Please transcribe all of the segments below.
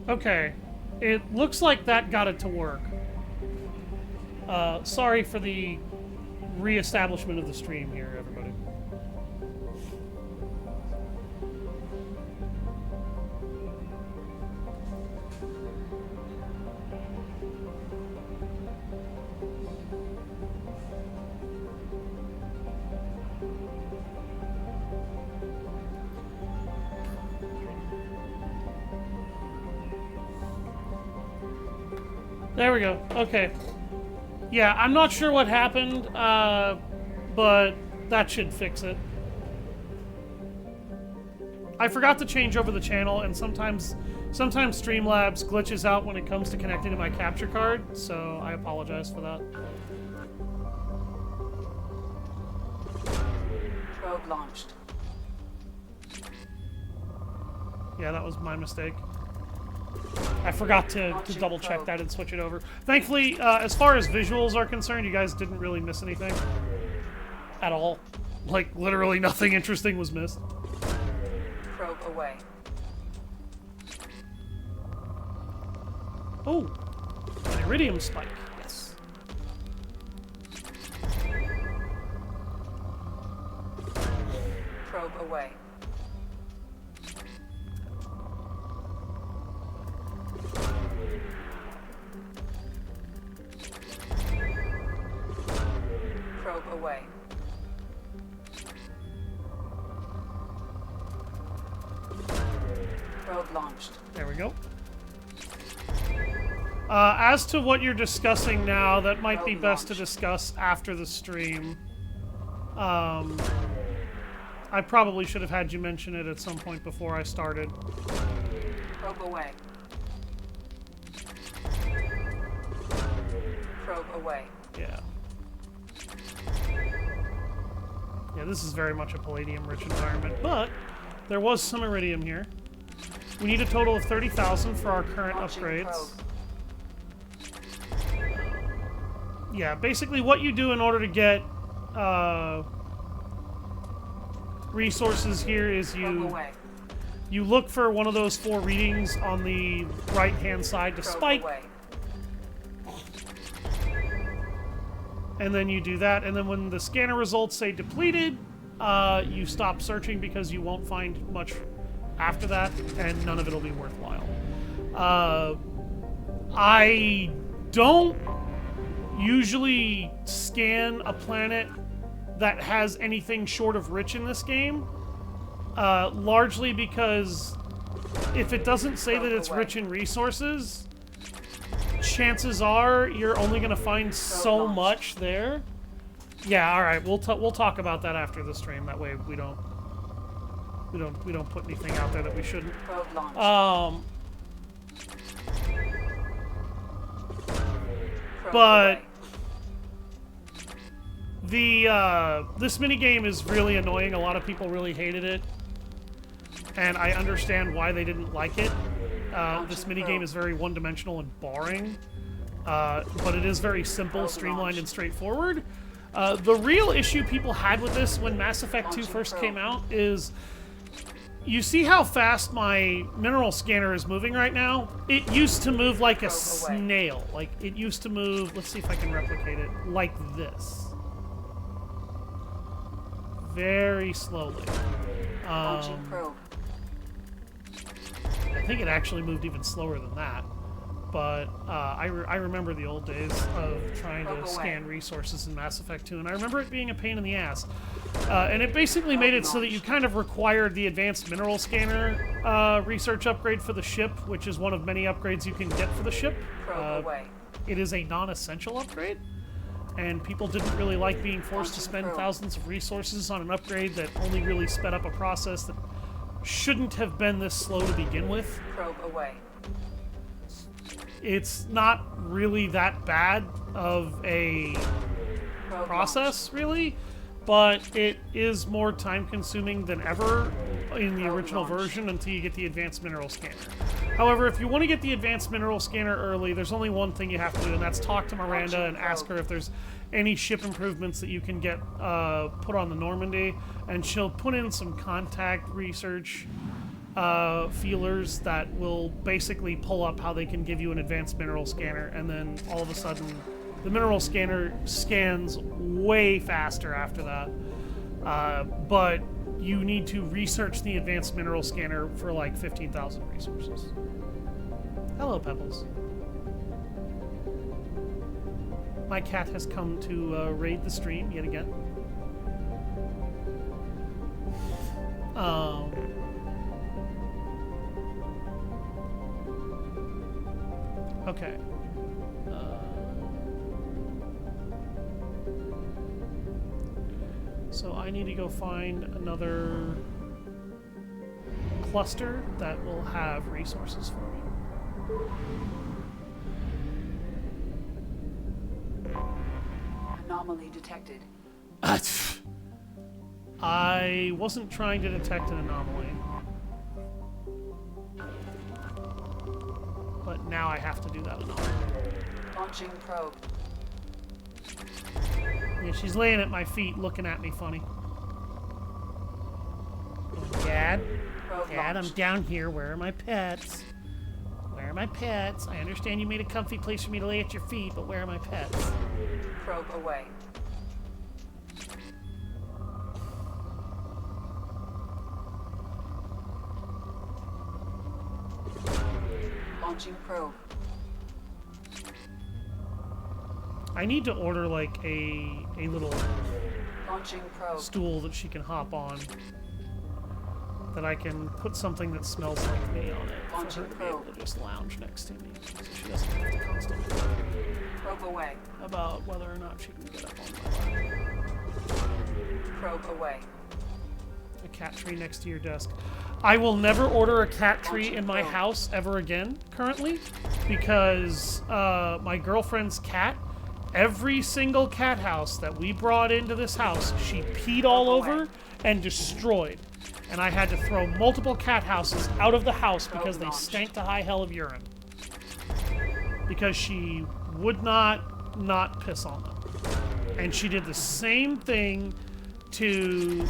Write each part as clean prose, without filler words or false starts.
Okay. It looks like that got it to work. Sorry for the re-establishment of the stream here, everybody. There we go. Okay. Yeah, I'm not sure what happened, but that should fix it. I forgot to change over the channel, and sometimes Streamlabs glitches out when it comes to connecting to my capture card, so I apologize for that. Probe launched. Yeah, that was my mistake. I forgot to double check that and switch it over. Thankfully, as far as visuals are concerned, you guys didn't really miss anything. At all. Like, literally nothing interesting was missed. Probe away. Oh, an iridium spike. Yes. Probe away. Probe away. Probe launched. There we go. As to what you're discussing now, that might be best to discuss after the stream. I probably should have had you mention it at some point before I started. Probe away. Probe away. Yeah. Yeah, this is very much a palladium-rich environment, but there was some iridium here. We need a total of 30,000 for our current upgrades. Yeah, basically what you do in order to get resources here is you look for one of those 4 readings on the right-hand side to spike. And then you do that, and then when the scanner results say depleted, you stop searching because you won't find much after that, and none of it'll be worthwhile. I don't usually scan a planet that has anything short of rich in this game, largely because if it doesn't say that it's rich in resources, chances are you're only going to find so much there. Yeah, all right. We'll talk about that after the stream. That way we don't put anything out there that we shouldn't. But this minigame is really annoying. A lot of people really hated it, and I understand why they didn't like it. This minigame is very one-dimensional and boring, but it is very simple, streamlined, and straightforward. The real issue people had with this when Mass Effect 2 first came out is, you see how fast my mineral scanner is moving right now? It used to move like a snail. Like, it used to move, let's see if I can replicate it, like this. Very slowly. I think it actually moved even slower than that. But I remember the old days of trying to scan resources in Mass Effect 2, and I remember it being a pain in the ass. And it basically made it so that you kind of required the advanced mineral scanner research upgrade for the ship, which is one of many upgrades you can get for the ship. It is a non-essential upgrade, and people didn't really like being forced to spend thousands of resources on an upgrade that only really sped up a process that shouldn't have been this slow to begin with. It's not really that bad of a process, really, but it is more time-consuming than ever in the original version until you get the advanced mineral scanner. However, if you want to get the advanced mineral scanner early, there's only one thing you have to do, and that's talk to Miranda and ask her if there's any ship improvements that you can get put on the Normandy, and she'll put in some contact research feelers that will basically pull up how they can give you an advanced mineral scanner, and then all of a sudden the mineral scanner scans way faster after that. But you need to research the advanced mineral scanner for like 15,000 resources. Hello, Pebbles. My cat has come to raid the stream yet again. Okay. So I need to go find another cluster that will have resources for me. Anomaly detected. I wasn't trying to detect an anomaly. But now I have to do that anomaly. Launching probe. Yeah, she's laying at my feet looking at me funny. Dad? Probe Dad, I'm launched. down here. Where are my pets? Where are my pets? I understand you made a comfy place for me to lay at your feet, but where are my pets? Probe away. Launching probe. I need to order like a little Launching probe. stool that she can hop on. That I can put something that smells like me on it for her to be able to just lounge next to me. So she doesn't have to constantly think Probe away. about whether or not she can get up on my lap. Probe away. A cat tree next to your desk. I will never order a cat tree in my house ever again, currently, because my girlfriend's cat, every single cat house that we brought into this house, she peed all over and destroyed. And I had to throw multiple cat houses out of the house because they stank to high hell of urine. Because she would not piss on them. And she did the same thing to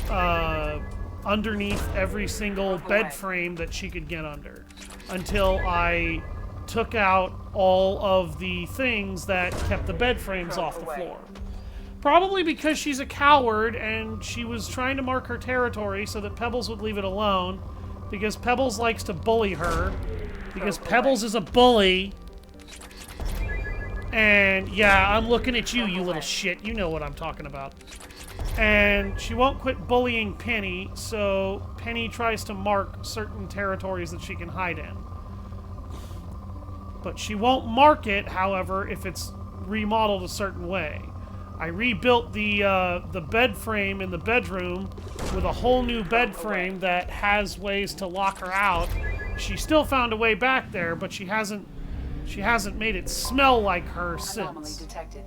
underneath every single bed frame that she could get under. Until I took out all of the things that kept the bed frames off the floor. Probably because she's a coward and she was trying to mark her territory so that Pebbles would leave it alone. Because Pebbles likes to bully her. Because Pebbles is a bully. And yeah, I'm looking at you, you little shit. You know what I'm talking about. And she won't quit bullying Penny, so Penny tries to mark certain territories that she can hide in. But she won't mark it, however, if it's remodeled a certain way. I rebuilt the bed frame in the bedroom with a whole new bed frame that has ways to lock her out. She still found a way back there, but she hasn't made it smell like her Anomaly since. detected.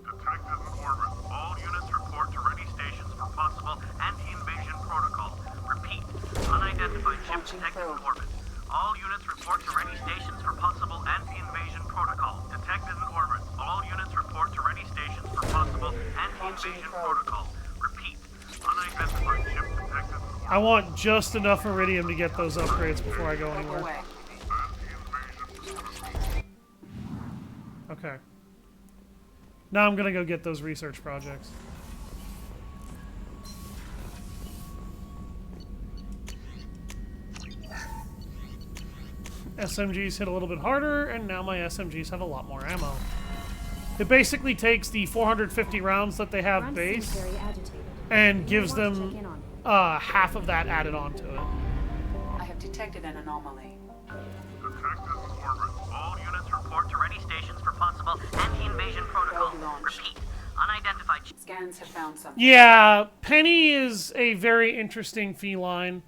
Detected in orbit. All units report to ready stations for possible anti-invasion protocol. Repeat. Unidentified ship detected in orbit. All units report to ready stations for possible anti-invasion protocol. Detected in orbit. All units report to ready stations for possible anti-invasion protocol. Repeat. Unidentified ship detected in orbit. I want just enough iridium to get those upgrades before I go Probe anywhere. away. Anti-invasion protocol. Okay. Now I'm gonna go get those research projects. SMGs hit a little bit harder, and now my SMGs have a lot more ammo. It basically takes the 450 rounds that they have Grunts base seems very agitated. and gives I want to them check in on him. half of that added onto it. I have detected an anomaly. Detected in orbit. All units report to ready stations for possible anti-invasion protocol. Probe launched. Repeat. Unidentified ship. Scans have found something. Yeah, Penny is a very interesting feline.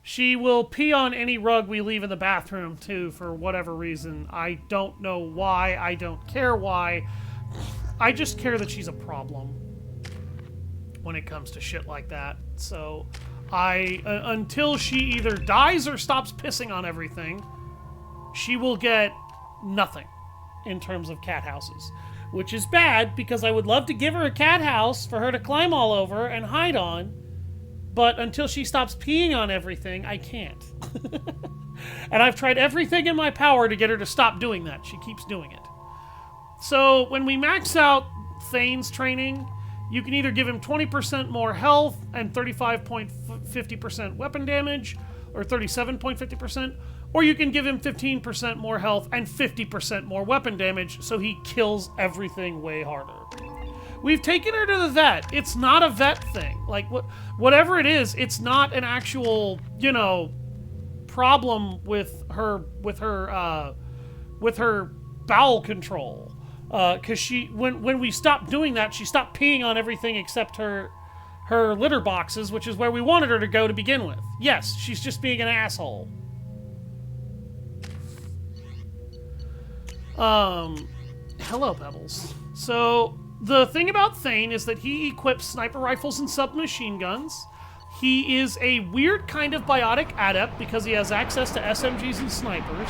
She will pee on any rug we leave in the bathroom, too, for whatever reason. I don't know why. I don't care why. I just care that she's a problem when it comes to shit like that. So, until she either dies or stops pissing on everything, she will get nothing in terms of cat houses. Which is bad, because I would love to give her a cat house for her to climb all over and hide on. But until she stops peeing on everything, I can't. And I've tried everything in my power to get her to stop doing that. She keeps doing it. So when we max out Thane's training, you can either give him 20% more health and 35.50% weapon damage, or 37.50%, or you can give him 15% more health and 50% more weapon damage, so he kills everything way harder. We've taken her to the vet. It's not a vet thing. Like, whatever it is, it's not an actual, you know, problem with her bowel control. Because when we stopped doing that, she stopped peeing on everything except her litter boxes, which is where we wanted her to go to begin with. Yes, she's just being an asshole. Hello, Pebbles. So, the thing about Thane is that he equips sniper rifles and submachine guns. He is a weird kind of biotic adept because he has access to SMGs and snipers.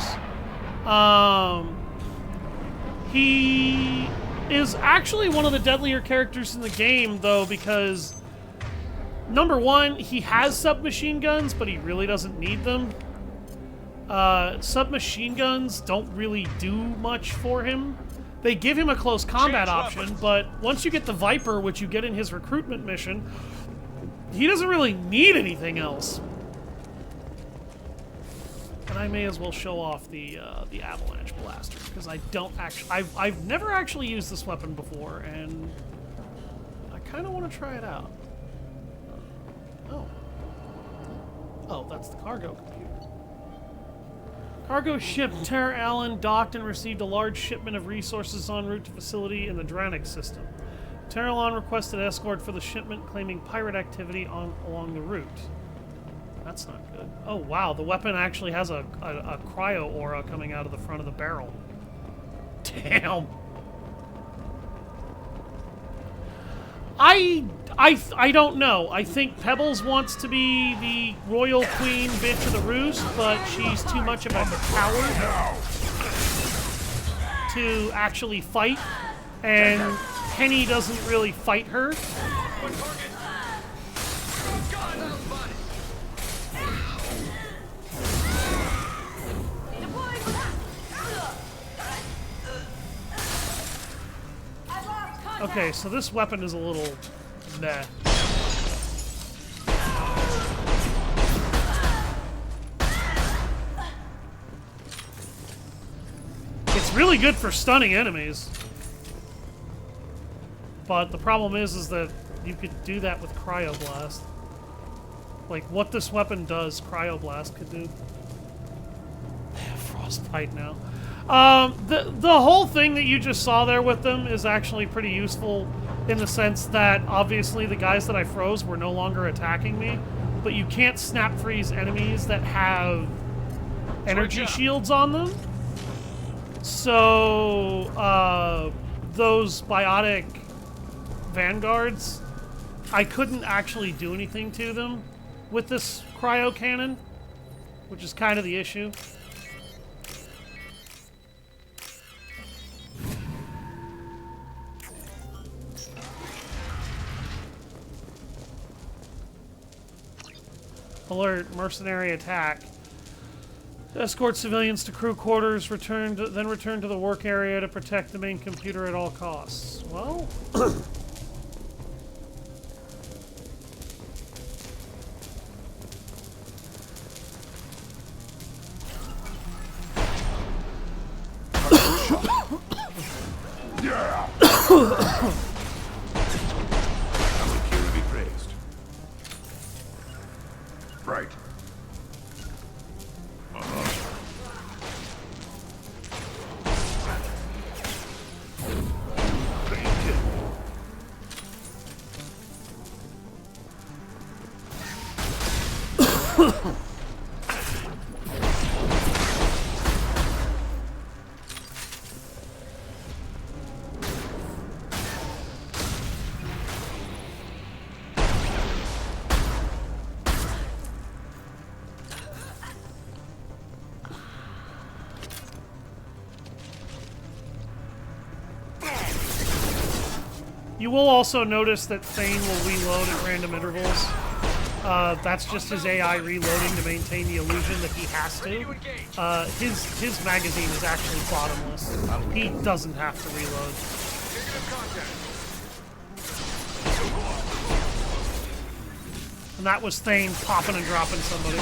He is actually one of the deadlier characters in the game, though, because number one, he has submachine guns, but he really doesn't need them. Submachine guns don't really do much for him. They give him a close combat option, but once you get the Viper, which you get in his recruitment mission, he doesn't really need anything else. And I may as well show off the Avalanche Blaster, because I don't actually... I've never actually used this weapon before, and I kind of want to try it out. Oh, that's the cargo computer. Cargo ship Terra Allen docked and received a large shipment of resources en route to facility in the Dranik system. Terra Allen requested escort for the shipment, claiming pirate activity along the route. That's not good. Oh wow, the weapon actually has a cryo aura coming out of the front of the barrel. Damn. I don't know. I think Pebbles wants to be the royal queen bitch of the roost, but she's too much of a coward to actually fight, and Penny doesn't really fight her. Okay, so this weapon is a little meh. It's really good for stunning enemies. But the problem is that you could do that with Cryoblast. Like, what this weapon does, Cryoblast could do. They have Frostbite now. The whole thing that you just saw there with them is actually pretty useful in the sense that obviously the guys that I froze were no longer attacking me, but you can't snap freeze enemies that have energy shields on them. So, those biotic vanguards, I couldn't actually do anything to them with this cryo cannon, which is kind of the issue. Alert, mercenary attack. Escort civilians to crew quarters, then return to the work area to protect the main computer at all costs. Well... Right. You will also notice that Thane will reload at random intervals. That's just his AI reloading to maintain the illusion that he has to. His magazine is actually bottomless. He doesn't have to reload. And that was Thane popping and dropping somebody.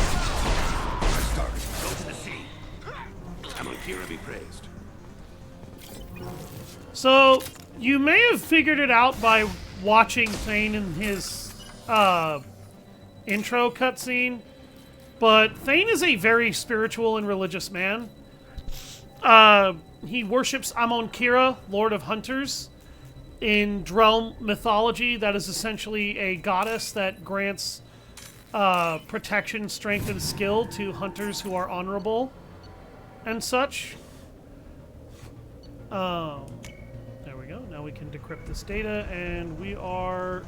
Go to the sea. Amalkira be praised. So, you may have figured it out by watching Thane in his intro cutscene, but Thane is a very spiritual and religious man. He worships Amonkira, Lord of Hunters. In Drelm mythology, that is essentially a goddess that grants protection, strength, and skill to hunters who are honorable and such. There we go. Now we can decrypt this data, and we are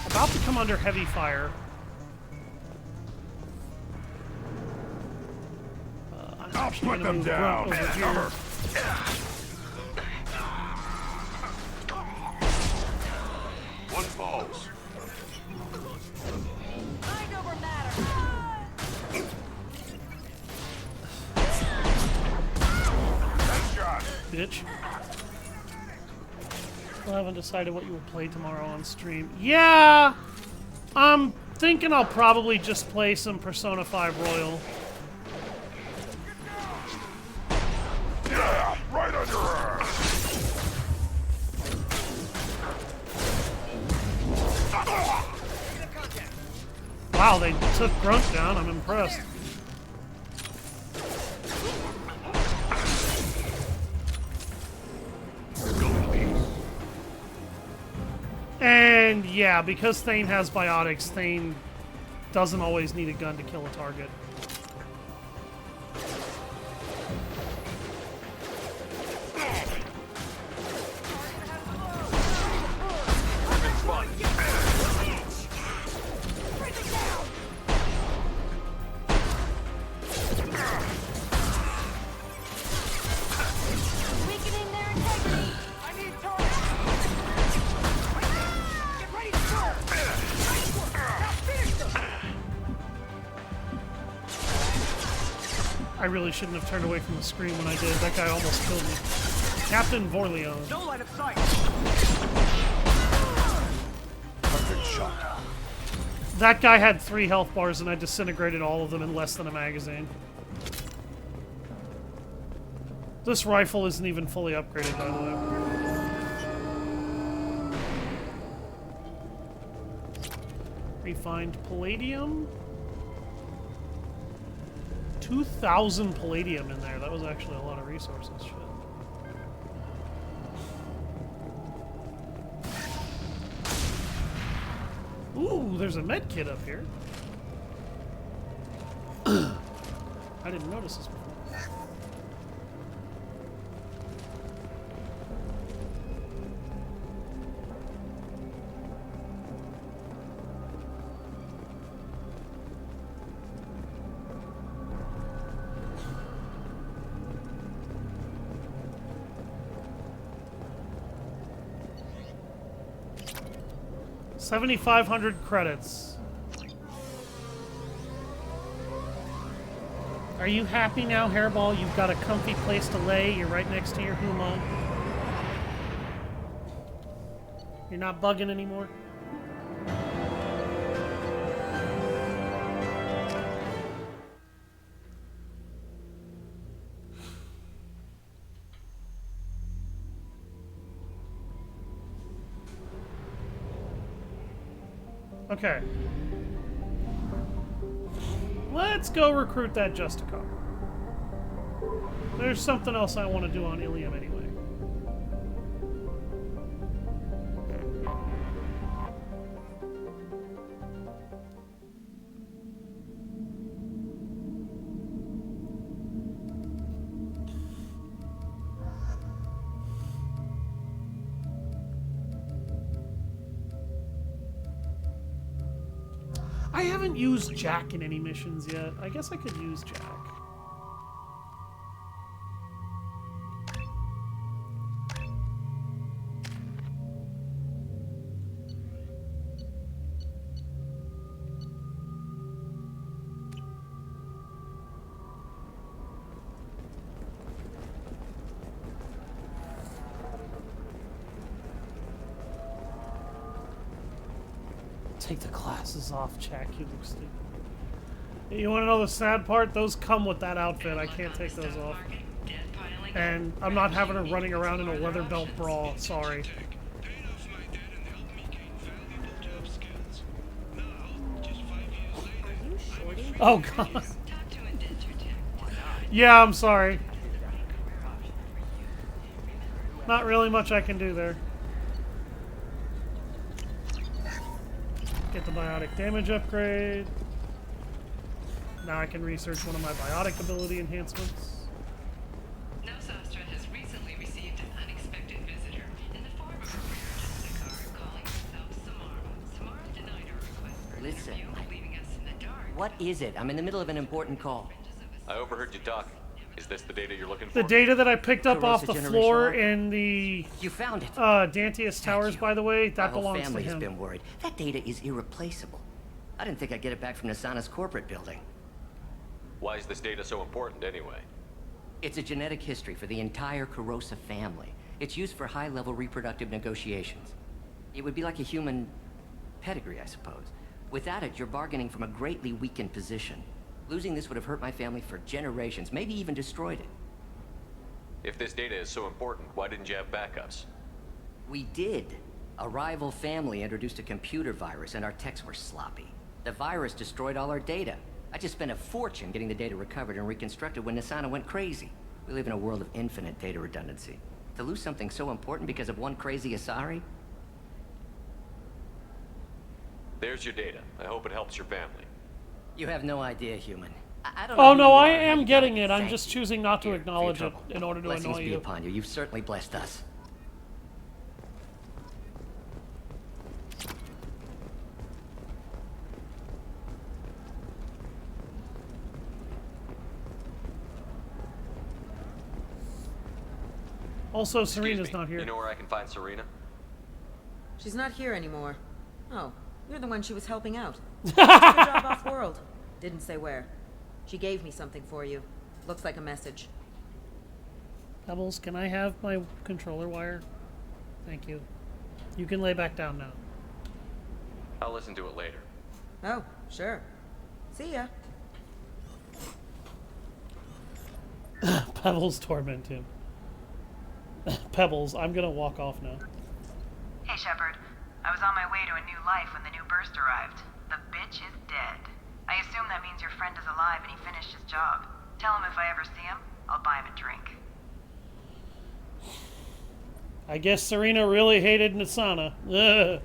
about to come under heavy fire. I'll put them down. Over here. One falls. Mind over matter. Nice shot. Bitch. Still haven't decided what you will play tomorrow on stream. Yeah! I'm thinking I'll probably just play some Persona 5 Royal. Yeah, right on your ass. Wow, they took Grunt down. I'm impressed. Go in peace. And yeah, because Thane has biotics, Thane doesn't always need a gun to kill a target. Weakening their integrity. I need targets. Get ready to go. Nice work. Now finish them. I really shouldn't have turned away from the screen when I did. That guy almost killed me. Captain Vorleone. No line of sight. Perfect shot. That guy had 3 health bars and I disintegrated all of them in less than a magazine. This rifle isn't even fully upgraded, by the way. Refined palladium. 2,000 palladium in there. That was actually a lot of resources. Shit. Ooh, there's a med kit up here. I didn't notice this before. $7,500 credits. Are you happy now, Hairball? You've got a comfy place to lay. You're right next to your Huma. You're not bugging anymore? Okay. Let's go recruit that Justicar. There's something else I want to do on Ilium anyway. I haven't used Jack in any missions yet. I guess I could use Jack. Take the glasses off, Jack. You look stupid. You want to know the sad part? Those come with that outfit. I can't take those off. And I'm not having her running around in a leather belt bra. Sorry. Oh, God. Yeah, I'm sorry. Not really much I can do there. Get the biotic damage upgrade. Now I can research one of my biotic ability enhancements. Nosastra has recently received an unexpected visitor in the form of a rare Jessica calling herself Samara. Samara denied our request for an Listen, interview, leaving us in the dark. What is it? I'm in the middle of an important call. I overheard you talk. Is this the data you're looking for? The data that I picked up off the Corrosive floor generation in the You found it. Dantius Towers, you. by the way, My that whole belongs to family has him. been worried. That data is irreplaceable. I didn't think I'd get it back from Nasana's corporate building. Why is this data so important anyway? It's a genetic history for the entire corrosive family. It's used for high-level reproductive negotiations. It would be like a human pedigree, I suppose. Without it, you're bargaining from a greatly weakened position. Losing this would have hurt my family for generations, maybe even destroyed it. If this data is so important, why didn't you have backups? We did. A rival family introduced a computer virus, and our techs were sloppy. The virus destroyed all our data. I just spent a fortune getting the data recovered and reconstructed when Nasana went crazy. We live in a world of infinite data redundancy. To lose something so important because of one crazy Asari? There's your data. I hope it helps your family. You have no idea, human. I don't know Oh who no, you I are or how am you getting got it. I'm Thank just you. choosing not to Here, acknowledge for your it trouble. in order to Blessings annoy be you. upon you. You've certainly blessed us. Also, Excuse Serena's me, not here. You know where I can find Serena? She's not here anymore. Oh, you're the one she was helping out. She took a job off-world. Didn't say where. She gave me something for you. Looks like a message. Pebbles, can I have my controller wire? Thank you. You can lay back down now. I'll listen to it later. Oh, sure. See ya. Pebbles torment him. Pebbles, I'm gonna walk off now. Hey, Shepard. I was on my way to a new life when the new burst arrived. The bitch is dead. I assume that means your friend is alive and he finished his job. Tell him if I ever see him, I'll buy him a drink. I guess Serena really hated Nasana. Ugh.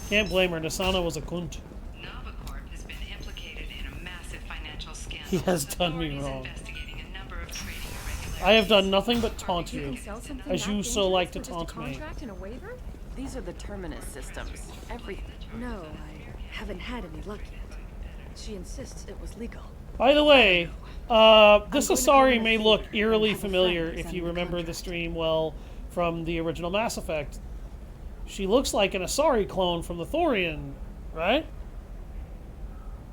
Can't blame her. Nasana was a cunt. Novacorp has been implicated in a massive financial scandal. He has done me Authorities wrong. investigating a number of trading irregularities. I have done nothing but taunt You you, can sell something as that you so like to dangerous for taunt just a me. contract and a waiver? These are the Terminus systems. No, I haven't had any luck yet. She insists it was legal. By the way, this I'm going to Asari call may in a look favor eerily and have a familiar friend if send you the remember the contract. stream well from the original Mass Effect. She looks like an Asari clone from the Thorian, right?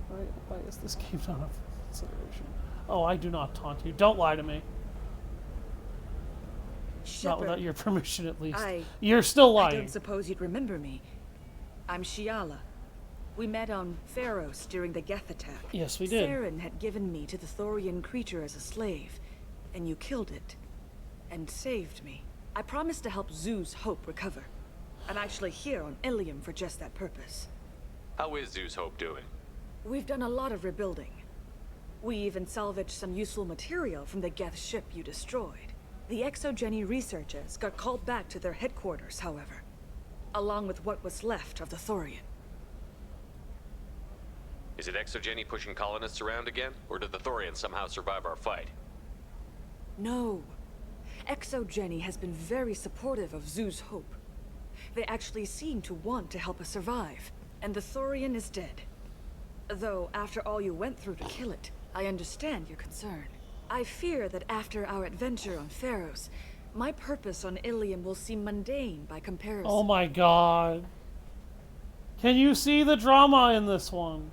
Why is this game not up for consideration? Oh, I do not taunt you. Don't lie to me. Not without your permission, at least. You're still I lying. don't suppose you'd remember me. I'm Shiala. We met on Pharos during the Geth attack. Yes, we did. Saren had given me to the Thorian creature as a slave, and you killed it. And saved me. I promised to help Zeus Hope recover. I'm actually here on Ilium for just that purpose. How is Zeus Hope doing? We've done a lot of rebuilding. We even salvaged some useful material from the Geth ship you destroyed. The Exogeny researchers got called back to their headquarters, however, along with what was left of the Thorian. Is it Exogeny pushing colonists around again? Or did the Thorians somehow survive our fight? No. Exogeny has been very supportive of Zeus Hope. They actually seem to want to help us survive, and the Thorian is dead. Though, after all you went through to kill it, I understand your concern. I fear that after our adventure on Pharos, my purpose on Ilium will seem mundane by comparison. Oh my god. Can you see the drama in this one?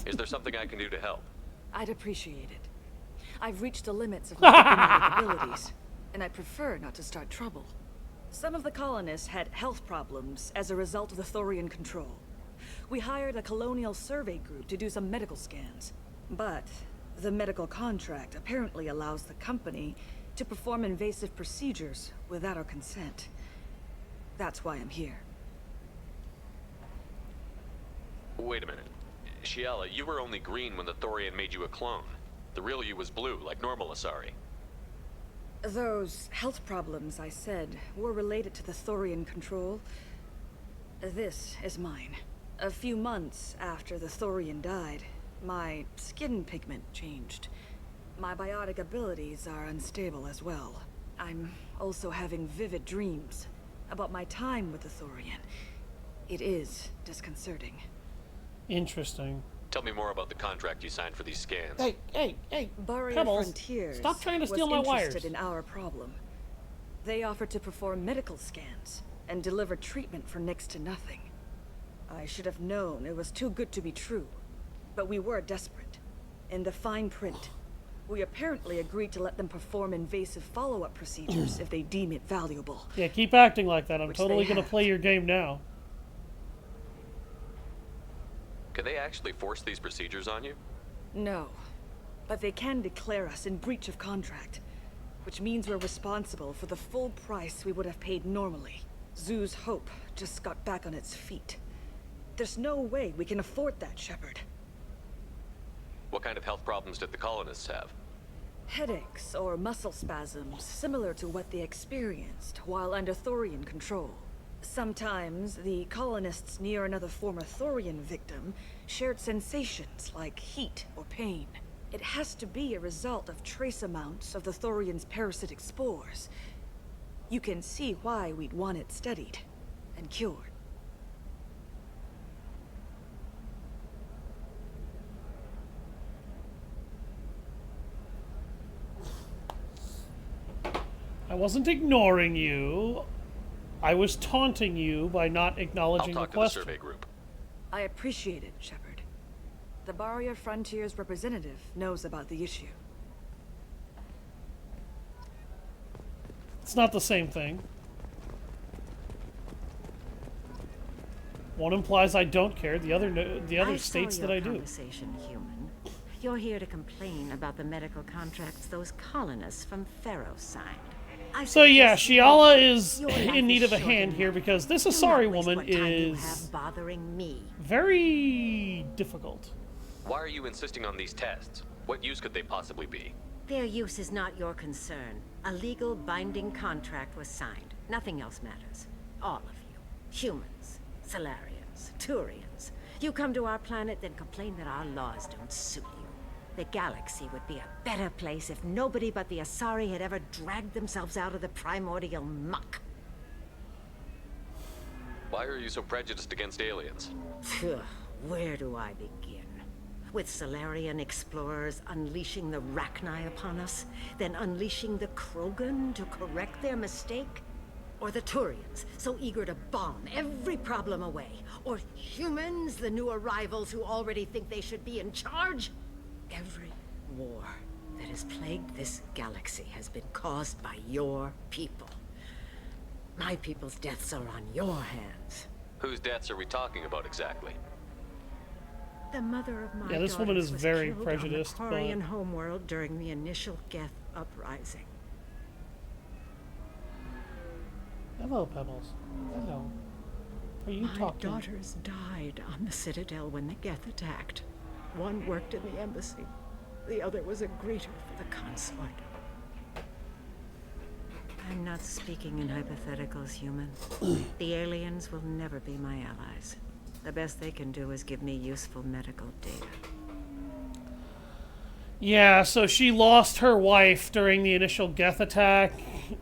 Is there something I can do to help? I'd appreciate it. I've reached the limits of my diplomatic abilities, and I prefer not to start trouble. Some of the colonists had health problems as a result of the Thorian control. We hired a colonial survey group to do some medical scans. But the medical contract apparently allows the company to perform invasive procedures without our consent. That's why I'm here. Wait a minute. Shiala, you were only green when the Thorian made you a clone. The real you was blue, like normal Asari. Those health problems I said were related to the Thorian control. This is mine. A few months after the Thorian died, my skin pigment changed. My biotic abilities are unstable as well. I'm also having vivid dreams about my time with the Thorian. It is disconcerting. Interesting. Tell me more about the contract you signed for these scans. Hey, Barrier Pebbles, Frontiers stop trying to steal my was wires. interested in our problem. They offered to perform medical scans and deliver treatment for next to nothing. I should have known it was too good to be true, but we were desperate. In the fine print, we apparently agreed to let them perform invasive follow-up procedures if they deem it valuable. Yeah, keep acting like that. I'm Which totally they gonna have. play your game now. Can they actually force these procedures on you? No, but they can declare us in breach of contract, which means we're responsible for the full price we would have paid normally. Zoo's Hope just got back on its feet. There's no way we can afford that, Shepard. What kind of health problems did the colonists have? Headaches or muscle spasms similar to what they experienced while under Thorian control. Sometimes the colonists near another former Thorian victim shared sensations like heat or pain. It has to be a result of trace amounts of the Thorian's parasitic spores. You can see why we'd want it studied and cured. I wasn't ignoring you. I was taunting you by not acknowledging I'll the talk to the question. survey group. I appreciate it, Shepard. The Barrier Frontiers representative knows about the issue. It's not the same thing. One implies I don't care. The other states that I do. Conversation, human. You're here to complain about the medical contracts those colonists from Pharaoh signed. So yeah, Shiala is Your life in need is of a short hand enough. here because this Do Asari not waste woman what time you is have bothering me. very difficult. Why are you insisting on these tests? What use could they possibly be? Their use is not your concern. A legal binding contract was signed. Nothing else matters. All of you. Humans, Solarians, Turians. You come to our planet, then complain that our laws don't suit you. The galaxy would be a better place if nobody but the Asari had ever dragged themselves out of the primordial muck. Why are you so prejudiced against aliens? Phew, where do I begin? With Solarian explorers unleashing the Rachni upon us, then unleashing the Krogan to correct their mistake? Or the Turians, so eager to bomb every problem away? Or humans, the new arrivals who already think they should be in charge? Every war that has plagued this galaxy has been caused by your people. My people's deaths are on your hands. Whose deaths are we talking about exactly? The mother of my Yeah, this woman daughters is was very killed prejudiced, on the Quarian but- homeworld during the initial Geth uprising. Hello, Pebbles. Hello. Are you My talking? daughters died on the Citadel when the Geth attacked. One worked in the embassy. The other was a greeter for the consort. I'm not speaking in hypotheticals, human. The aliens will never be my allies. The best they can do is give me useful medical data. Yeah, so she lost her wife during the initial Geth attack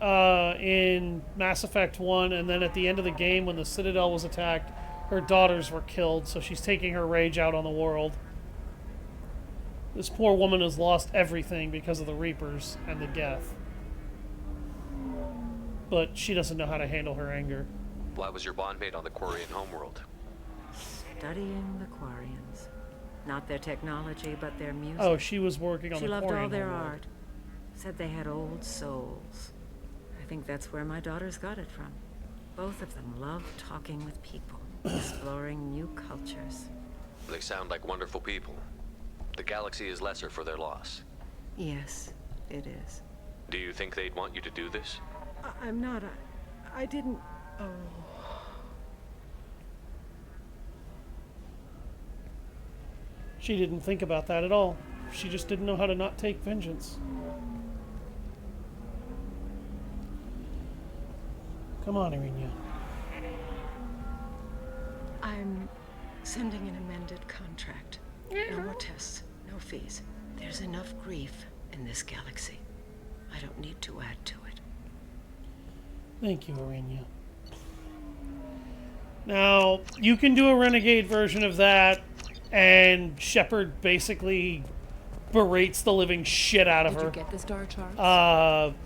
in Mass Effect 1, and then at the end of the game when the Citadel was attacked, her daughters were killed, so she's taking her rage out on the world. This poor woman has lost everything because of the Reapers and the Geth. But she doesn't know how to handle her anger. Why was your bondmate on the Quarian homeworld? Studying the Quarians. Not their technology, but their music. Oh, she was working on She the loved all Quarian their homeworld. art. Said they had old souls. I think that's where my daughters got it from. Both of them love talking with people, exploring new cultures. They sound like wonderful people. The galaxy is lesser for their loss. Yes, it is. Do you think they'd want you to do this? I'm not. I didn't. Oh. She didn't think about that at all. She just didn't know how to not take vengeance. Come on, Irina. I'm sending an amended contract. No more tests, no fees. There's enough grief in this galaxy. I don't need to add to it. Thank you, Irina. Now, you can do a renegade version of that, and Shepard basically berates the living shit out of her. Did you get the star chart?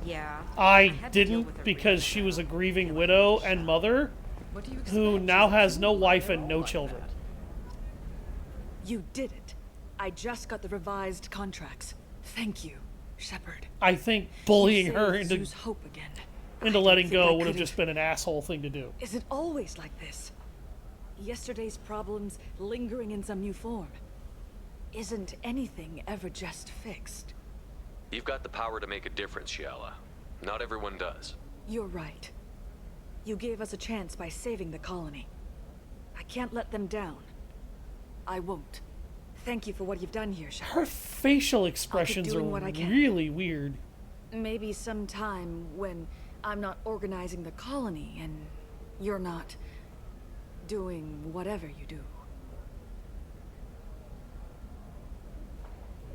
Yeah. I didn't, because she was a grieving widow and mother What do you who expect? now She's a has no teen wife mother, and no all like children. that. You did it. I just got the revised contracts. Thank you, Shepard. I think bullying You her saved into Zeus' hope again. letting think go I would have could've- just been an asshole thing to do. Is it always like this? Yesterday's problems lingering in some new form. Isn't anything ever just fixed? You've got the power to make a difference, Shiala. Not everyone does. You're right. You gave us a chance by saving the colony. I can't let them down. I won't. Thank you for what you've done here, Shepard. Her facial expressions are doing what I can. really weird. Maybe sometime when I'm not organizing the colony and you're not doing whatever you do.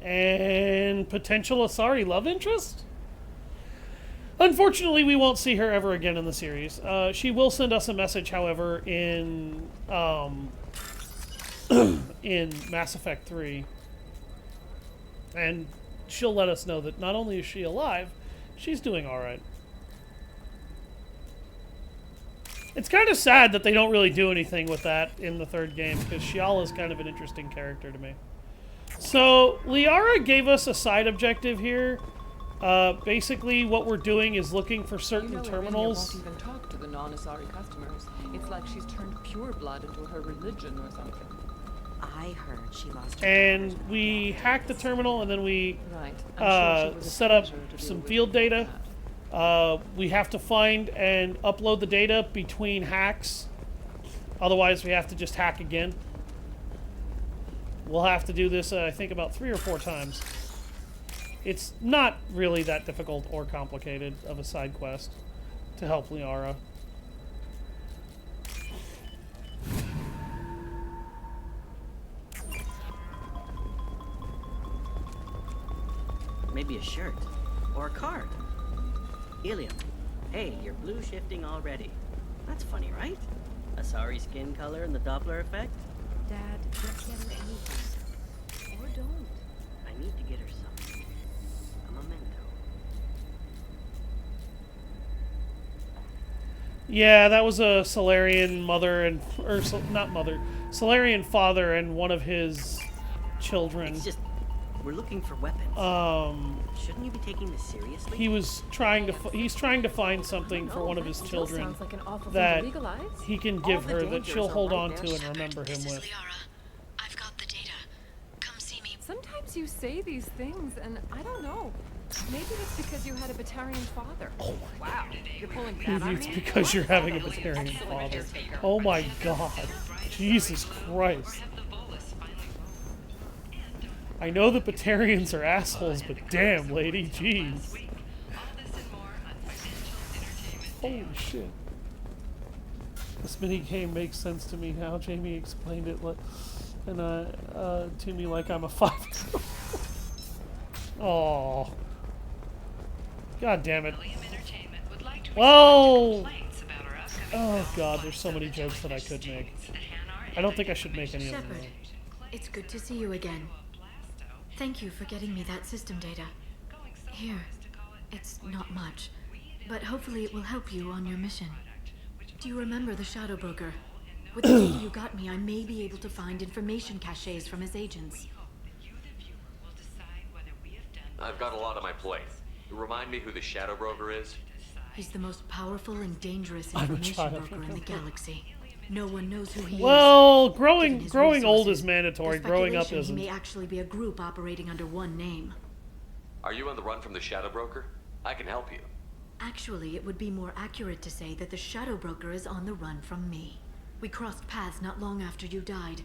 And potential Asari love interest? Unfortunately, we won't see her ever again in the series. She will send us a message, however, in in Mass Effect 3. And she'll let us know that not only is she alive, she's doing alright. It's kind of sad that they don't really do anything with that in the third game, because Shiala is kind of an interesting character to me. So, Liara gave us a side objective here. Basically, what we're doing is looking for certain You know, terminals. Irina won't even talk to the non-Asari customers. It's like she's turned pure blood into her religion or something. I heard she lost her And daughters. we hack the terminal, and then we Right. I'm sure she was a set up pleasure to deal some with field like data. We have to find and upload the data between hacks. Otherwise, we have to just hack again. We'll have to do this, I think, about 3 or 4 times. It's not really that difficult or complicated of a side quest to help Liara. Maybe a shirt. Or a card. Helium. Hey, you're blue shifting already. That's funny, right? Asari skin color and the Doppler effect? Dad, just get her anything. Or don't. I need to get her something. A memento. Yeah, that was a Solarian mother and... or, not mother. Solarian father and one of his children. It's just... we're looking for weapons. Shouldn't you be taking this seriously? He was trying to... he's trying to find something for one of his children sounds like an awful that thing to legalize. he can give her that she'll hold on to and remember him with. I've got the data. Come see me. Sometimes you say these things, and I don't know. Maybe it's because you had a Batarian father. Oh my wow, you're pulling that on It's me? because you're having a Batarian father. Oh my god. Jesus Christ. I know that Batarians are assholes, but damn, lady, jeez. Holy shit. This minigame makes sense to me now. Jamie explained it to me like I'm a 5-year-old. Oh. God damn it. Well. Oh god, there's so many jokes that I could make. I don't think I should make any of them. Shepard, it's good to see you again. Thank you for getting me that system data. Here, it's not much, but hopefully it will help you on your mission. Do you remember the Shadow Broker? With the data you got me, I may be able to find information caches from his agents. I've got a lot on my plate. Remind me who the Shadow Broker is? He's the most powerful and dangerous I'm a information child. broker in the galaxy. No one knows who he is. Well, Given growing his old resources, is mandatory. there's Growing up speculation isn't. He may actually be a group operating under one name. Are you on the run from the Shadow Broker? I can help you. Actually, it would be more accurate to say that the Shadow Broker is on the run from me. We crossed paths not long after you died.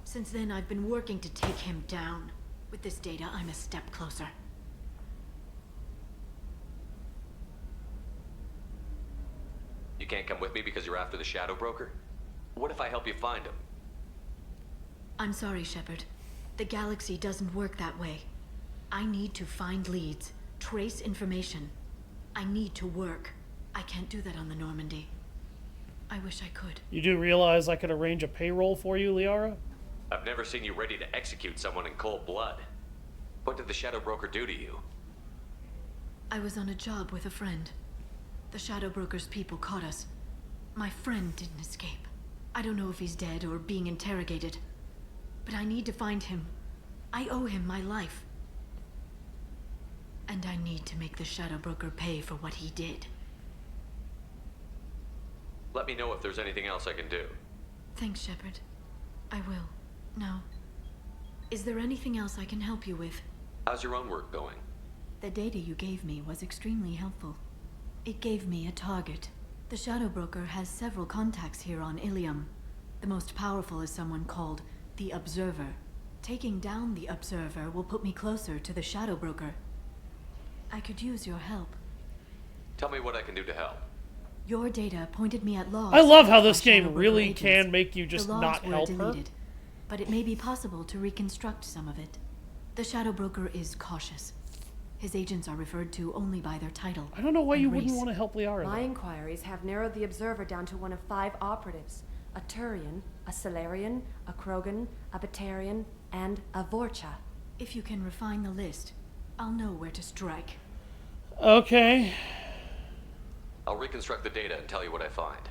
Since then, I've been working to take him down. With this data, I'm a step closer. You can't come with me because you're after the Shadow Broker? What if I help you find him? I'm sorry, Shepard. The galaxy doesn't work that way. I need to find leads, trace information. I need to work. I can't do that on the Normandy. I wish I could. You do realize I could arrange a payroll for you, Liara? I've never seen you ready to execute someone in cold blood. What did the Shadow Broker do to you? I was on a job with a friend. The Shadow Broker's people caught us. My friend didn't escape. I don't know if he's dead or being interrogated. But I need to find him. I owe him my life. And I need to make the Shadow Broker pay for what he did. Let me know if there's anything else I can do. Thanks, Shepard. I will. Now, is there anything else I can help you with? How's your own work going? The data you gave me was extremely helpful. It gave me a target. The Shadow Broker has several contacts here on Ilium. The most powerful is someone called the Observer. Taking down the Observer will put me closer to the Shadow Broker. I could use your help. Tell me what I can do to help. Your data pointed me at logs. I love how this by Shadow game Broker really agents. can make you just The logs not were help her. deleted, but it may be possible to reconstruct some of it. The Shadow Broker is cautious. His agents are referred to only by their title. I don't know why and you race. wouldn't want to help Liara. My though. inquiries have narrowed the Observer down to one of 5 operatives. A Turian, a Solarian, a Krogan, a Batarian, and a Vorcha. If you can refine the list, I'll know where to strike. Okay. I'll reconstruct the data and tell you what I find.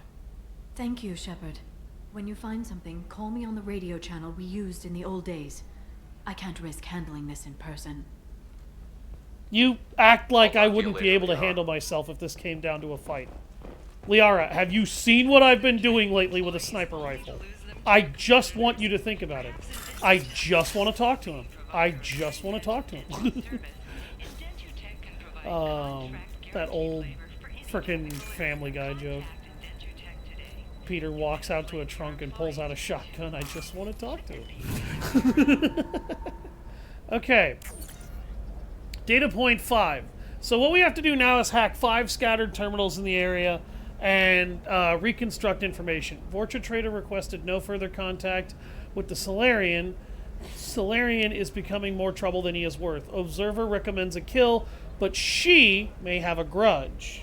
Thank you, Shepard. When you find something, call me on the radio channel we used in the old days. I can't risk handling this in person. You act like I talk to you wouldn't be later, able to Liara. handle myself if this came down to a fight. Liara, have you seen what I've been doing lately with a sniper rifle? I just want you to think about it. I just want to talk to him. I just want to talk to him. That old frickin' Family Guy joke. Peter walks out to a trunk and pulls out a shotgun. I just want to talk to him. Okay. Data point 5. So what we have to do now is hack 5 scattered terminals in the area and reconstruct information. Vorcha Trader requested no further contact with the Solarian. Solarian is becoming more trouble than he is worth. Observer recommends a kill, but she may have a grudge.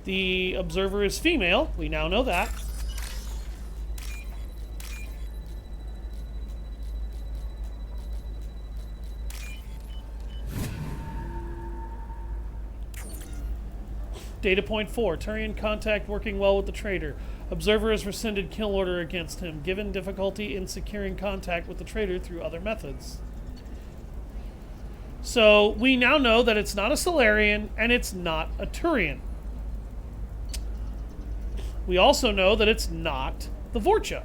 The Observer is female. We now know that. Data point 4. Turian contact working well with the trader. Observer has rescinded kill order against him, given difficulty in securing contact with the trader through other methods. So, we now know that it's not a Solarian, and it's not a Turian. We also know that it's not the Vorcha.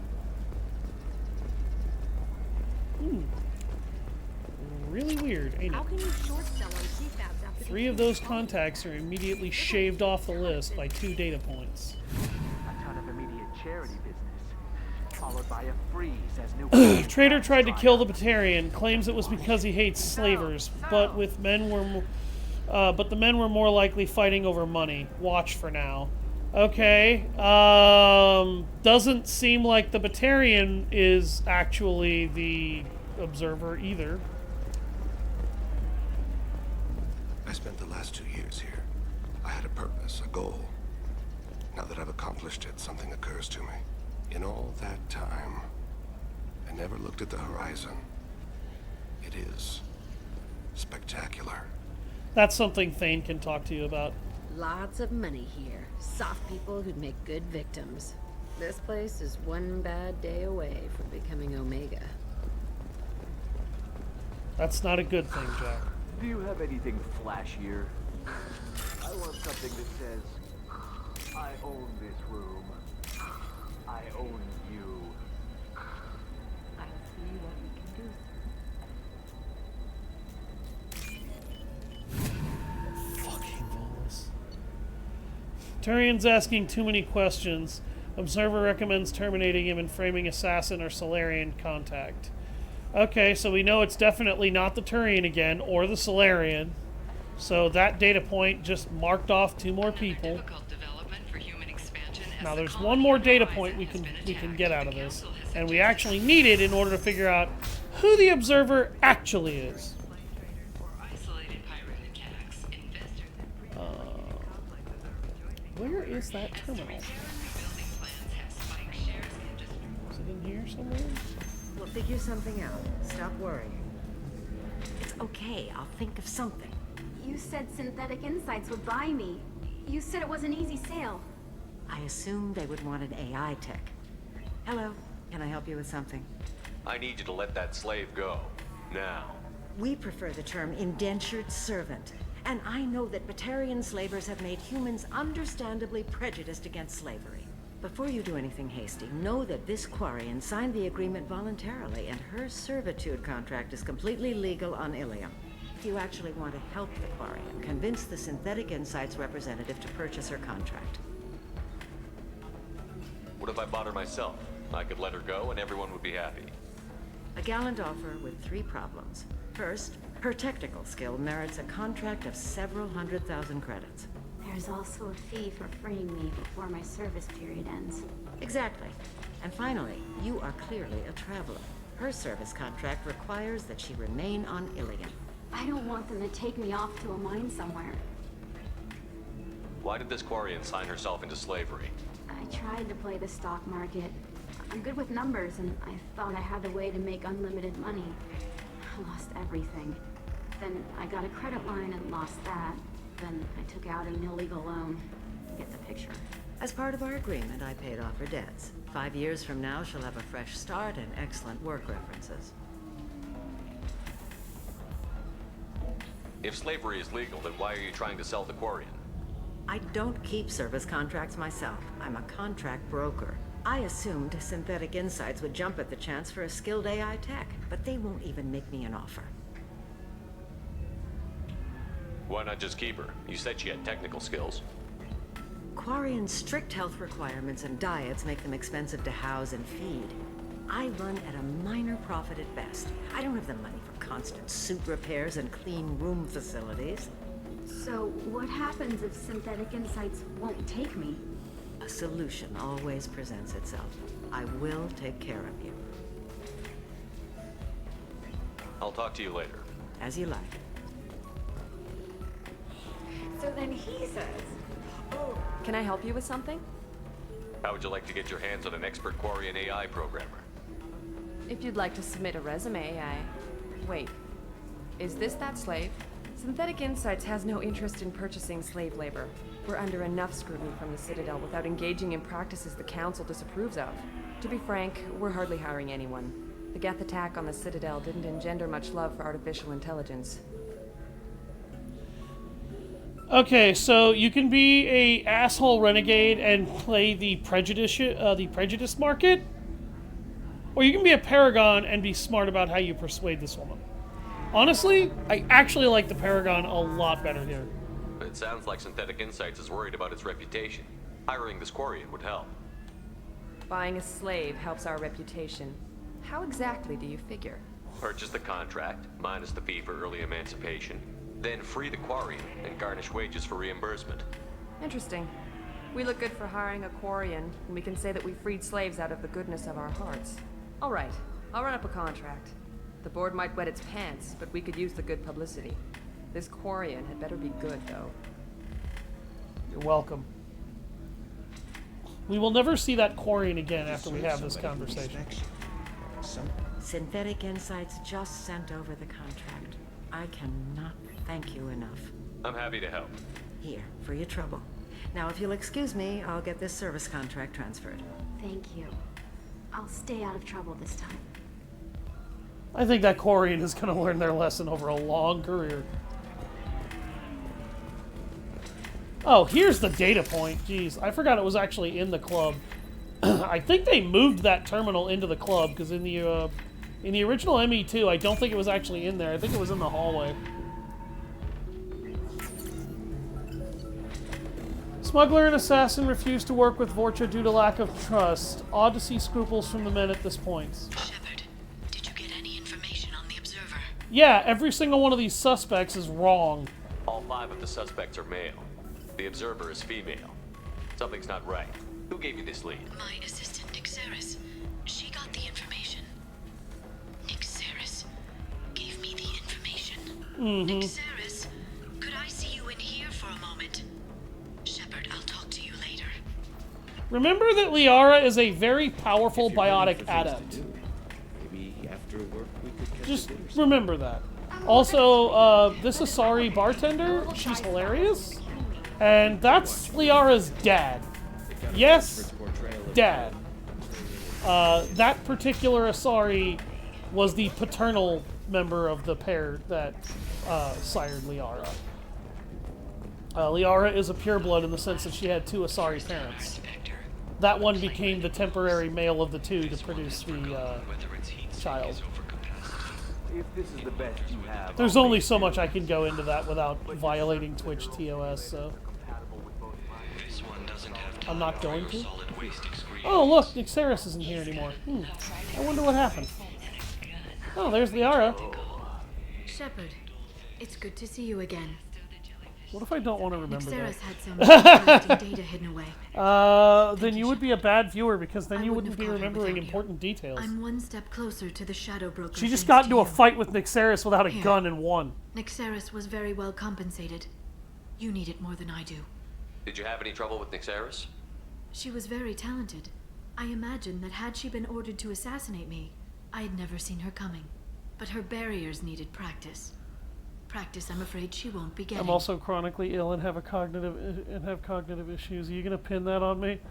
Really weird, ain't it? How can you short sell on prefabs after 3 of those contacts are immediately shaved off the list by 2 data points. A ton of immediate charity business, followed by a freeze as new Trader tried to kill the Batarian, claims it was because he hates slavers, but the men were more likely fighting over money. Watch for now. Okay. Doesn't seem like the Batarian is actually the Observer either. I spent the last 2 years here. I had a purpose, a goal. Now that I've accomplished it, something occurs to me. In all that time, I never looked at the horizon. It is spectacular. That's something Thane can talk to you about. Lots of money here. Soft people who'd make good victims. This place is one bad day away from becoming Omega. That's not a good thing, Jack. Do you have anything flashier? I want something that says, I own this room. I own you. I'll see what we can do. Fucking Volus. Turian's asking too many questions. Observer recommends terminating him and framing assassin or Solarian contact. Okay, so we know it's definitely not the Turian again, or the Solarian. So that data point just marked off 2 more people. Now there's one more data point we can get out of this, and we actually need it in order to figure out who the Observer actually is. Where is that terminal? Is it in here somewhere? We'll figure something out. Stop worrying. It's okay. I'll think of something. You said Synthetic Insights would buy me. You said it was an easy sale. I assumed they would want an AI tech. Hello. Can I help you with something? I need you to let that slave go. Now. We prefer the term indentured servant. And I know that Batarian slavers have made humans understandably prejudiced against slavery. Before you do anything hasty, know that this Quarian signed the agreement voluntarily, and her servitude contract is completely legal on Ilium. If you actually want to help the Quarian, convince the Synthetic Insights representative to purchase her contract. What if I bought her myself? I could let her go and everyone would be happy. A gallant offer with 3 problems. First, her technical skill merits a contract of several 100,000 credits. There's also a fee for freeing me before my service period ends. Exactly. And finally, you are clearly a traveler. Her service contract requires that she remain on Ilion. I don't want them to take me off to a mine somewhere. Why did this Quarian sign herself into slavery? I tried to play the stock market. I'm good with numbers, and I thought I had a way to make unlimited money. I lost everything. Then I got a credit line and lost that. Then I took out an illegal loan. Get the picture. As part of our agreement, I paid off her debts. 5 years from now, she'll have a fresh start and excellent work references. If slavery is legal, then why are you trying to sell the Quarian? I don't keep service contracts myself. I'm a contract broker. I assumed Synthetic Insights would jump at the chance for a skilled AI tech, but they won't even make me an offer. Why not just keep her? You said she had technical skills. Quarian's strict health requirements and diets make them expensive to house and feed. I run at a minor profit at best. I don't have the money for constant suit repairs and clean room facilities. So, what happens if Synthetic Insights won't take me? A solution always presents itself. I will take care of you. I'll talk to you later. As you like. So then he says, "Oh, can I help you with something?" How would you like to get your hands on an expert Quarian AI programmer? If you'd like to submit a resume, Wait. Is this that slave? Synthetic Insights has no interest in purchasing slave labor. We're under enough scrutiny from the Citadel without engaging in practices the Council disapproves of. To be frank, we're hardly hiring anyone. The Geth attack on the Citadel didn't engender much love for artificial intelligence. Okay, so you can be a asshole renegade and play the prejudice market, or you can be a paragon and be smart about how you persuade this woman. Honestly, I actually like the paragon a lot better here. It sounds like Synthetic Insights is worried about its reputation. Hiring this Quarian would help. Buying a slave helps our reputation. How exactly do you figure? Purchase the contract, minus the fee for early emancipation. Then free the Quarian and garnish wages for reimbursement. Interesting. We look good for hiring a Quarian, and we can say that we freed slaves out of the goodness of our hearts. All right, I'll run up a contract. The board might wet its pants, but we could use the good publicity. This Quarian had better be good, though. You're welcome. We will never see that Quarian again after we have this conversation. Synthetic Insights just sent over the contract. I cannot thank you enough. I'm happy to help. Here, for your trouble. Now, if you'll excuse me, I'll get this service contract transferred. Thank you. I'll stay out of trouble this time. I think that Quarian is going to learn their lesson over a long career. Oh, here's the data point. Jeez, I forgot it was actually in the club. I think they moved that terminal into the club, because in the original ME2, I don't think it was actually in there. I think it was in the hallway. Smuggler and assassin refused to work with Vorcha due to lack of trust. Odd to see scruples from the men at this point. Shepard, did you get any information on the Observer? Yeah, every single one of these suspects is wrong. All 5 of the suspects are male. The Observer is female. Something's not right. Who gave you this lead? My assistant, Nixeris. She got the information. Nixeris gave me the information. Nixeris, could I see you in here for a moment? Shepard, I'll talk to you later. Remember that Liara is a very powerful biotic adept. Maybe after work we could catch Just remember that. Also, this Asari bartender, she's hilarious. And that's Liara's dad. Yes, dad. That particular Asari was the paternal member of the pair that sired Liara. Liara is a pureblood in the sense that she had 2 Asari parents. That one became the temporary male of the 2 to produce the child. If this is the best you have, There's only so much I can go into that without violating Twitch TOS, so I'm not going to. Oh, look, Nixeris isn't here anymore. I wonder what happened. Oh, there's Liara. Shepard, it's good to see you again. What if I don't want to remember Nixeris that? had some interesting data hidden away. Then you would be a bad viewer because then you wouldn't have be got her remembering without you. important details. I'm one step closer to the Shadow Broker. She just thanks got to into a you. fight with Nixeris without a Here. gun and won. Nixeris was very well compensated. You need it more than I do. Did you have any trouble with Nixeris? She was very talented. I imagine that had she been ordered to assassinate me, I had never seen her coming. But her barriers needed practice. Practice I'm afraid she won't be getting. I'm also chronically ill and have cognitive issues. Are you gonna pin that on me?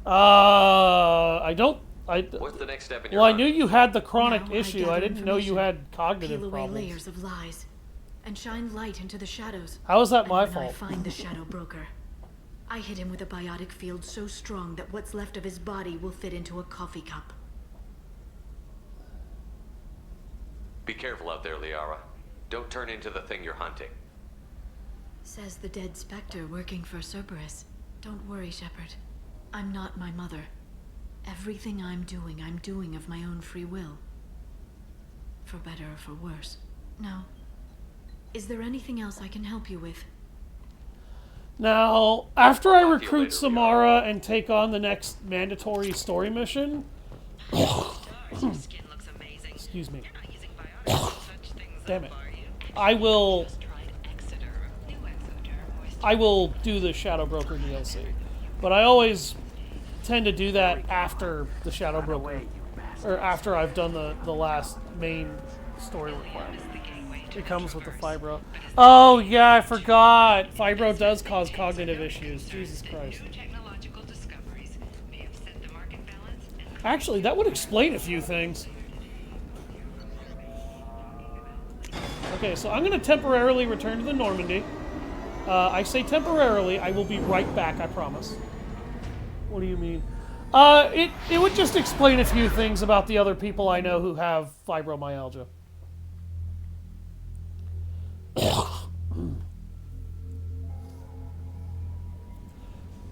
I don't. What's the next step in your Well, I hunt? knew you had the chronic Now issue. gather I didn't know you information, had cognitive peel away problems. layers of lies, and shine light into the shadows. How is that And my when I fault? find the Shadow Broker, I hit him with a biotic field so strong that what's left of his body will fit into a coffee cup. Be careful out there, Liara. Don't turn into the thing you're hunting. Says the dead specter working for Cerberus. Don't worry, Shepard. I'm not my mother. Everything I'm doing of my own free will. For better or for worse. Now, is there anything else I can help you with? Now, after I recruit Samara and take on the next mandatory story mission... Excuse me. Damn it. I will do the Shadow Broker DLC. But I always tend to do that after the Shadow Broker. Or after I've done the last main story requirement. It comes with the Fibro. Oh, yeah, I forgot. Fibro does cause cognitive issues. Jesus Christ. Actually, that would explain a few things. Okay, so I'm going to temporarily return to the Normandy. I say temporarily. I will be right back, I promise. What do you mean? It would just explain a few things about the other people I know who have fibromyalgia.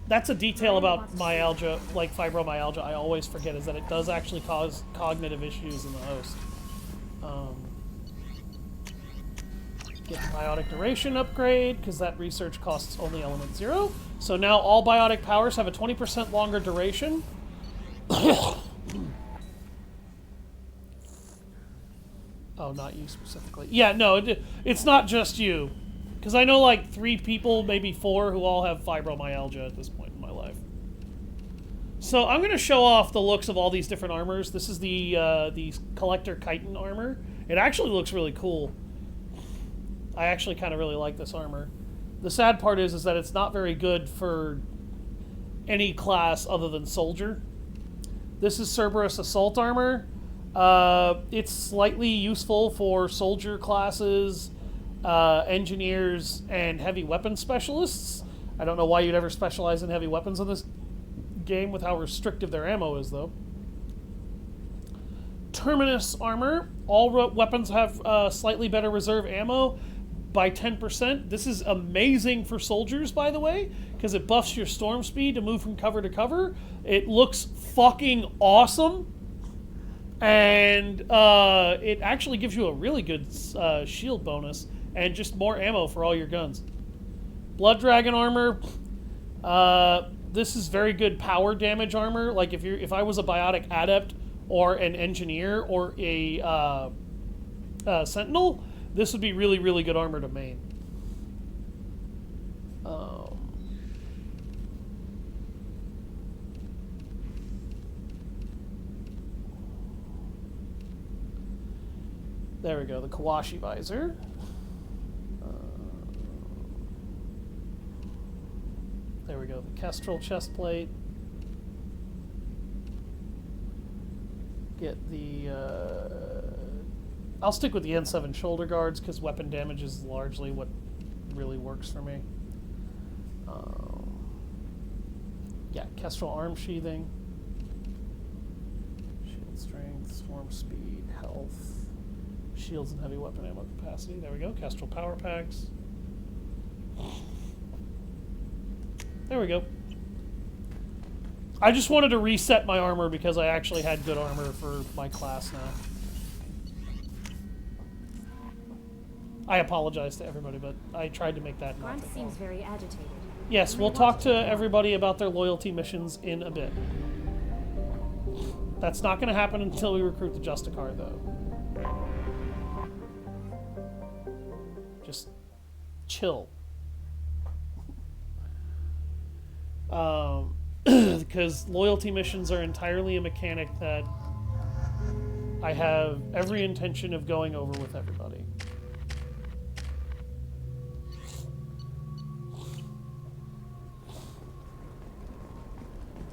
That's a detail about myalgia, like fibromyalgia, I always forget, is that it does actually cause cognitive issues in the host. Get the biotic duration upgrade, because that research costs only element 0. So now all biotic powers have a 20% longer duration. Oh, not you specifically. Yeah, no, it's not just you. Because I know like 3 people, maybe 4, who all have fibromyalgia at this point in my life. So I'm going to show off the looks of all these different armors. This is the Collector Chitin armor. It actually looks really cool. I actually kind of really like this armor. The sad part is that it's not very good for any class other than soldier. This is Cerberus Assault Armor. It's slightly useful for soldier classes, engineers, and heavy weapons specialists. I don't know why you'd ever specialize in heavy weapons in this game with how restrictive their ammo is, though. Terminus Armor. All weapons have slightly better reserve ammo by 10%. This is amazing for soldiers, by the way, because it buffs your storm speed to move from cover to cover. It looks fucking awesome. And it actually gives you a really good shield bonus and just more ammo for all your guns. Blood Dragon Armor. This is very good power damage armor. Like if I was a biotic adept or an engineer or a sentinel, this would be really, really good armor to main. There we go, the Kawashi visor. There we go, the Kestrel chest plate. Get the... I'll stick with the N7 shoulder guards because weapon damage is largely what really works for me. Yeah, Kestrel arm sheathing. Shield strength, swarm speed, health. Shields and heavy weapon ammo capacity. There we go. Kestrel power packs. There we go. I just wanted to reset my armor because I actually had good armor for my class now. I apologize to everybody, but I tried to make that not Grant take seems long. very agitated. Yes, we'll talk to everybody about their loyalty missions in a bit. That's not going to happen until we recruit the Justicar, though. Just chill. Because loyalty missions are entirely a mechanic that I have every intention of going over with everybody.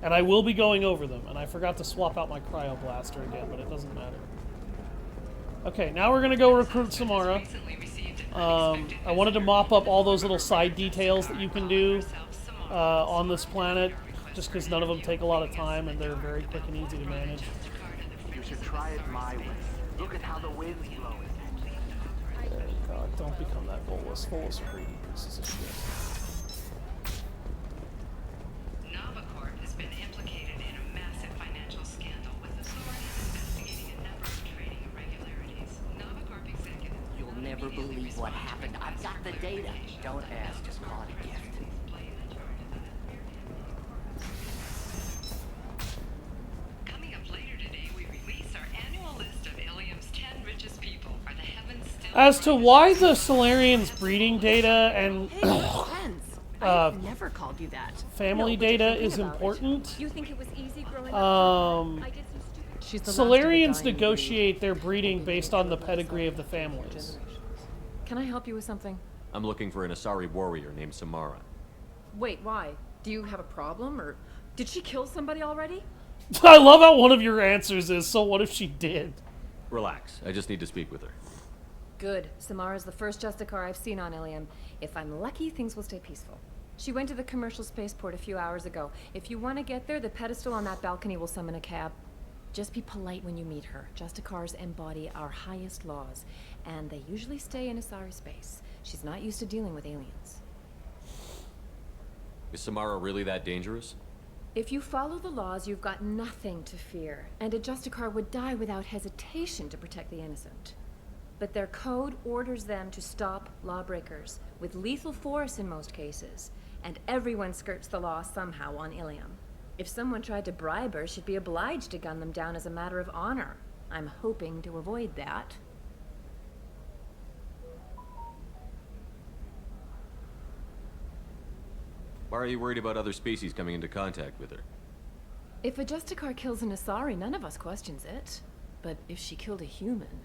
And I will be going over them, and I forgot to swap out my cryo blaster again, but it doesn't matter. Okay, now we're gonna go recruit Samara. I wanted to mop up all those little side details that you can do on this planet, just because none of them take a lot of time and they're very quick and easy to manage. You should try it my way. Look at how the wind's blowing. Oh god, don't become that Volus. Volus are greedy pieces of shit. Navacorp has been implicated in a massive financial scandal with authorities investigating a number of trading irregularities. Navacorp executives... You'll never believe what happened. I've got the data. Don't ask, just call it a gift. Coming up later today, we release our annual list of Ilium's 10 richest people. Are the heavens still... As to why the Solarians' breeding data and I've never called you that. family data is important, You think it was easy growing up? I did some stupid... She's the last of the Solarians dying negotiate their breeding based on the pedigree of the families. breed. Can I help you with something? I'm looking for an Asari warrior named Samara. Wait, why? Do you have a problem, or did she kill somebody already? I love how one of your answers is, so what if she did? Relax, I just need to speak with her. Good. Samara's the first Justicar I've seen on Ilium. If I'm lucky, things will stay peaceful. She went to the commercial spaceport a few hours ago. If you want to get there, the pedestal on that balcony will summon a cab. Just be polite when you meet her. Justicars embody our highest laws, and they usually stay in Asari space. She's not used to dealing with aliens. Is Samara really that dangerous? If you follow the laws, you've got nothing to fear, and a Justicar would die without hesitation to protect the innocent. But their code orders them to stop lawbreakers, with lethal force in most cases, and everyone skirts the law somehow on Ilium. If someone tried to bribe her, she'd be obliged to gun them down as a matter of honor. I'm hoping to avoid that. Why are you worried about other species coming into contact with her? If a Justicar kills an Asari, none of us questions it. But if she killed a human,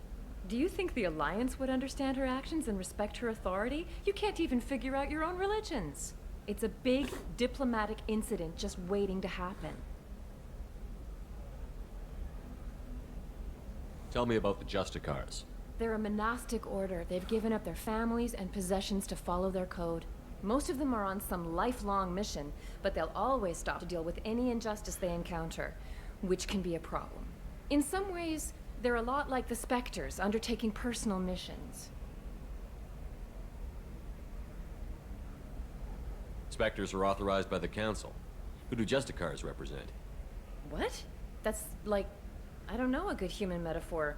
Do you think the Alliance would understand her actions and respect her authority? You can't even figure out your own religions. It's a big diplomatic incident just waiting to happen. Tell me about the Justicars. They're a monastic order. They've given up their families and possessions to follow their code. Most of them are on some lifelong mission, but they'll always stop to deal with any injustice they encounter, which can be a problem. In some ways, they're a lot like the Spectres, undertaking personal missions. Spectres are authorized by the Council. Who do Justicars represent? What? That's like, I don't know, a good human metaphor.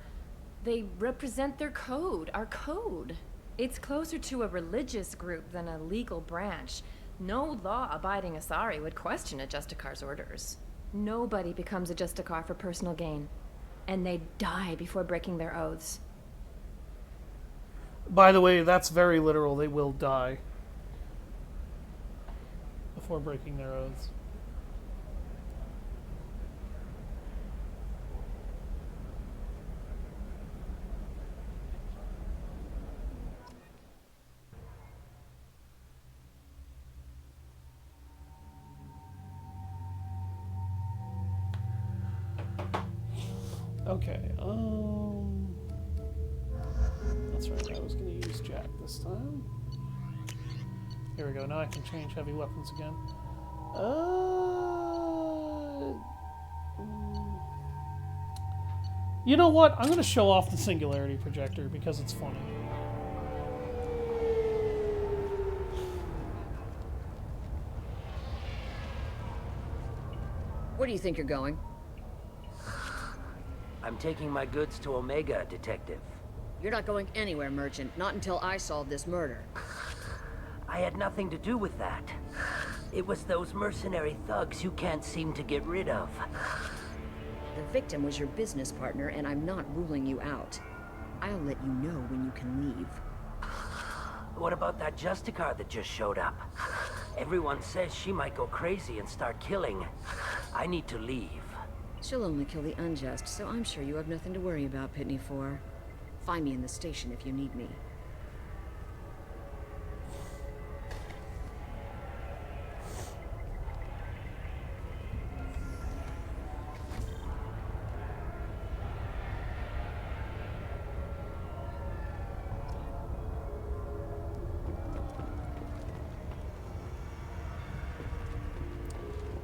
They represent their code, our code. It's closer to a religious group than a legal branch. No law-abiding Asari would question a Justicar's orders. Nobody becomes a Justicar for personal gain. And they die before breaking their oaths. By the way, that's very literal. They will die before breaking their oaths. Okay, that's right, I was going to use Jack this time. Here we go, now I can change heavy weapons again. You know what? I'm going to show off the Singularity Projector because it's funny. Where do you think you're going? I'm taking my goods to Omega, Detective. You're not going anywhere, Merchant. Not until I solve this murder. I had nothing to do with that. It was those mercenary thugs you can't seem to get rid of. The victim was your business partner, and I'm not ruling you out. I'll let you know when you can leave. What about that Justicar that just showed up? Everyone says she might go crazy and start killing. I need to leave. She'll only kill the unjust, so I'm sure you have nothing to worry about, Pitney 4. Find me in the station if you need me.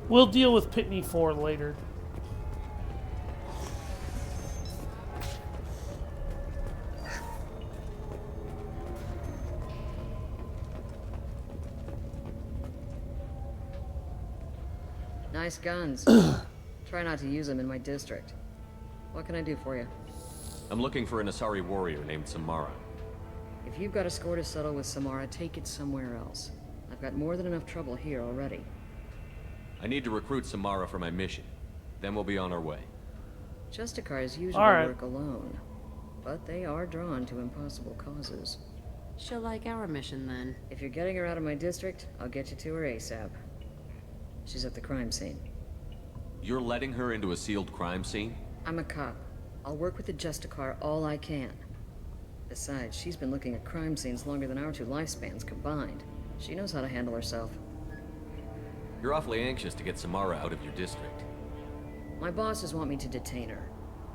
We'll deal with Pitney 4 later. Nice guns. Try not to use them in my district. What can I do for you? I'm looking for an Asari warrior named Samara. If you've got a score to settle with Samara, take it somewhere else. I've got more than enough trouble here already. I need to recruit Samara for my mission. Then we'll be on our way. Justicars usually work alone, but they are drawn to impossible causes. She'll like our mission then. If you're getting her out of my district, I'll get you to her ASAP. She's at the crime scene. You're letting her into a sealed crime scene? I'm a cop. I'll work with the Justicar all I can. Besides, she's been looking at crime scenes longer than our two lifespans combined. She knows how to handle herself. You're awfully anxious to get Samara out of your district. My bosses want me to detain her.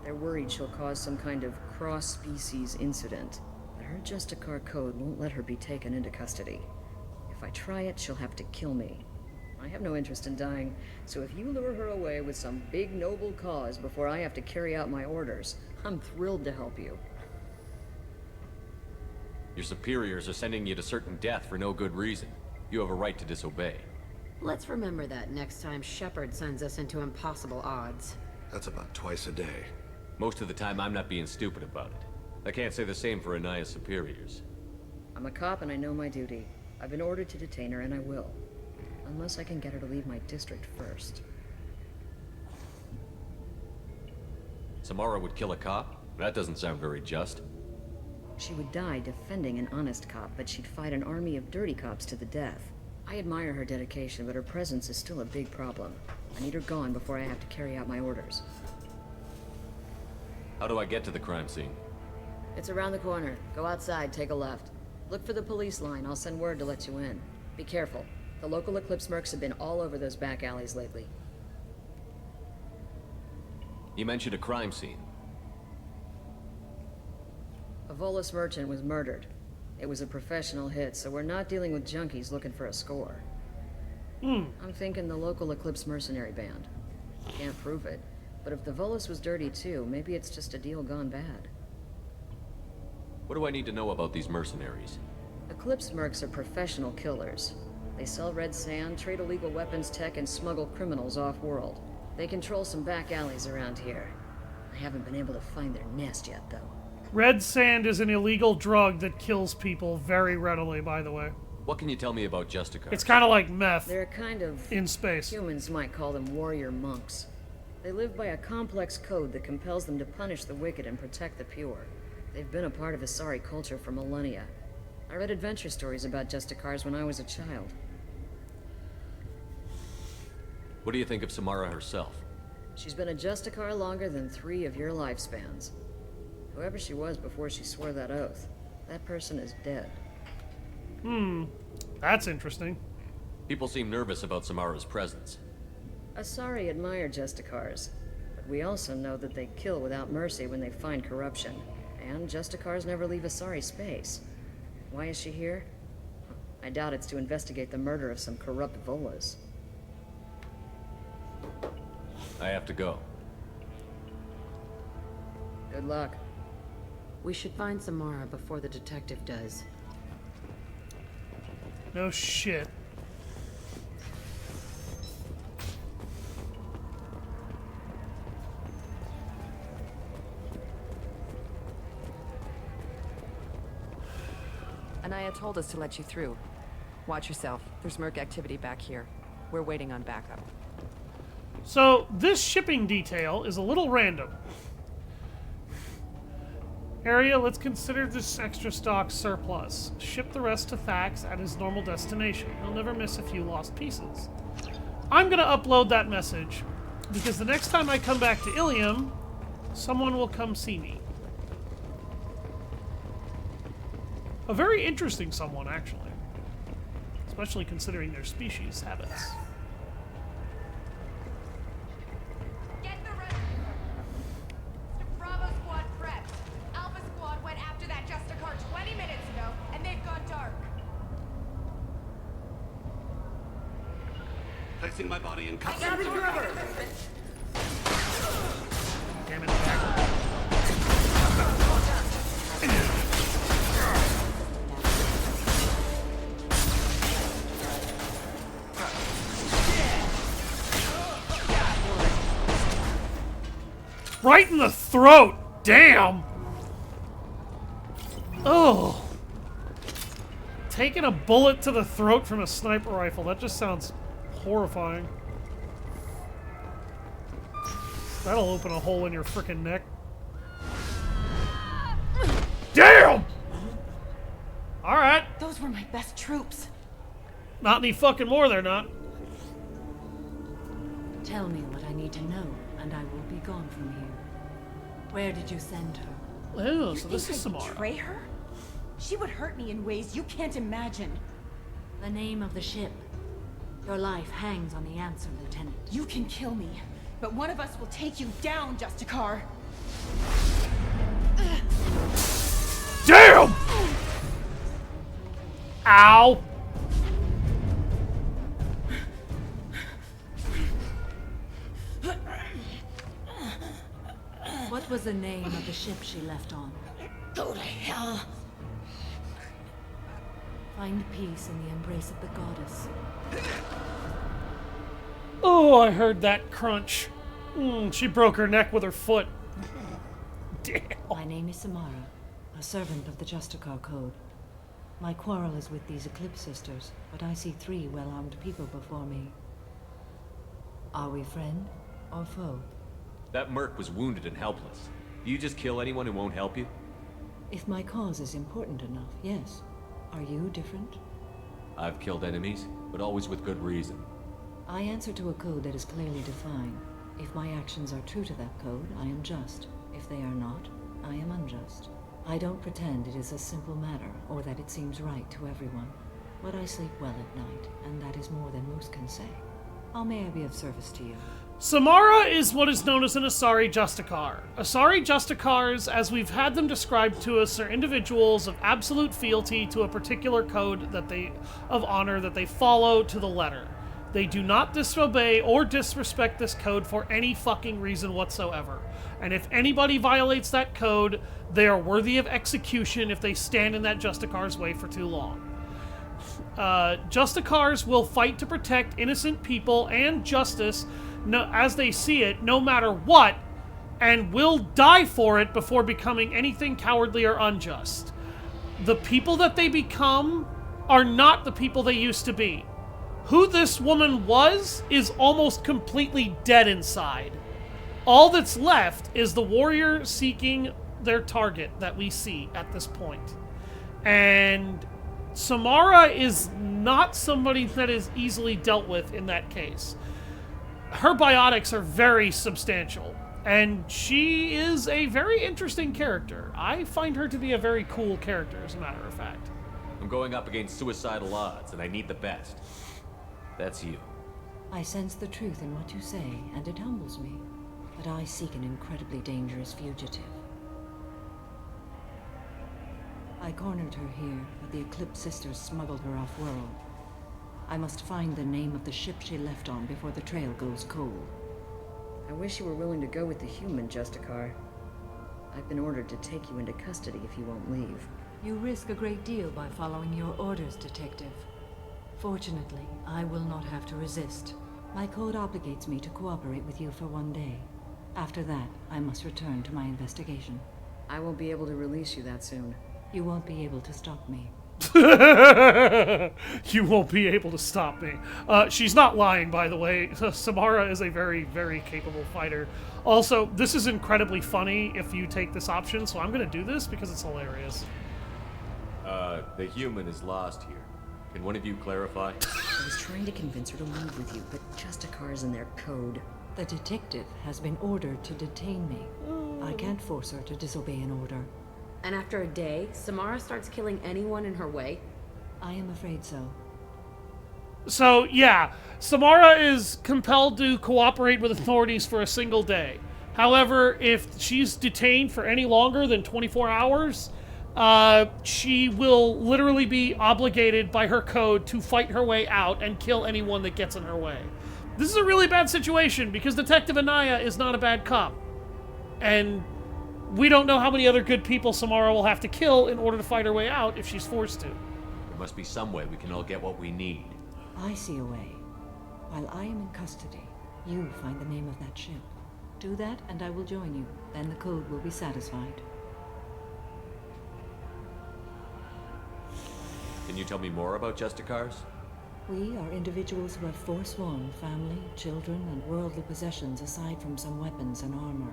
They're worried she'll cause some kind of cross-species incident. But her Justicar code won't let her be taken into custody. If I try it, she'll have to kill me. I have no interest in dying, so if you lure her away with some big noble cause before I have to carry out my orders, I'm thrilled to help you. Your superiors are sending you to certain death for no good reason. You have a right to disobey. Let's remember that next time Shepard sends us into impossible odds. That's about twice a day. Most of the time, I'm not being stupid about it. I can't say the same for Anaya's superiors. I'm a cop and I know my duty. I've been ordered to detain her and I will. Unless I can get her to leave my district first. Samara would kill a cop? That doesn't sound very just. She would die defending an honest cop, but she'd fight an army of dirty cops to the death. I admire her dedication, but her presence is still a big problem. I need her gone before I have to carry out my orders. How do I get to the crime scene? It's around the corner. Go outside, take a left. Look for the police line. I'll send word to let you in. Be careful. The local Eclipse mercs have been all over those back alleys lately. You mentioned a crime scene. A Volus merchant was murdered. It was a professional hit, so we're not dealing with junkies looking for a score. I'm thinking the local Eclipse mercenary band. Can't prove it, but if the Volus was dirty too, maybe it's just a deal gone bad. What do I need to know about these mercenaries? Eclipse mercs are professional killers. They sell red sand, trade illegal weapons tech, and smuggle criminals off-world. They control some back alleys around here. I haven't been able to find their nest yet, though. Red sand is an illegal drug that kills people very readily, by the way. What can you tell me about Justicar? It's kind of like meth. They're kind of... in space. Humans might call them warrior monks. They live by a complex code that compels them to punish the wicked and protect the pure. They've been a part of Asari culture for millennia. I read adventure stories about Justicars when I was a child. What do you think of Samara herself? She's been a Justicar longer than 3 of your lifespans. Whoever she was before she swore that oath, that person is dead. That's interesting. People seem nervous about Samara's presence. Asari admire Justicars, but we also know that they kill without mercy when they find corruption. And Justicars never leave Asari space. Why is she here? I doubt it's to investigate the murder of some corrupt Volas. I have to go. Good luck. We should find Samara before the detective does. No shit. Anaya told us to let you through. Watch yourself. There's merc activity back here. We're waiting on backup. So, this shipping detail is a little random. Area, let's consider this extra stock surplus. Ship the rest to Thax at his normal destination. He'll never miss a few lost pieces. I'm gonna upload that message, because the next time I come back to Ilium, someone will come see me. A very interesting someone, actually. Especially considering their species habits. Get the rest. Bravo squad prepped. Alpha squad went after that Justicar 20 minutes ago, and they've gone dark. Placing my body in cuffs. Damn it, back. Right in the throat! Damn! Oh! Taking a bullet to the throat from a sniper rifle, that just sounds horrifying. That'll open a hole in your frickin' neck. Damn! Alright. Those were my best troops. Not any fucking more, they're not. Tell me what I need to know, and I will be gone from here. Where did you send her? Oh, so this is Samara. Betray her? She would hurt me in ways you can't imagine. The name of the ship. Your life hangs on the answer, Lieutenant. You can kill me, but one of us will take you down, Justicar. Damn! Ow! What was the name of the ship she left on? Go to hell. Find peace in the embrace of the goddess. Oh, I heard that crunch. She broke her neck with her foot. Damn. My name is Samara, a servant of the Justicar Code. My quarrel is with these Eclipse sisters, but I see 3 well-armed people before me. Are we friend or foe? That merc was wounded and helpless. Do you just kill anyone who won't help you? If my cause is important enough, yes. Are you different? I've killed enemies, but always with good reason. I answer to a code that is clearly defined. If my actions are true to that code, I am just. If they are not, I am unjust. I don't pretend it is a simple matter, or that it seems right to everyone. But I sleep well at night, and that is more than most can say. How may I be of service to you? Samara is what is known as an Asari Justicar. Asari Justicars, as we've had them described to us, are individuals of absolute fealty to a particular code of honor that they follow to the letter. They do not disobey or disrespect this code for any fucking reason whatsoever. And if anybody violates that code, they are worthy of execution if they stand in that Justicar's way for too long. Justicars will fight to protect innocent people and justice as they see it, no matter what, and will die for it before becoming anything cowardly or unjust. The people that they become are not the people they used to be. Who this woman was is almost completely dead inside. All that's left is the warrior seeking their target that we see at this point. And Samara is not somebody that is easily dealt with in that case. Her biotics are very substantial, and she is a very interesting character. I find her to be a very cool character, as a matter of fact. I'm going up against suicidal odds, and I need the best. That's you. I sense the truth in what you say, and it humbles me. But I seek an incredibly dangerous fugitive. I cornered her here, but the Eclipse Sisters smuggled her off-world. I must find the name of the ship she left on before the trail goes cold. I wish you were willing to go with the human, Justicar. I've been ordered to take you into custody if you won't leave. You risk a great deal by following your orders, Detective. Fortunately, I will not have to resist. My code obligates me to cooperate with you for one day. After that, I must return to my investigation. I won't be able to release you that soon. You won't be able to stop me. You won't be able to stop me. She's not lying, by the way. Samara is a very, very capable fighter. Also, this is incredibly funny if you take this option, so I'm going to do this because it's hilarious. The human is lost here. Can one of you clarify? I was trying to convince her to leave with you, but Justicar's in their code. The detective has been ordered to detain me. I can't force her to disobey an order. And after a day, Samara starts killing anyone in her way? I am afraid so. So, yeah, Samara is compelled to cooperate with authorities for a single day. However, if she's detained for any longer than 24 hours, she will literally be obligated by her code to fight her way out and kill anyone that gets in her way. This is a really bad situation because Detective Anaya is not a bad cop. And we don't know how many other good people Samara will have to kill in order to fight her way out if she's forced to. There must be some way we can all get what we need. I see a way. While I am in custody, you find the name of that ship. Do that and I will join you. Then the code will be satisfied. Can you tell me more about Justicars? We are individuals who have forsworn family, children, and worldly possessions aside from some weapons and armor.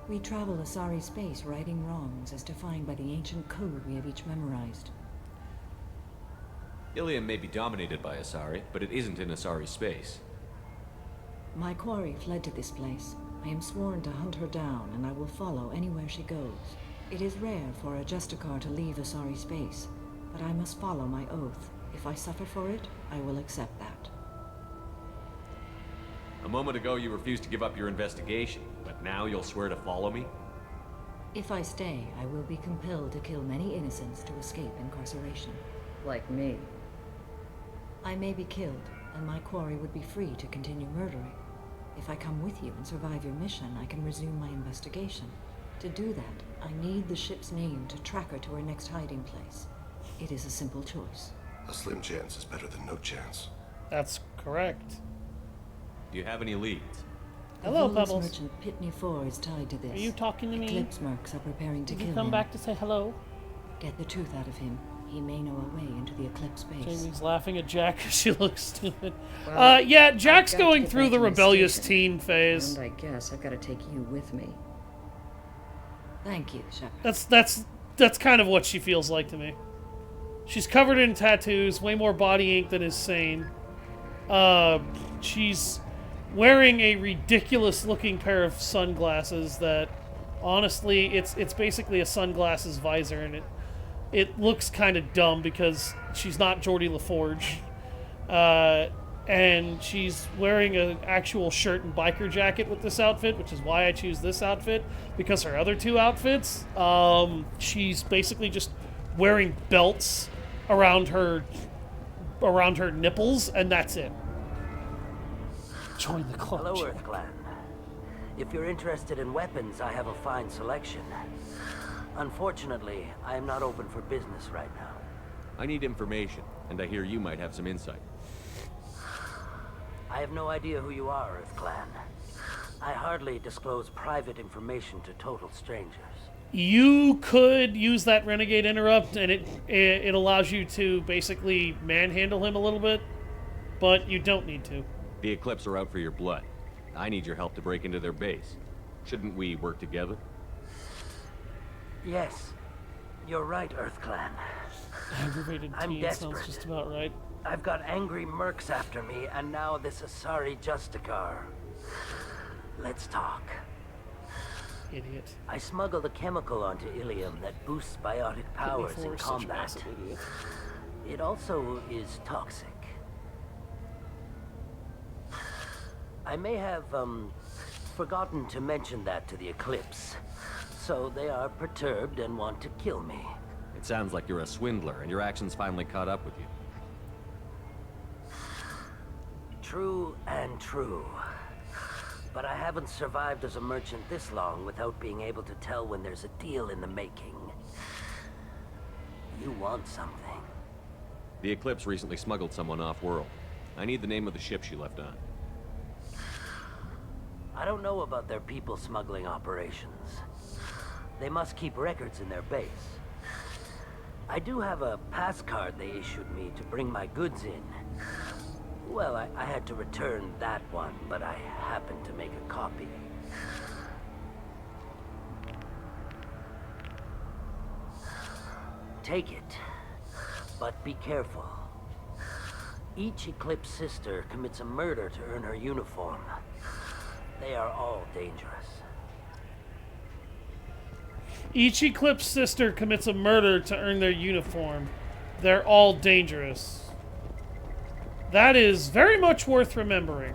We travel Asari space righting wrongs as defined by the ancient code we have each memorized. Ilium may be dominated by Asari, but it isn't in Asari space. My quarry fled to this place. I am sworn to hunt her down, and I will follow anywhere she goes. It is rare for a Justicar to leave Asari space, but I must follow my oath. If I suffer for it, I will accept that. A moment ago you refused to give up your investigation, but now you'll swear to follow me? If I stay, I will be compelled to kill many innocents to escape incarceration. Like me. I may be killed, and my quarry would be free to continue murdering. If I come with you and survive your mission, I can resume my investigation. To do that, I need the ship's name to track her to her next hiding place. It is a simple choice. A slim chance is better than no chance. That's correct. Do you have any leads? Hello, the Pebbles. merchant Pitney 4 is tied to this. Are you talking to me? Eclipse mercs are preparing to Did kill you him. come back to say hello? Get the truth out of him. He may know a way into the Eclipse space. Jamie's laughing at Jack because she looks stupid. Well, yeah, Jack's I've got to going get through back the to my rebellious station. teen phase. And I guess I've got to take you with me. Thank you, Shepard. That's kind of what she feels like to me. She's covered in tattoos, way more body ink than is sane. She's wearing a ridiculous looking pair of sunglasses that Honestly, it's basically a sunglasses visor, and it looks kind of dumb because she's not Geordie LaForge. And she's wearing an actual shirt and biker jacket with this outfit, which is why I choose this outfit, because her other two outfits, she's basically just wearing belts around her nipples, and that's it. Join the club. Hello, Earth Clan. If you're interested in weapons, I have a fine selection. Unfortunately, I am not open for business right now. I need information, and I hear you might have some insight. I have no idea who you are, Earth Clan. I hardly disclose private information to total strangers. You could use that Renegade Interrupt, and it allows you to basically manhandle him a little bit, but you don't need to. The Eclipse are out for your blood. I need your help to break into their base. Shouldn't we work together? Yes, you're right, Earth Clan. Aggravated teen desperate. sounds just about right. I've got angry mercs after me, and now this Asari Justicar. Let's talk. Idiot. I smuggled a chemical onto Ilium that boosts biotic powers in combat. It also is toxic. I may have, forgotten to mention that to the Eclipse. So they are perturbed and want to kill me. It sounds like you're a swindler, and your actions finally caught up with you. True and true. But I haven't survived as a merchant this long without being able to tell when there's a deal in the making. You want something. The Eclipse recently smuggled someone off-world. I need the name of the ship she left on. I don't know about their people smuggling operations. They must keep records in their base. I do have a pass card they issued me to bring my goods in. Well, I had to return that one, but I happened to make a copy. Take it, but be careful. Each Eclipse sister commits a murder to earn her uniform. They are all dangerous. Each Eclipse sister commits a murder to earn their uniform. They're all dangerous. That is very much worth remembering.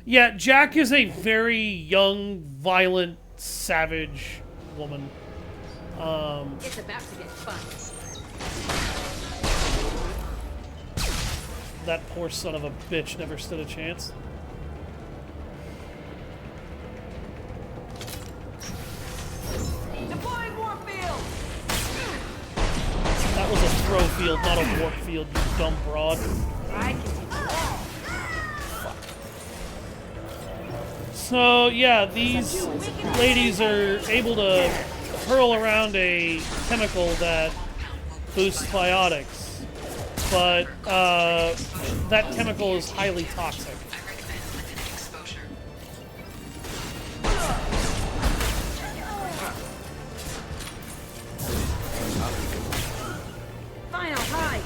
Yeah, Jack is a very young, violent, savage woman. It's about to get fun. That poor son of a bitch never stood a chance. Deploying warfield! That was a throw field, not a warp field, you dumb broad. I can take So, yeah, these ladies are able to hurl around a chemical that boosts biotics. But that chemical is highly toxic. Final high.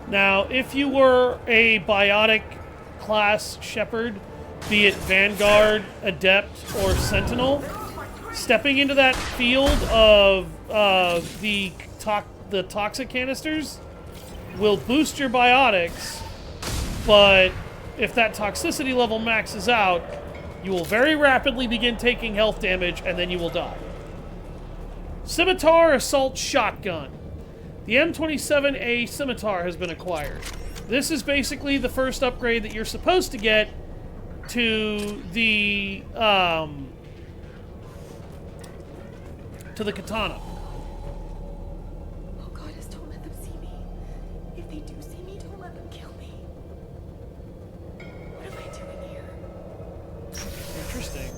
Now, if you were a biotic class Shepherd, be it Vanguard, Adept, or Sentinel, stepping into that field of the toxic canisters will boost your biotics, but if that toxicity level maxes out, you will very rapidly begin taking health damage, and then you will die. Scimitar Assault Shotgun. The M27A Scimitar has been acquired. This is basically the first upgrade that you're supposed to get to the katana. Oh goddess, don't let them see me. If they do see me, don't let them kill me. What am I doing here? Interesting.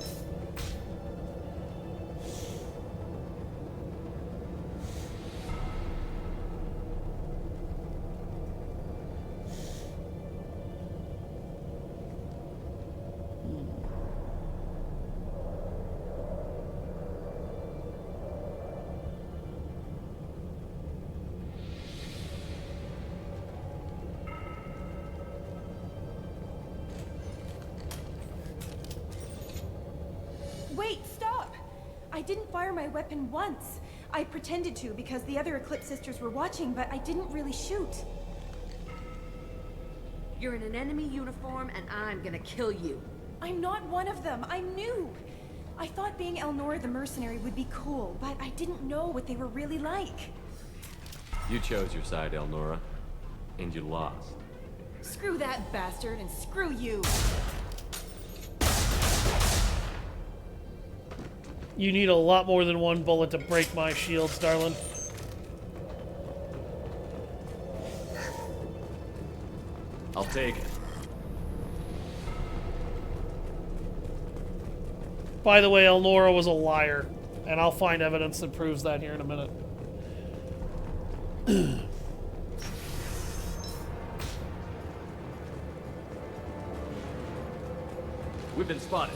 didn't fire my weapon once. I pretended to because the other Eclipse sisters were watching, but I didn't really shoot. You're in an enemy uniform, and I'm gonna kill you. I'm not one of them. I'm new. I thought being Elnora the mercenary would be cool, but I didn't know what they were really like. You chose your side, Elnora, and you lost. Screw that bastard, and screw you. You need a lot more than one bullet to break my shields, darling. I'll take it. By the way, Elnora was a liar, and I'll find evidence that proves that here in a minute. We've been spotted.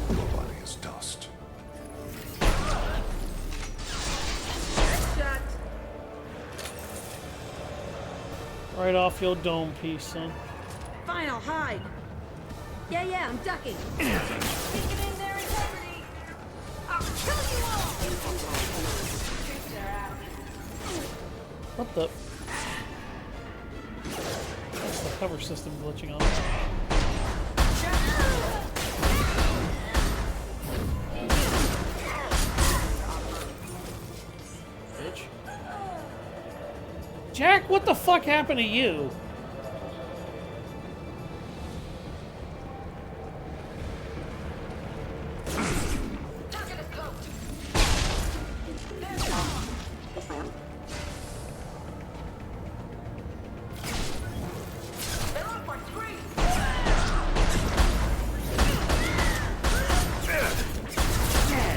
Your body is dust. Right off your dome piece, son. Fine, I'll hide. Yeah, I'm ducking. What the? That's the cover system glitching on. Bitch. Jack, what the fuck happened to you?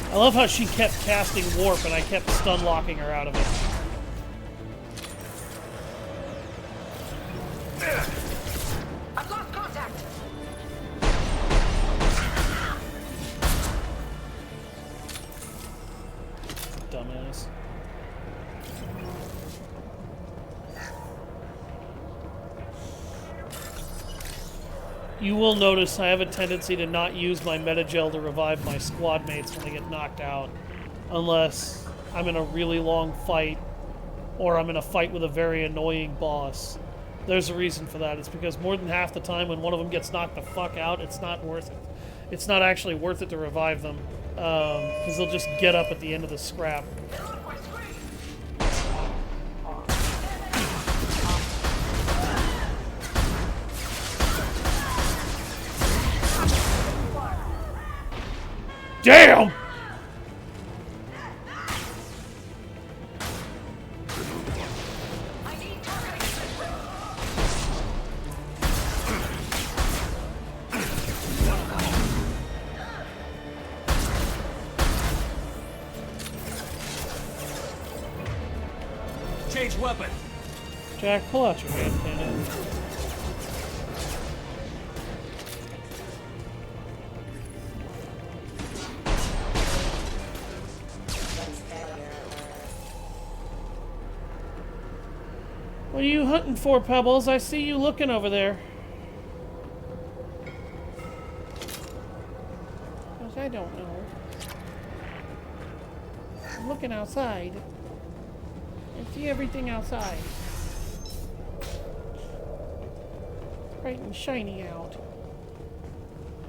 I love how she kept casting warp and I kept stun locking her out of it. I've lost contact. Dumbass. You will notice I have a tendency to not use my metagel to revive my squad mates when they get knocked out. Unless I'm in a really long fight or I'm in a fight with a very annoying boss. There's a reason for that. It's because more than half the time when one of them gets knocked the fuck out, it's not worth it. It's not actually worth it to revive them. Because they'll just get up at the end of the scrap. Damn! Change weapon. Jack, pull out your hand cannon. What are you hunting for, Pebbles? I see you looking over there. Because I don't know. I'm looking outside. I see everything outside. Bright and shiny out.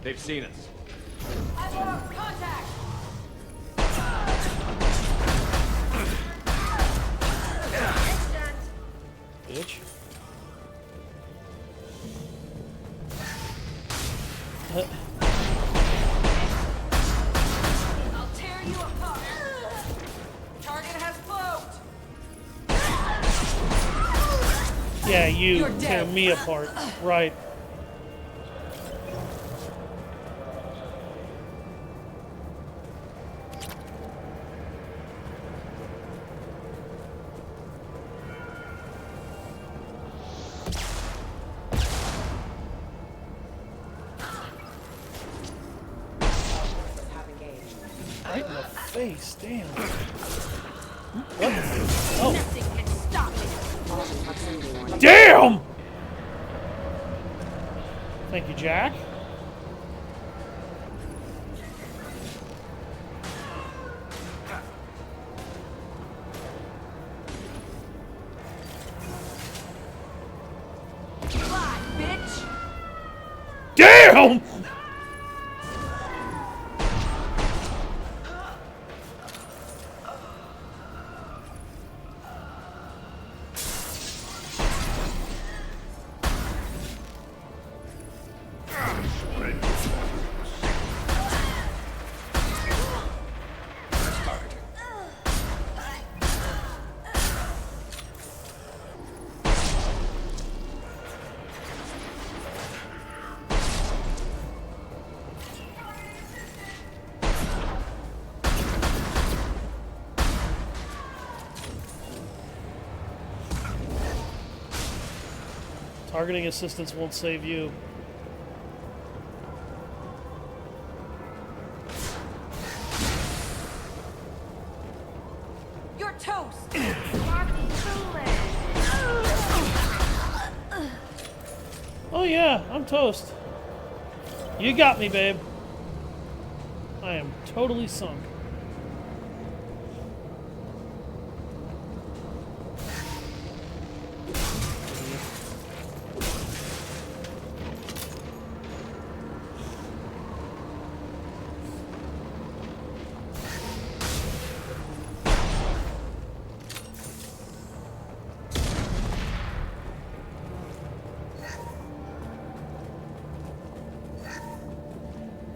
They've seen us. I've lost contact. Bitch. I'll tear you apart. Target has cloaked. Yeah, you tear me apart. Right. Right in the face, damn. What? Oh. Nothing can stop me. Damn! Thank you, Jack. Fly, bitch! Damn! Targeting assistance won't save you. You're toast! Oh yeah, I'm toast. You got me, babe. I am totally sunk.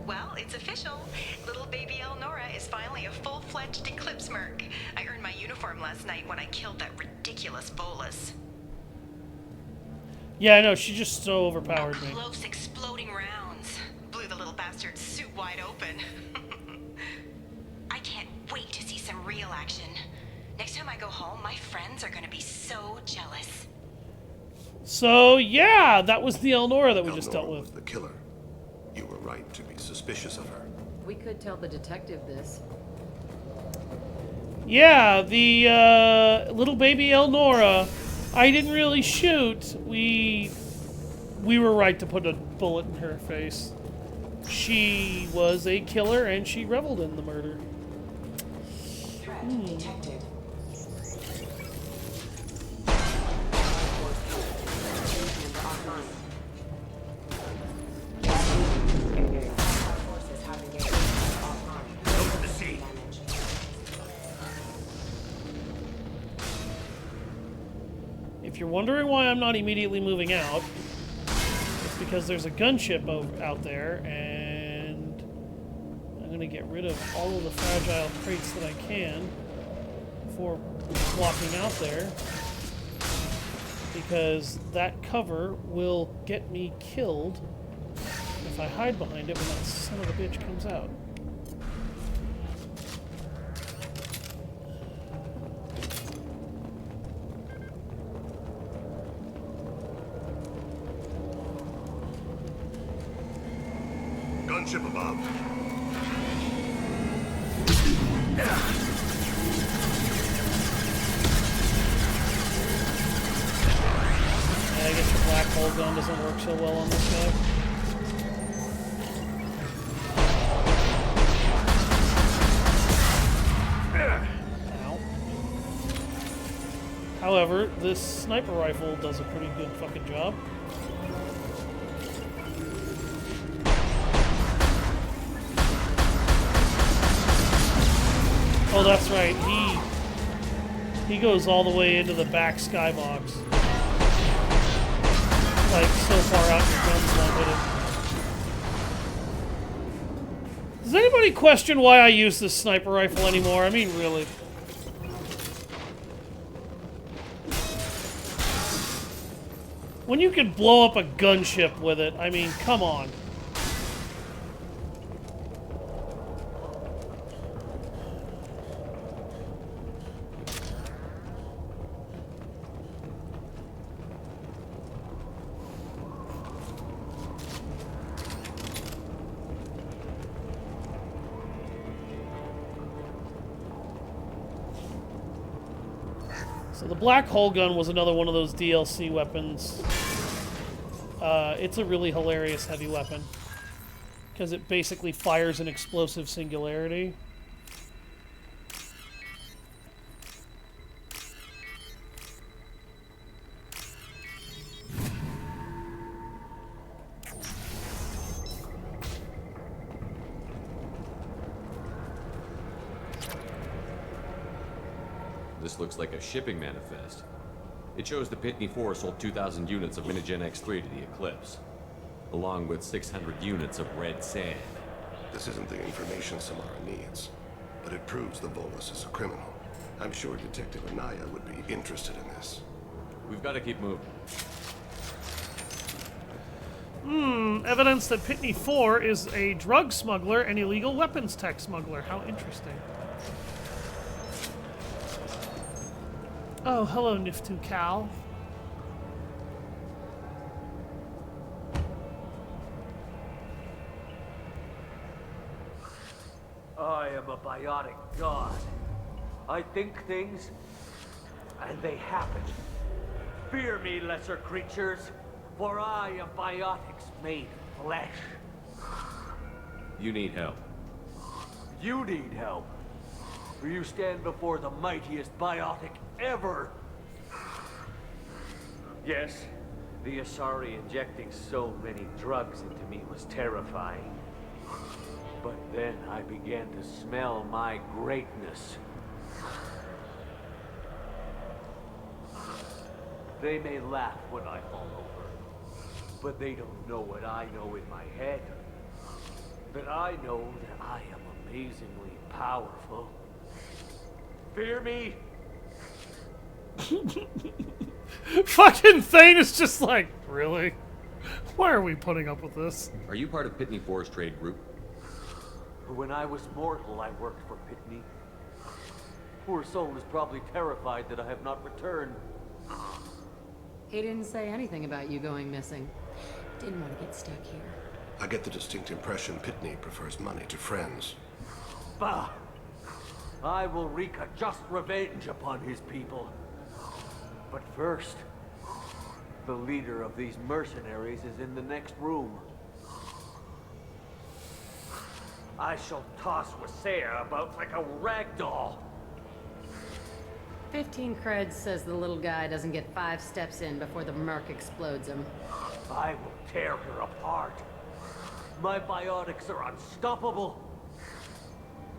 Well, it's official. Little baby Elnora is finally a full-fledged Eclipse Merc. I earned my uniform last night when I killed that ridiculous Volus. Yeah, I know. She just so overpowered me. Close exploding rounds. Blew the little bastard's suit wide open. I can't wait to see some real action. Next time I go home, my friends are gonna be so jealous. So, yeah, that was the Elnora that we just dealt with. Was the killer. You were right to be suspicious of her. We could tell the detective this. Yeah, the little baby Elnora. I didn't really shoot. We were right to put a bullet in her face. She was a killer and she reveled in the murder. Threat detected. If you're wondering why I'm not immediately moving out, it's because there's a gunship out there, and I'm going to get rid of all of the fragile crates that I can before walking out there, because that cover will get me killed if I hide behind it when that son of a bitch comes out. Gunship above. I guess the black hole gun doesn't work so well on this guy. Ow. However, this sniper rifle does a pretty good fucking job. Oh, that's right. He goes all the way into the back skybox. Like, so far out your guns won't hit it. Does anybody question why I use this sniper rifle anymore? I mean, really. When you can blow up a gunship with it, I mean, come on. So the black hole gun was another one of those DLC weapons. It's a really hilarious heavy weapon. Because it basically fires an explosive singularity. This looks like a shipping manifest. It shows the Pitney 4 sold 2,000 units of Minigen X3 to the Eclipse, along with 600 units of red sand. This isn't the information Samara needs, but it proves the Volus is a criminal. I'm sure Detective Anaya would be interested in this. We've got to keep moving. Evidence that Pitney 4 is a drug smuggler and illegal weapons tech smuggler. How interesting. Oh, hello, Niftu Cal. I am a biotic god. I think things, and they happen. Fear me, lesser creatures, for I am biotics made flesh. You need help. You need help. For you stand before the mightiest biotic ever. Yes, the Asari injecting so many drugs into me was terrifying. But then I began to smell my greatness. They may laugh when I fall over, but they don't know what I know in my head. That I know that I am amazingly powerful. Fear me? Fucking Thane is just like, really? Why are we putting up with this? Are you part of Pitney 4's trade group? When I was mortal, I worked for Pitney. Poor soul is probably terrified that I have not returned. He didn't say anything about you going missing. Didn't want to get stuck here. I get the distinct impression Pitney prefers money to friends. Bah! I will wreak a just revenge upon his people. But first, the leader of these mercenaries is in the next room. I shall toss Wasea about like a rag doll. 15 creds says the little guy doesn't get 5 steps in before the merc explodes him. I will tear her apart. My biotics are unstoppable.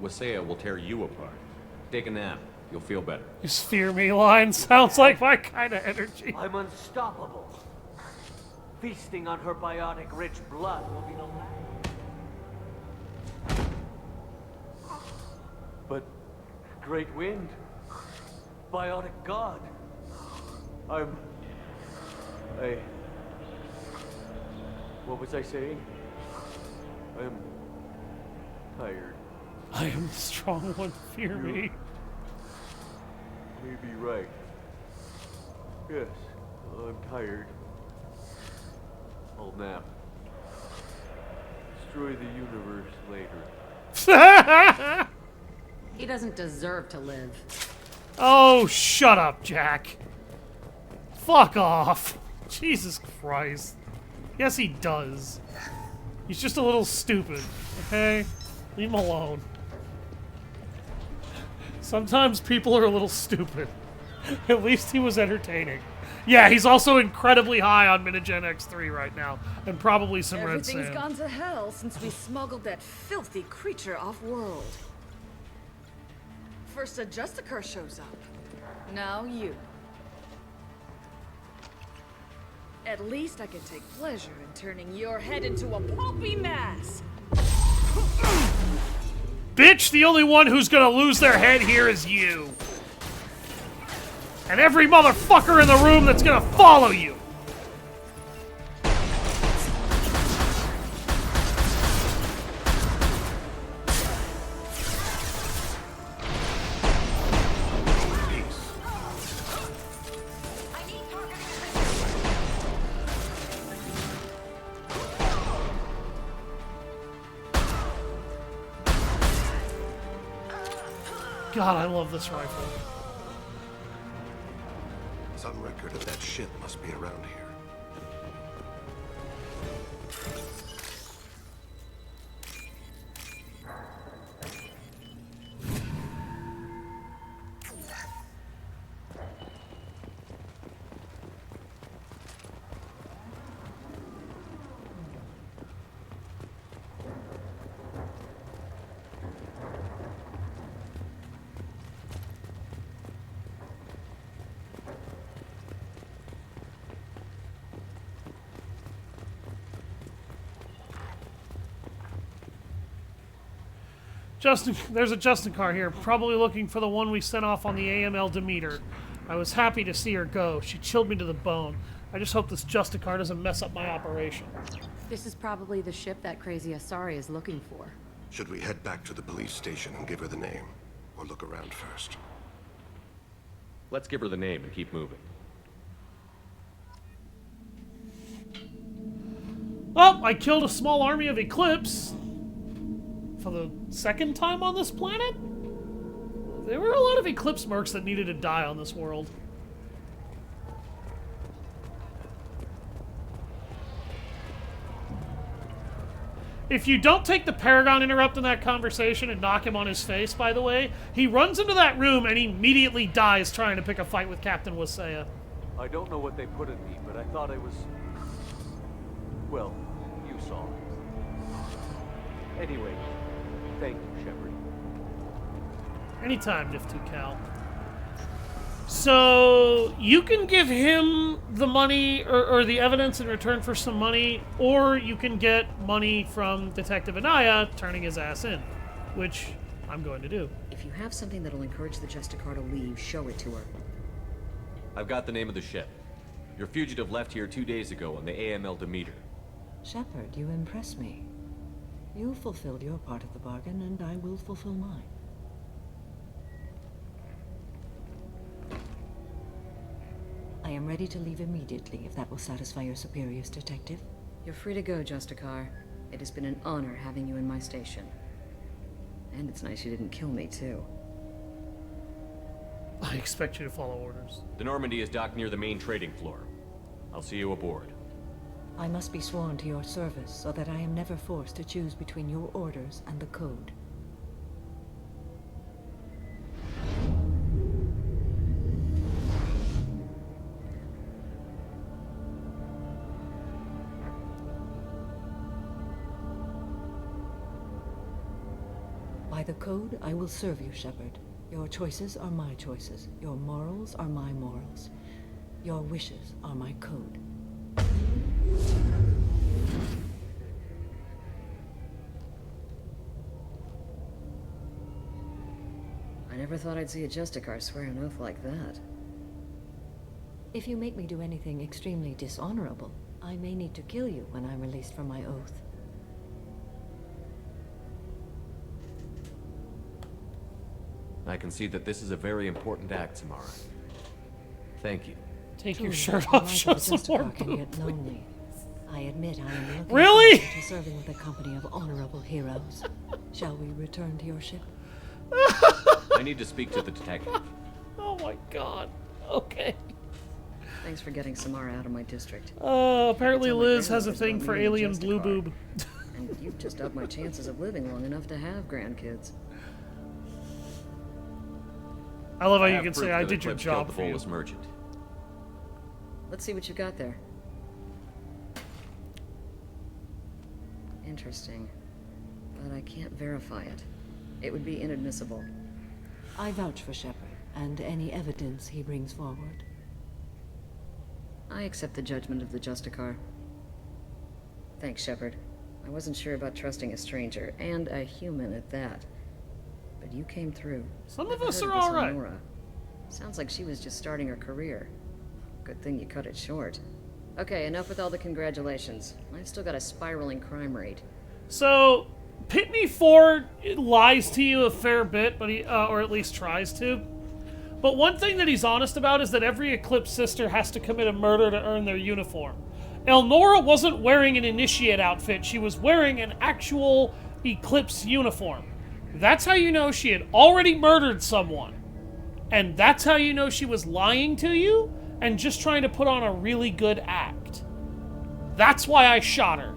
Wasea will tear you apart. Take a nap. You'll feel better. His fear me line sounds like my kind of energy. I'm unstoppable. Feasting on her biotic-rich blood will be the last. But Great Wind, biotic god. What was I saying? I am tired. I am the strong one, fear me. You may be right. Yes, I'm tired. I'll nap. Destroy the universe later. He doesn't deserve to live. Oh, shut up, Jack. Fuck off. Jesus Christ. Yes, he does. He's just a little stupid, okay? Leave him alone. Sometimes people are a little stupid. At least he was entertaining. Yeah, he's also incredibly high on Minigen X3 right now, and probably some red sand. Everything's gone to hell since we smuggled that filthy creature off-world. First a Justicar shows up. Now you. At least I can take pleasure in turning your head into a pulpy mass. Bitch, the only one who's gonna lose their head here is you. And every motherfucker in the room that's gonna follow you. God, I love this rifle. Some record of that ship must be around here. Justin, there's a Justin car here, probably looking for the one we sent off on the AML Demeter. I was happy to see her go. She chilled me to the bone. I just hope this Justin car doesn't mess up my operation. This is probably the ship that crazy Asari is looking for. Should we head back to the police station and give her the name? Or look around first? Let's give her the name and keep moving. Well, I killed a small army of Eclipse. For the second time on this planet? There were a lot of Eclipse mercs that needed to die on this world. If you don't take the Paragon interrupt in that conversation and knock him on his face, by the way, he runs into that room and he immediately dies trying to pick a fight with Captain Wasea. I don't know what they put in me, but I thought I was... Well, you saw. Anyway, thank you, Shepard. Anytime, Diff2Cal. So, you can give him the money or the evidence in return for some money, or you can get money from Detective Anaya turning his ass in, which I'm going to do. If you have something that'll encourage the Justicar to leave, show it to her. I've got the name of the ship. Your fugitive left here 2 days ago on the AML Demeter. Shepard, you impress me. You fulfilled your part of the bargain, and I will fulfill mine. I am ready to leave immediately, if that will satisfy your superiors, Detective. You're free to go, Justicar. It has been an honor having you in my station. And it's nice you didn't kill me, too. I expect you to follow orders. The Normandy is docked near the main trading floor. I'll see you aboard. I must be sworn to your service, so that I am never forced to choose between your orders and the Code. By the Code, I will serve you, Shepard. Your choices are my choices. Your morals are my morals. Your wishes are my code. I never thought I'd see a Justicar swear an oath like that. If you make me do anything extremely dishonorable, I may need to kill you when I'm released from my oath. I can see that this is a very important act, Samara. Thank you. Take your Truly, shirt the off, life show of a some more Justicar can get lonely. I admit I am looking Really? forward to serving with a company of honorable heroes. Shall we return to your ship? I need to speak to the detective. Oh my god. Okay. Thanks for getting Samara out of my district. Apparently Tell my Liz has a grandmothers thing about for me and alien blue Justicar. boob. And you've just upped my chances of living long enough to have grandkids. I love how I you have can proof say I that did your Eclipse killed job the for you. Volus merchant. Let's see what you got there. Interesting. But I can't verify it. It would be inadmissible. I vouch for Shepard, and any evidence he brings forward. I accept the judgment of the Justicar. Thanks, Shepard. I wasn't sure about trusting a stranger, and a human at that. But you came through. Some of Never us heard are this alright. Nora. Sounds like she was just starting her career. Good thing you cut it short. Okay, enough with all the congratulations. I've still got a spiraling crime rate. So, Pitney Ford lies to you a fair bit, but he, or at least tries to. But one thing that he's honest about is that every Eclipse sister has to commit a murder to earn their uniform. Elnora wasn't wearing an initiate outfit, she was wearing an actual Eclipse uniform. That's how you know she had already murdered someone. And that's how you know she was lying to you and just trying to put on a really good act. That's why I shot her.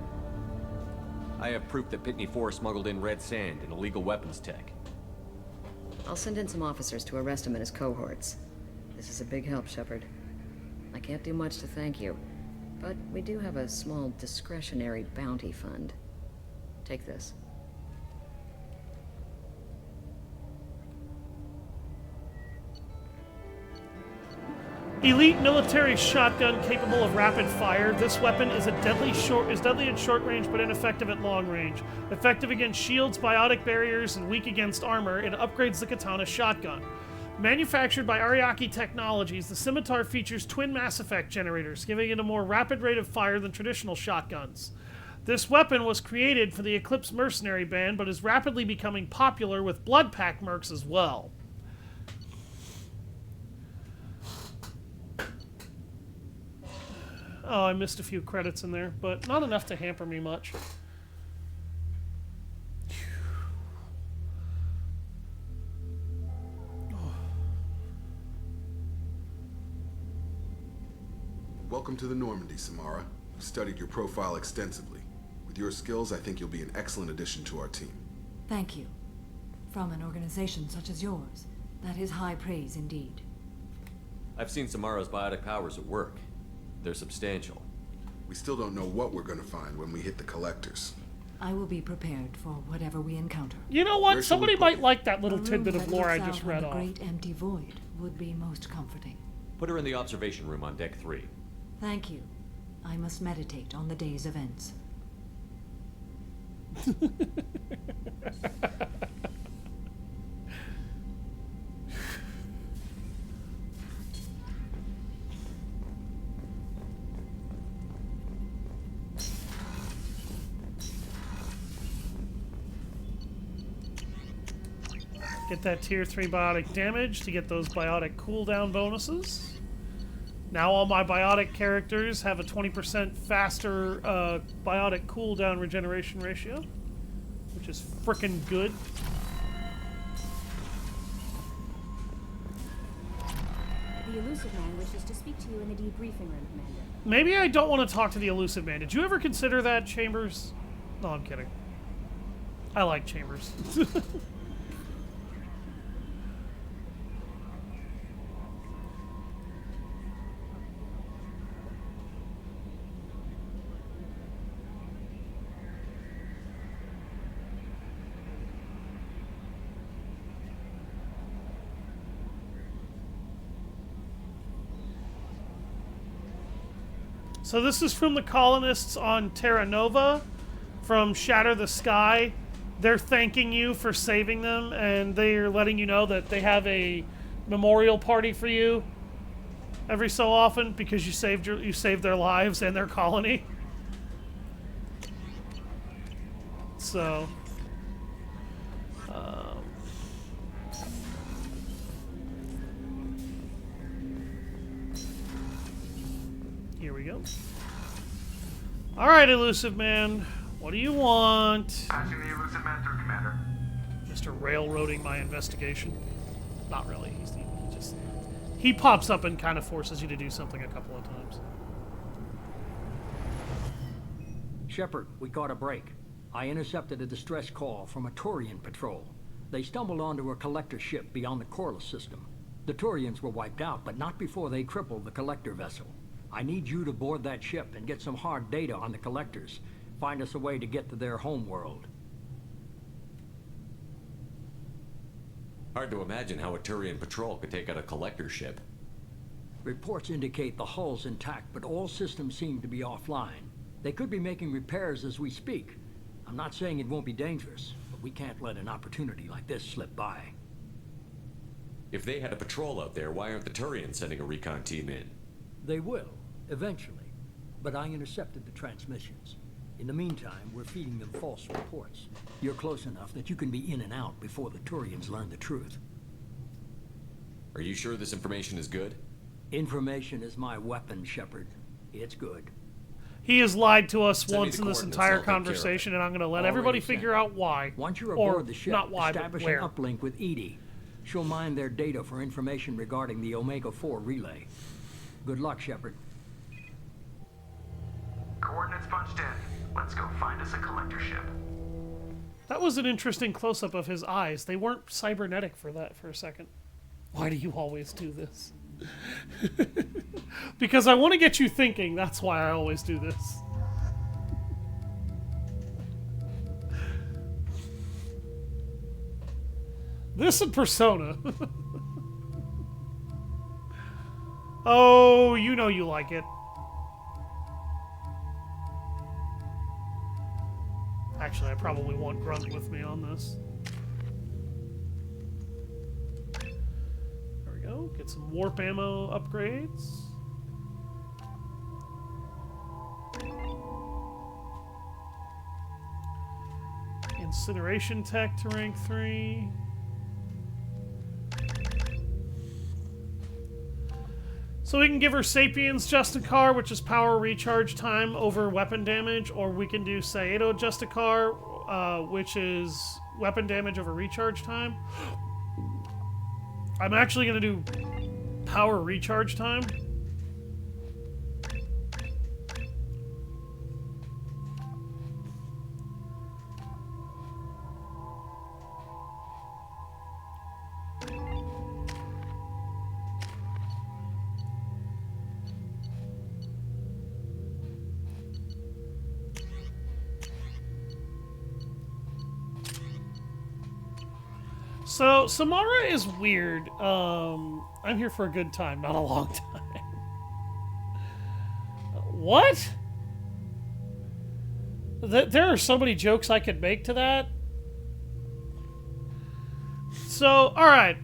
I have proof that Pitney 4 smuggled in red sand and illegal weapons tech. I'll send in some officers to arrest him and his cohorts. This is a big help, Shepard. I can't do much to thank you, but we do have a small discretionary bounty fund. Take this. Elite military shotgun capable of rapid fire. This weapon is deadly at short range but ineffective at long range. Effective against shields, biotic barriers, and weak against armor. It upgrades the katana shotgun. Manufactured by Ariake Technologies, the scimitar features twin Mass Effect generators, giving it a more rapid rate of fire than traditional shotguns. This weapon was created for the Eclipse mercenary band, but is rapidly becoming popular with Blood Pack mercs as well. Oh, I missed a few credits in there, but not enough to hamper me much. Welcome to the Normandy, Samara. We've studied your profile extensively. With your skills, I think you'll be an excellent addition to our team. Thank you. From an organization such as yours, that is high praise indeed. I've seen Samara's biotic powers at work. They're substantial. We still don't know what we're gonna find when we hit the collectors. I will be prepared for whatever we encounter. You know what? Somebody might like that little tidbit of lore I just read off. The great empty void would be most comforting. Put her in the observation room on deck 3. Thank you. I must meditate on the day's events. Get that tier 3 biotic damage to get those biotic cooldown bonuses. Now all my biotic characters have a 20% faster biotic cooldown regeneration ratio, which is frickin' good. The Elusive Man wishes to speak to you in the debriefing room, Commander. Maybe I don't want to talk to the Elusive Man. Did you ever consider that, Chambers? No, I'm kidding. I like Chambers. So this is from the colonists on Terra Nova, from Shatter the Sky. They're thanking you for saving them, and they're letting you know that they have a memorial party for you every so often because you saved their lives and their colony. So, here we go. All right, Elusive Man, what do you want? Passing the Elusive Man through, Commander. Mr. Railroading my investigation. Not really. He pops up and kind of forces you to do something a couple of times. Shepard, we caught a break. I intercepted a distress call from a Turian patrol. They stumbled onto a collector ship beyond the Corliss system. The Turians were wiped out, but not before they crippled the collector vessel. I need you to board that ship and get some hard data on the collectors. Find us a way to get to their homeworld. Hard to imagine how a Turian patrol could take out a collector ship. Reports indicate the hull's intact, but all systems seem to be offline. They could be making repairs as we speak. I'm not saying it won't be dangerous, but we can't let an opportunity like this slip by. If they had a patrol out there, why aren't the Turians sending a recon team in? They will, eventually. But I intercepted the transmissions. In the meantime, we're feeding them false reports. You're close enough that you can be in and out before the Turians learn the truth. Are you sure this information is good? Information is my weapon, Shepard. It's good. He has lied to us Send me once the in this coordinates, entire I'll take care of conversation, and I'm going to let Already everybody sent. figure out why. Once you're Or aboard the ship, not why, but establish where. an uplink with Edie. She'll mine their data for information regarding the Omega-4 relay. Good luck, Shepard. Coordinates punched in. Let's go find us a collector ship. That was an interesting close-up of his eyes. They weren't cybernetic for that for a second. Why do you always do this? Because I want to get you thinking. That's why I always do this. This and Persona. Oh, you know you like it. Actually, I probably want Grunt with me on this. There we go. Get some warp ammo upgrades. Incineration tech to rank 3. So we can give her Sapiens Justicar, which is power recharge time over weapon damage, or we can do Saedo Justicar, which is weapon damage over recharge time. I'm actually going to do power recharge time. So, Samara is weird. I'm here for a good time, not a long time. What? There are so many jokes I could make to that. So, alright.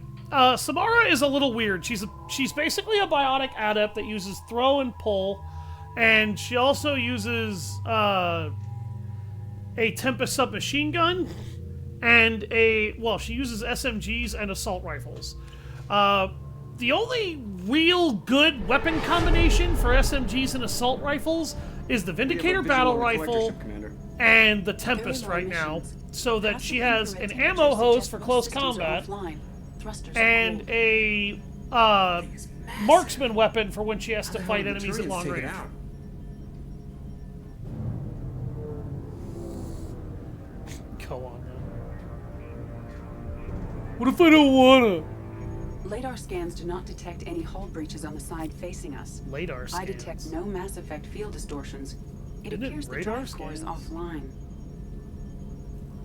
Samara is a little weird. She's basically a biotic adept that uses throw and pull. And she also uses a Tempest submachine gun. And she uses SMGs and assault rifles. The only real good weapon combination for SMGs and assault rifles is the Vindicator battle rifle and the Tempest right now, so that she has an ammo hose for close combat and a marksman weapon for when she has to fight enemies at long range. Go on. What if I don't wanna? Radar scans do not detect any hull breaches on the side facing us. Radar scans? I detect no Mass Effect field distortions. It appears the drive core is offline.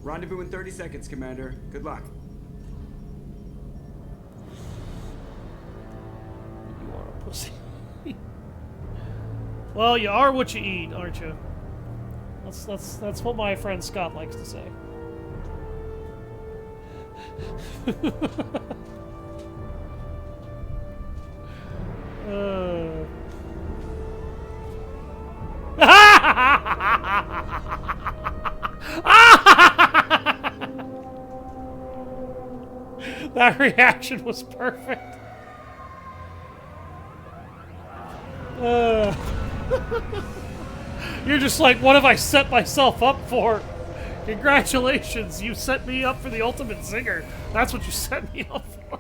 Rendezvous in 30 seconds, Commander. Good luck. You are a pussy. Well, you are what you eat, aren't you? That's what my friend Scott likes to say. That reaction was perfect. You're just like, what have I set myself up for? Congratulations, you set me up for the ultimate zinger. That's what you set me up for.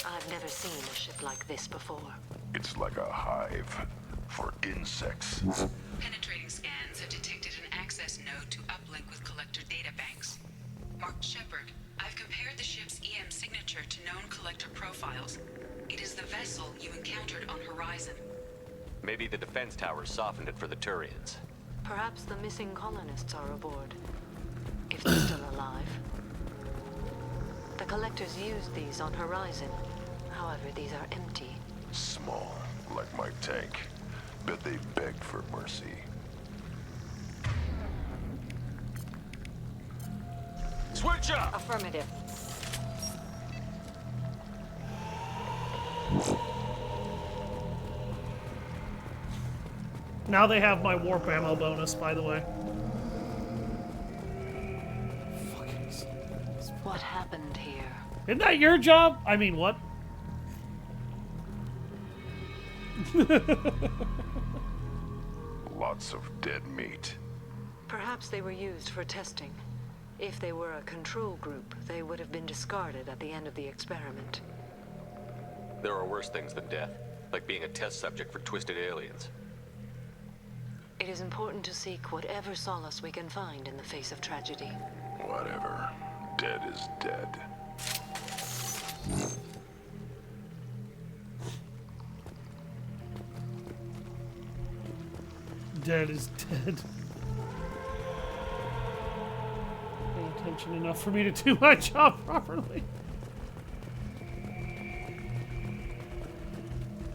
I've never seen a ship like this before. It's like a hive for insects. Penetrating scans have detected an access node to uplink with collector databanks. Mark Shepard, I've compared the ship's EM signature to known collector profiles. It is the vessel you encountered on Horizon. Maybe the defense towers softened it for the Turians. Perhaps the missing colonists are aboard. If they're still alive. The collectors used these on Horizon. However, these are empty. Small, like my tank. Bet they beg for mercy. Switch up! Affirmative. Now they have my warp ammo bonus, by the way. What happened here? Isn't that your job? I mean, what? Lots of dead meat. Perhaps they were used for testing. If they were a control group, they would have been discarded at the end of the experiment. There are worse things than death, like being a test subject for twisted aliens. It is important to seek whatever solace we can find in the face of tragedy. Whatever. Dead is dead. Dead is dead. Pay attention enough for me to do my job properly.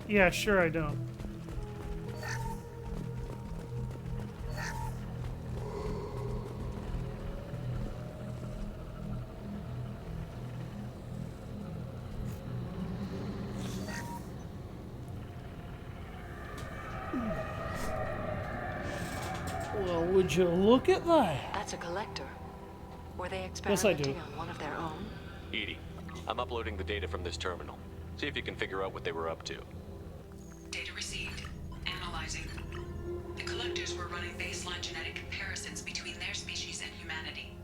Yeah, sure I don't. Well, would you look at that? That's a collector. Were they Yes, I experimenting do. on one of their own? Edie, I'm uploading the data from this terminal. See if you can figure out what they were up to. Data received. Analyzing. The collectors were running baseline genetic comparisons between their species and humanity.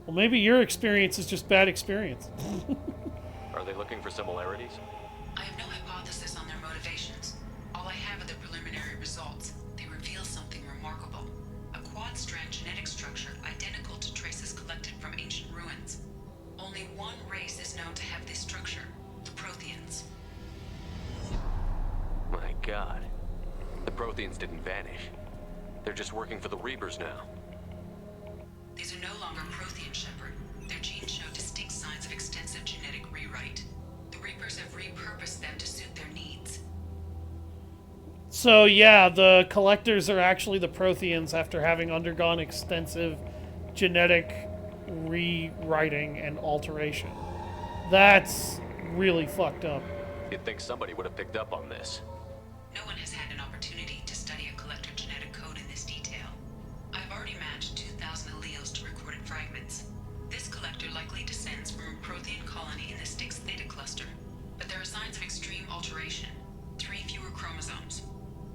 Well, maybe your experience is just bad experience. Are they looking for similarities? I have no hypothesis on their motivations. All I have are the preliminary results. They reveal something remarkable. A quad-strand genetic structure identical to traces collected from ancient ruins. Only one race is known to have this structure, the Protheans. My God. The Protheans didn't vanish. They're just working for the Reapers now. These are no longer Prothean, Shepard. Their genes show distinct signs of extensive genetic rewrite. The Reapers have repurposed them to suit their needs. So yeah, the collectors are actually the Protheans after having undergone extensive genetic rewriting and alteration. That's really fucked up. You'd think somebody would have picked up on this. No one has had an opportunity to study a collector genetic code in this detail. I've already matched 2,000 alleles to recorded fragments. This collector likely descends from a Prothean colony in the Styx Theta cluster, but there are signs of extreme alteration. 3 fewer chromosomes,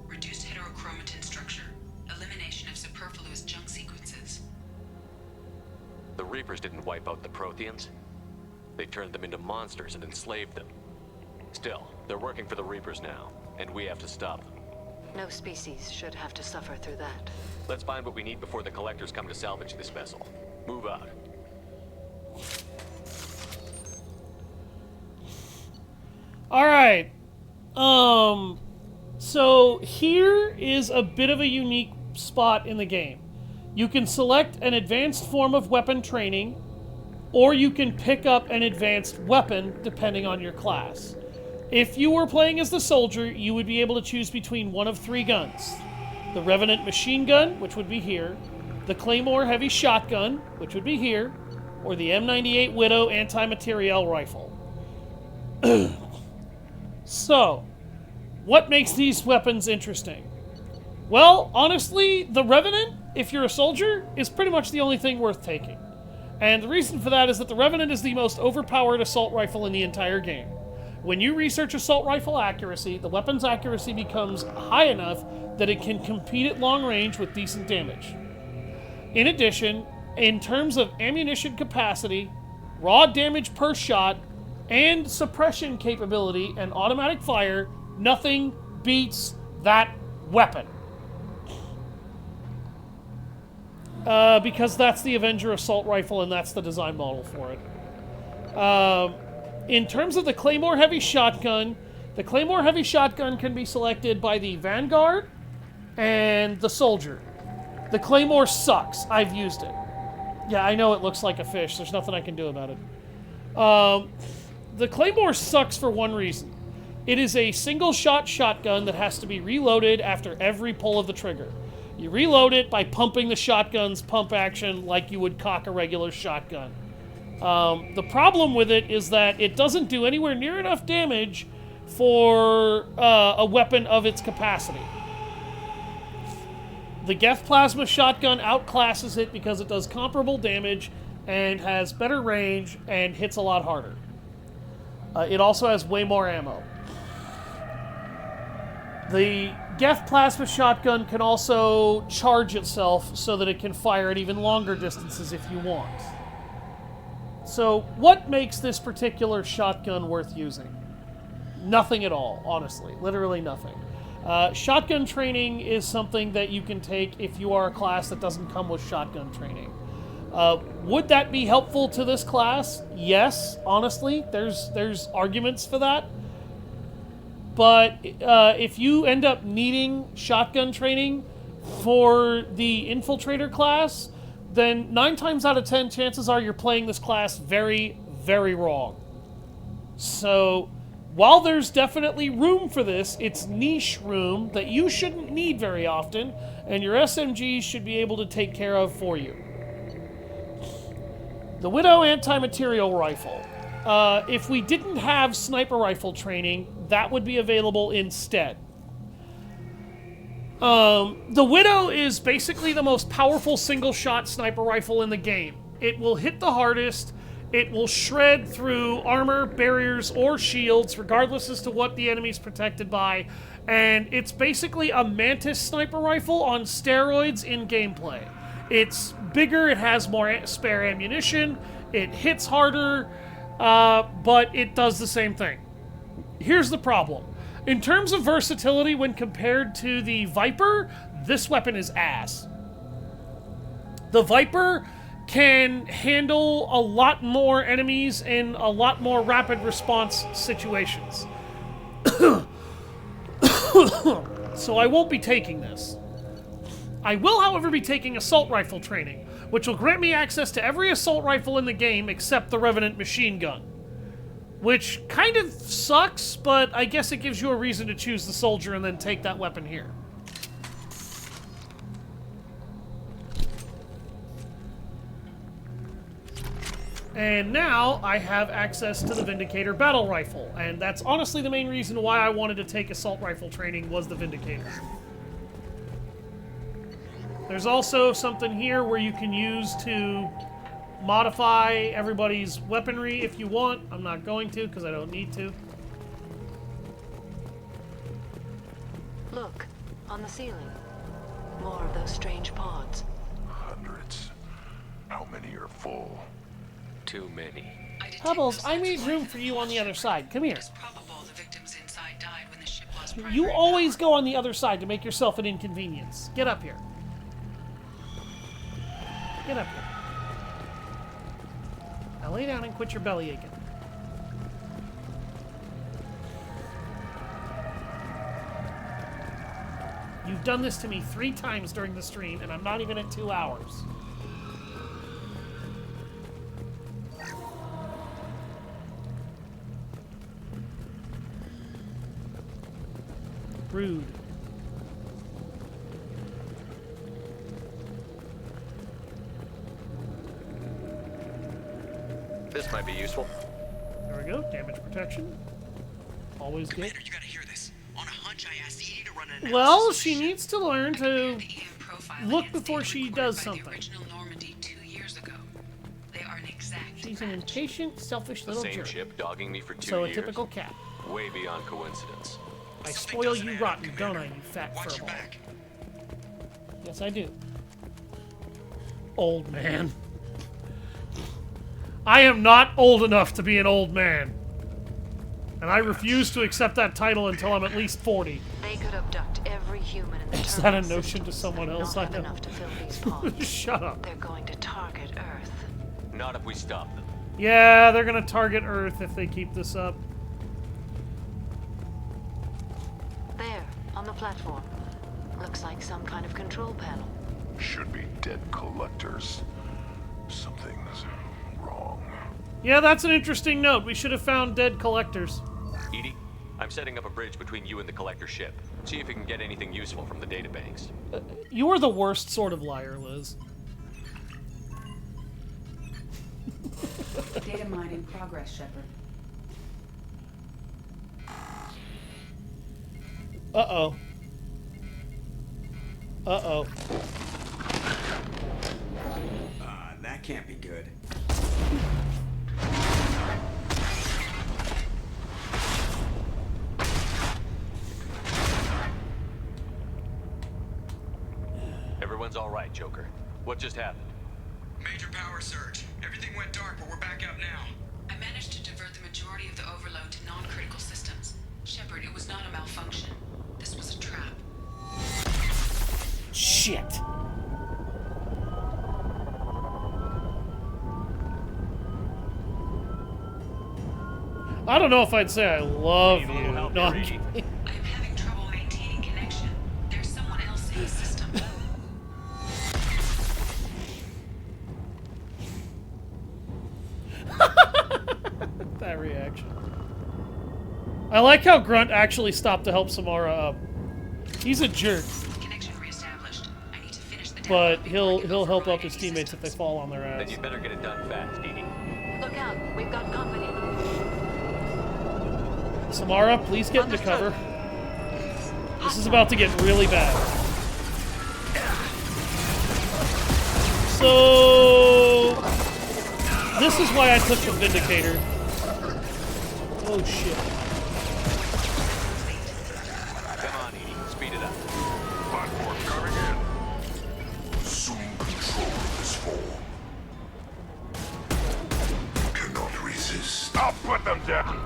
reduced heterochromatin structure, elimination of superfluous junk sequences. The Reapers didn't wipe out the Protheans. They turned them into monsters and enslaved them. Still, they're working for the Reapers now, and we have to stop them. No species should have to suffer through that. Let's find what we need before the collectors come to salvage this vessel. Move out. Alright. So here is a bit of a unique spot in the game. You can select an advanced form of weapon training, or you can pick up an advanced weapon depending on your class. If you were playing as the soldier, you would be able to choose between one of 3 guns. The Revenant machine gun, which would be here, the Claymore heavy shotgun, which would be here, or the M98 Widow anti-materiel rifle. So, what makes these weapons interesting? Well, honestly, the Revenant, if you're a soldier, is pretty much the only thing worth taking. And the reason for that is that the Revenant is the most overpowered assault rifle in the entire game. When you research assault rifle accuracy, the weapon's accuracy becomes high enough that it can compete at long range with decent damage. In addition, in terms of ammunition capacity, raw damage per shot, and suppression capability and automatic fire, nothing beats that weapon. Because that's the Avenger assault rifle and that's the design model for it. In terms of the Claymore heavy shotgun, the Claymore heavy shotgun can be selected by the Vanguard and the soldier. The Claymore sucks. I've used it. Yeah, I know it looks like a fish. There's nothing I can do about it. The Claymore sucks for one reason. It is a single-shot shotgun that has to be reloaded after every pull of the trigger. You reload it by pumping the shotgun's pump action like you would cock a regular shotgun. The problem with it is that it doesn't do anywhere near enough damage for a weapon of its capacity. The Geth Plasma shotgun outclasses it because it does comparable damage and has better range and hits a lot harder. It also has way more ammo. The Geth Plasma shotgun can also charge itself so that it can fire at even longer distances if you want. So, what makes this particular shotgun worth using? Nothing at all, honestly. Literally nothing. Shotgun training is something that you can take if you are a class that doesn't come with shotgun training. Would that be helpful to this class? Yes, honestly. There's arguments for that. But if you end up needing shotgun training for the Infiltrator class, then 9 times out of 10, chances are you're playing this class very, very wrong. So, while there's definitely room for this, it's niche room that you shouldn't need very often, and your SMGs should be able to take care of for you. The Widow anti-material rifle. If we didn't have sniper rifle training, that would be available instead. The Widow is basically the most powerful single-shot sniper rifle in the game. It will hit the hardest. It will shred through armor, barriers, or shields, regardless as to what the enemy's protected by. And it's basically a Mantis sniper rifle on steroids in gameplay. It's bigger, it has more spare ammunition, it hits harder, but it does the same thing. Here's the problem. In terms of versatility when compared to the Viper, this weapon is ass. The Viper can handle a lot more enemies in a lot more rapid response situations. So I won't be taking this. I will, however, be taking assault rifle training, which will grant me access to every assault rifle in the game except the Revenant machine gun. Which kind of sucks, but I guess it gives you a reason to choose the soldier and then take that weapon here. And now I have access to the Vindicator battle rifle, and that's honestly the main reason why I wanted to take assault rifle training was the Vindicator. There's also something here where you can use to modify everybody's weaponry if you want. I'm not going to because I don't need to. Look, on the ceiling. More of those strange pods. Hundreds. How many are full? Too many. Hubbles, I made room for you on the other side. Come here. You always go on the other side to make yourself an inconvenience. Get up here. Get up here. Now lay down and quit your belly aching. You've done this to me 3 times during the stream, and I'm not even at 2 hours. Rude. This might be useful. There we go. Damage protection. Always good. Commander, you gotta hear this. On a hunch, I asked Edie to run an analysis. Well, she needs to learn to look before she does something. She's an impatient, selfish little Same jerk. ship dogging me for 2 So years. a typical cat. Way beyond coincidence. I spoil you rotten, don't I, you fat furball? Yes, I do. Old man. I am not old enough to be an old man. And I refuse to accept that title until I'm at least 40. They could abduct every human in the Is that a terminal notion to systems someone and else? not I have know. enough to fill these pods. Shut up. They're going to target Earth. Not if we stop them. Yeah, they're gonna target Earth if they keep this up. There, on the platform. Looks like some kind of control panel. Should be dead collectors. Something's wrong. Yeah, that's an interesting note. We should have found dead collectors. Edie, I'm setting up a bridge between you and the collector ship. See if you can get anything useful from the databanks. You are the worst sort of liar, Liz. Data mine in progress, Shepard. Uh-oh. Uh-oh. That can't be good. Everyone's all right, Joker. What just happened? Major power surge. Everything went dark, but we're back up now. I managed to divert the majority of the overload to non-critical systems. Shepard, it was not a malfunction. This was a trap. Shit. I don't know if I'd say I love you. No, I'm kidding. I'm having trouble maintaining connection. There's someone else in the system. That reaction. I like how Grunt actually stopped to help Samara up. He's a jerk. Connection reestablished. I need to finish the But he'll help up his teammates if they fall on their ass. Then you better get it done fast, Edie. Look out, we've got company. Samara, please get into cover. This is about to get really bad. So... this is why I took the Vindicator. Oh, shit. Come on, Edie. Speed it up. Platform coming in. Assume control of this form. Cannot resist. I'll put them down.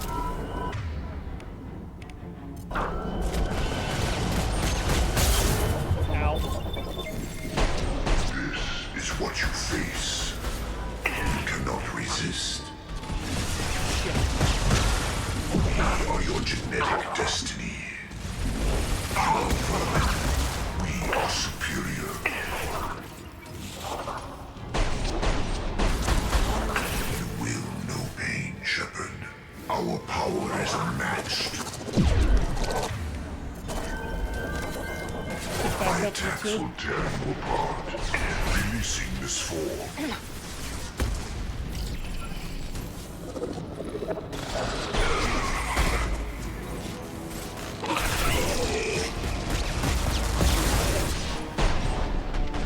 Ow. This is what you face. Cannot resist. Not on your genetic destiny. However, we are superior. You will know pain, Shepard. Our power is unmatched. My attacks will tear you apart, releasing this form.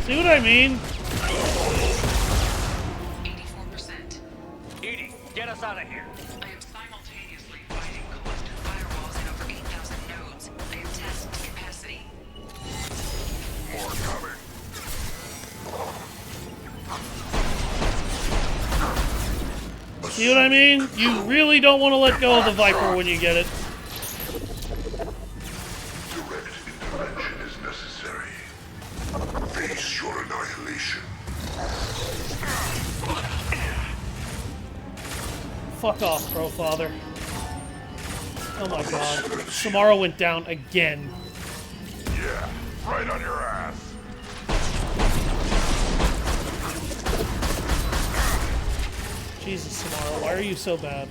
See what I mean? 84%. Edie, get us out of here. I am simultaneously fighting collector firewalls in over 8,000 nodes. I am tasked to capacity. More coming. See what I mean? You really don't want to let go of the Viper when you get it. Direct intervention is necessary. Face your annihilation. Fuck off, Profather. Oh my god. Samara went down again. Yeah, right on your ass. Jesus, Samara, why are you so bad?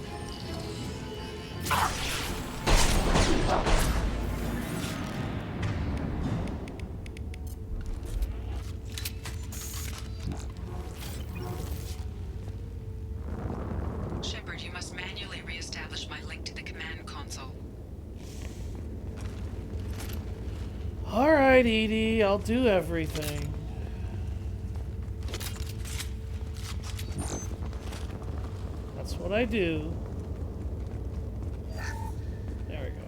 Shepard, you must manually reestablish my link to the command console. Alright, Edie, I'll do everything. That's what I do. There we go.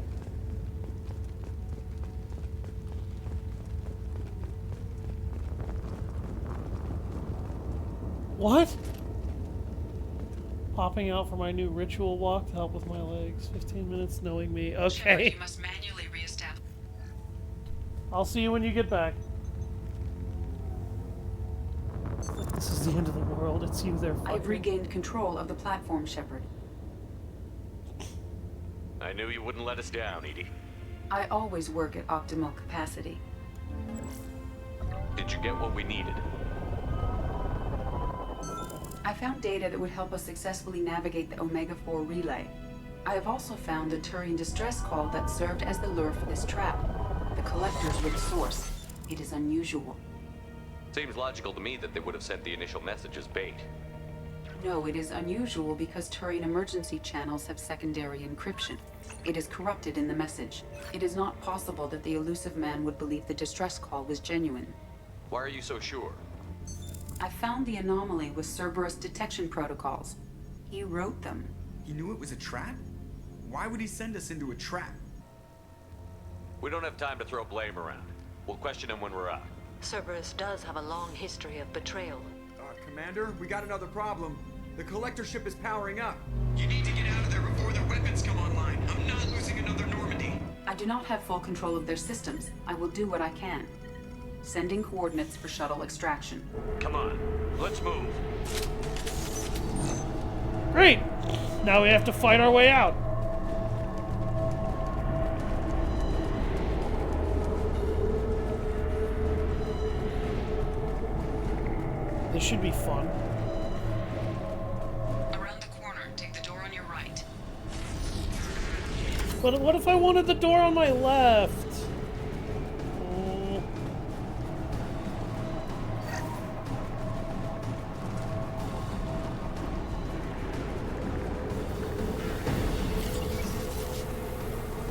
What? Popping out for my new ritual walk to help with my legs. 15 minutes knowing me. Shepard, Okay. you must manually reestablish. I'll see you when you get back. This is the end of the world. It's you there. I've regained control of the platform, Shepard. I knew you wouldn't let us down, Edie. I always work at optimal capacity. Did you get what we needed? I found data that would help us successfully navigate the Omega-4 relay. I have also found a Turian distress call that served as the lure for this trap. The collectors were the source. It is unusual. Seems logical to me that they would have sent the initial message as bait. No, it is unusual because Turian emergency channels have secondary encryption. It is corrupted in the message. It is not possible that the elusive man would believe the distress call was genuine. Why are you so sure? I found the anomaly with Cerberus detection protocols. He wrote them. He knew it was a trap? Why would he send us into a trap? We don't have time to throw blame around. We'll question him when we're out. Cerberus does have a long history of betrayal. Commander, we got another problem. The collector ship is powering up. You need to get out of there before their weapons come online. I'm not losing another Normandy. I do not have full control of their systems. I will do what I can. Sending coordinates for shuttle extraction. Come on, let's move. Great! Now we have to fight our way out. This should be fun. Around the corner, take the door on your right. But what if I wanted the door on my left? Oh.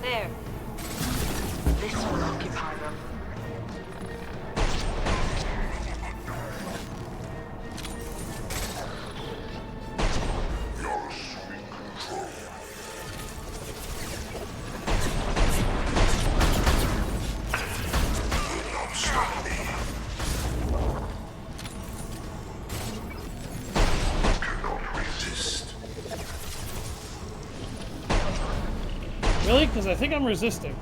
There. This will occupy them. Really? Because I think I'm resisting.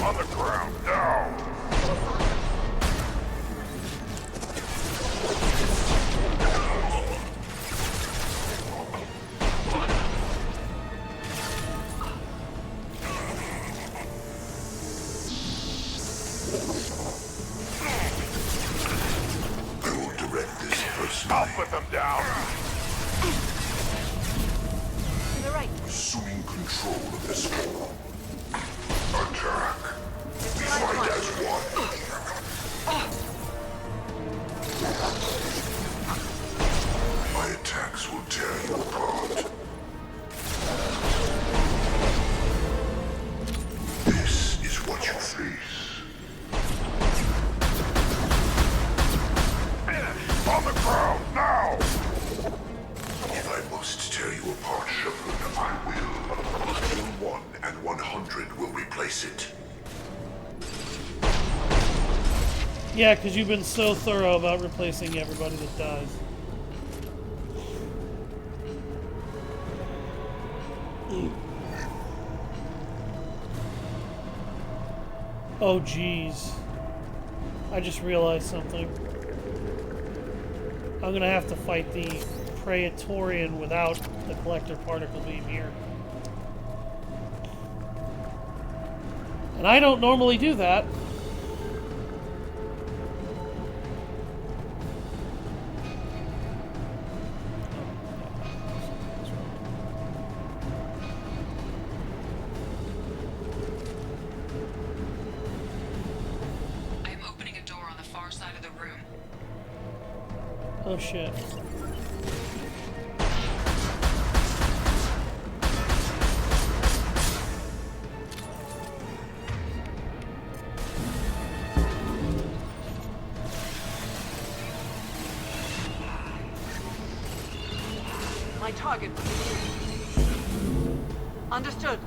On the ground, now! I will direct this personally. I'll put them down! To the right. Assuming control of this form. Attack! We fight as one! My attacks will tear you apart. This is what you face. On the ground, now! If I must tear you apart, Shepard, I will. 1 and 100 will replace it. Yeah, because you've been so thorough about replacing everybody that dies. Oh, jeez. I just realized something. I'm gonna have to fight the Praetorian without the collector particle beam here. And I don't normally do that. Oh shit. My target was understood.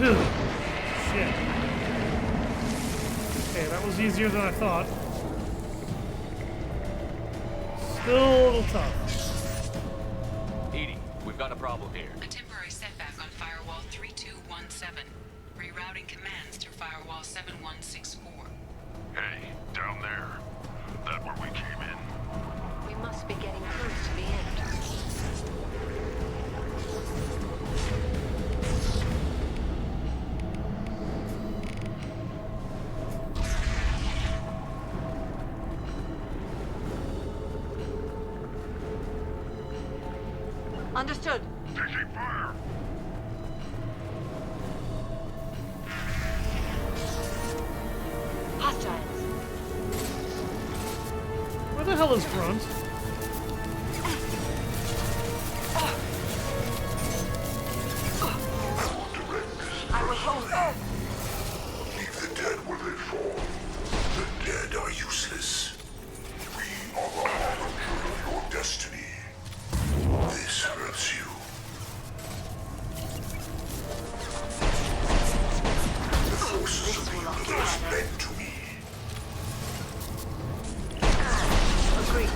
Phew. Shit. Okay, that was easier than I thought. Still a little tough. Edie, we've got a problem here. A temporary setback on firewall 3217. Rerouting commands through firewall 7164. Hey, down there. That where we came in? We must be getting close to the end. Understood. Taking fire! Hostiles. Where the hell is Grunt? I will hold. Leave the dead where they fall. The dead are useless. We are the harbinger of your destiny. This hurts you. The forces of the universe bend to me. Agreed.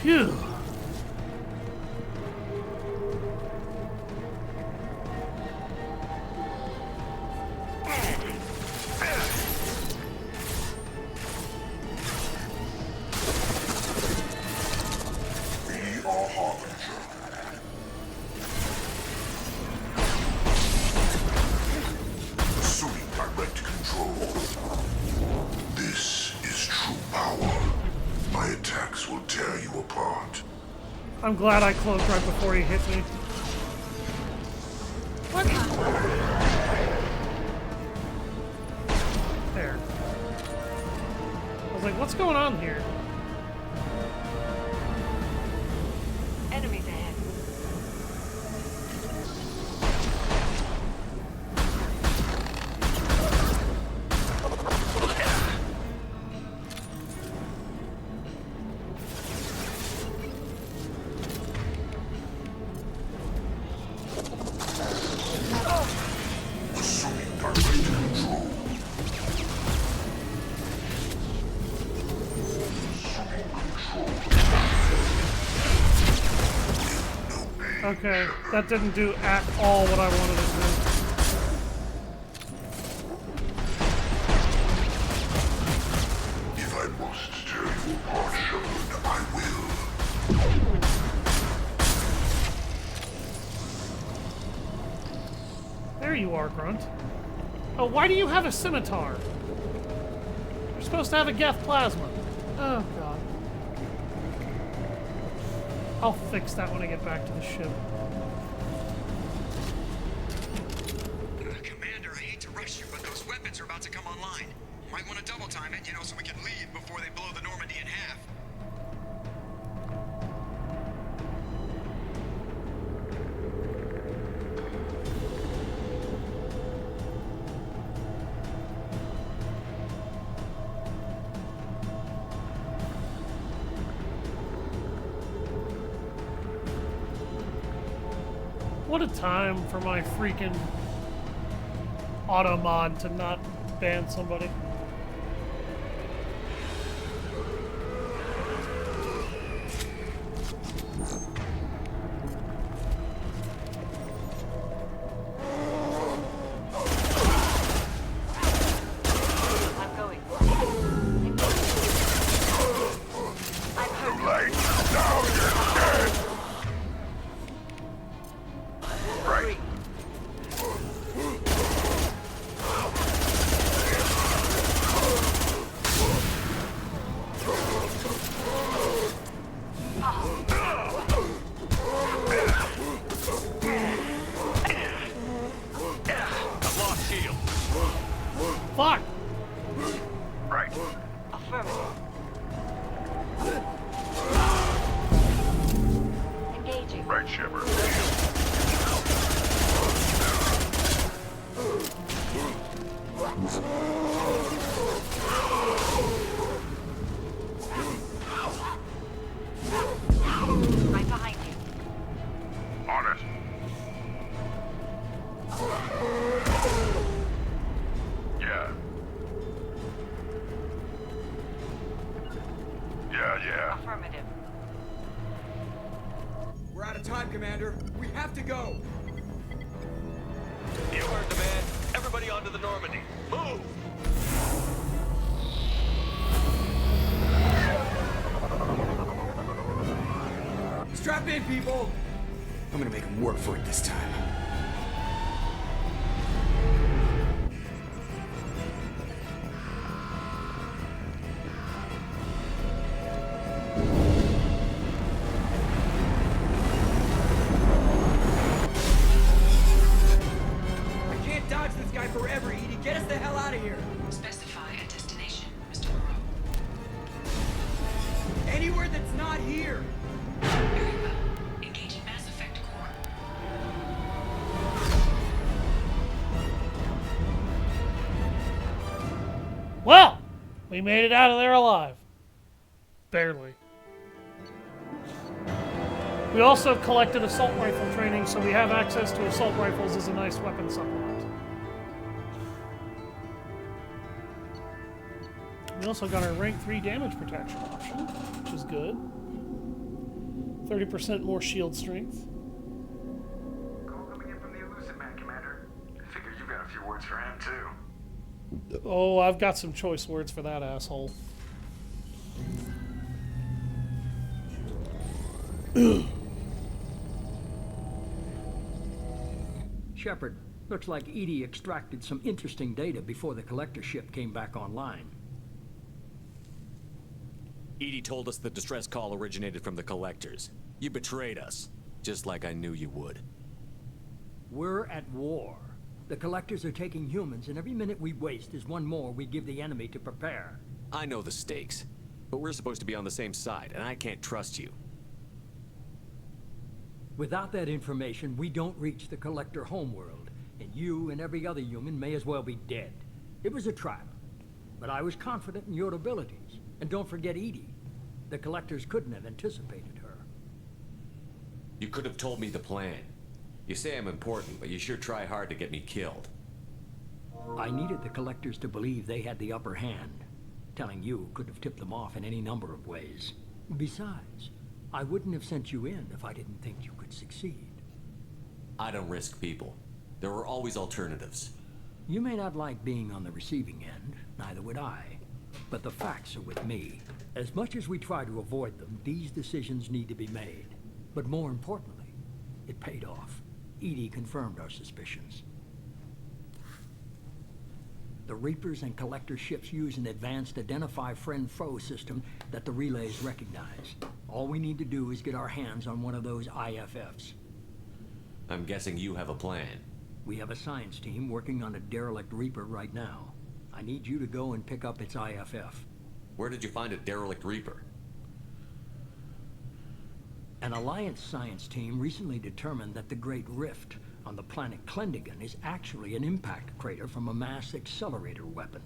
Phew. We are harbinger. Assuming direct control. This is true power. My attacks will tear you apart. I'm glad I cloaked right before he hit me. What? There. I was like, what's going on here? Enemies ahead. Assuming direct control. Okay, that didn't do at all what I wanted it to do. If I must tear you apart, Shepard, I will. There you are, Grunt. Oh, why do you have a scimitar? You're supposed to have a Geth plasma. Oh, God. I'll fix that when I get back to the ship. Commander, I hate to rush you, but those weapons are about to come online. Might want to double time it, so we can leave before they blow the Normandy in half. What a time for my freaking auto mod to not ban somebody. I'm going. Right. I've lost shield. Fuck! Right. Affirmative. Engaging. Right, Shepard. Affirmative. We're out of time, Commander. We have to go. You heard the man. Everybody onto the Normandy. Move! Strap in, people! I'm gonna make them work for it this time. I can't dodge this guy forever, Edie. Get us the hell out of here. Specify a destination, Mr. Moreau. Anywhere that's not here. Very well. Engaging Mass Effect core. Well, we made it out of there alive. Barely. We also collected assault rifle training, so we have access to assault rifles as a nice weapon supplement. We also got our rank 3 damage protection option, which is good. 30% more shield strength. Call coming in from the Elusive Man, Commander. Figure you've got a few words for him, too. Oh, I've got some choice words for that asshole. Shepard, looks like Edie extracted some interesting data before the collector ship came back online. Edie told us the distress call originated from the collectors. You betrayed us, just like I knew you would. We're at war. The collectors are taking humans, and every minute we waste is one more we give the enemy to prepare. I know the stakes, but we're supposed to be on the same side, and I can't trust you. Without that information, we don't reach the collector homeworld, and you and every other human may as well be dead. It was a trap, but I was confident in your abilities. And don't forget Edie. The collectors couldn't have anticipated her. You could have told me the plan. You say I'm important, but you sure try hard to get me killed. I needed the collectors to believe they had the upper hand. Telling you could have tipped them off in any number of ways. Besides, I wouldn't have sent you in if I didn't think you could succeed. I don't risk people. There are always alternatives. You may not like being on the receiving end, neither would I. But the facts are with me. As much as we try to avoid them, these decisions need to be made. But more importantly, it paid off. Edie confirmed our suspicions. The Reapers and Collector ships use an advanced identify friend-foe system that the relays recognize. All we need to do is get our hands on one of those IFFs. I'm guessing you have a plan. We have a science team working on a derelict Reaper right now. I need you to go and pick up its IFF. Where did you find a derelict Reaper? An Alliance science team recently determined that the Great Rift on the planet Klendigan is actually an impact crater from a mass accelerator weapon.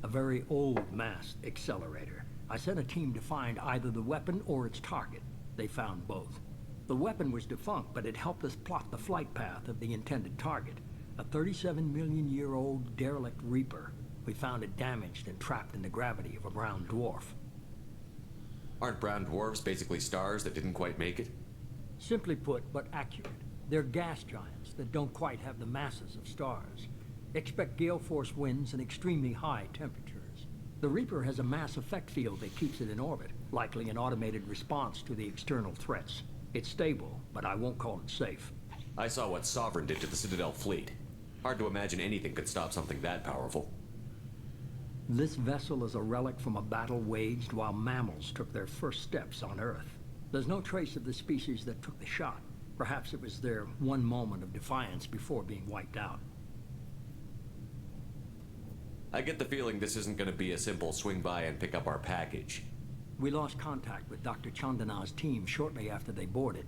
A very old mass accelerator. I sent a team to find either the weapon or its target. They found both. The weapon was defunct, but it helped us plot the flight path of the intended target. A 37-million-year-old derelict Reaper. We found it damaged and trapped in the gravity of a brown dwarf. Aren't brown dwarfs basically stars that didn't quite make it? Simply put, but accurate. They're gas giants that don't quite have the masses of stars. Expect gale force winds and extremely high temperatures. The Reaper has a mass effect field that keeps it in orbit, likely an automated response to the external threats. It's stable, but I won't call it safe. I saw what Sovereign did to the Citadel fleet. Hard to imagine anything could stop something that powerful. This vessel is a relic from a battle waged while mammals took their first steps on Earth. There's no trace of the species that took the shot. Perhaps it was their one moment of defiance before being wiped out. I get the feeling this isn't going to be a simple swing by and pick up our package. We lost contact with Dr. Chandana's team shortly after they boarded.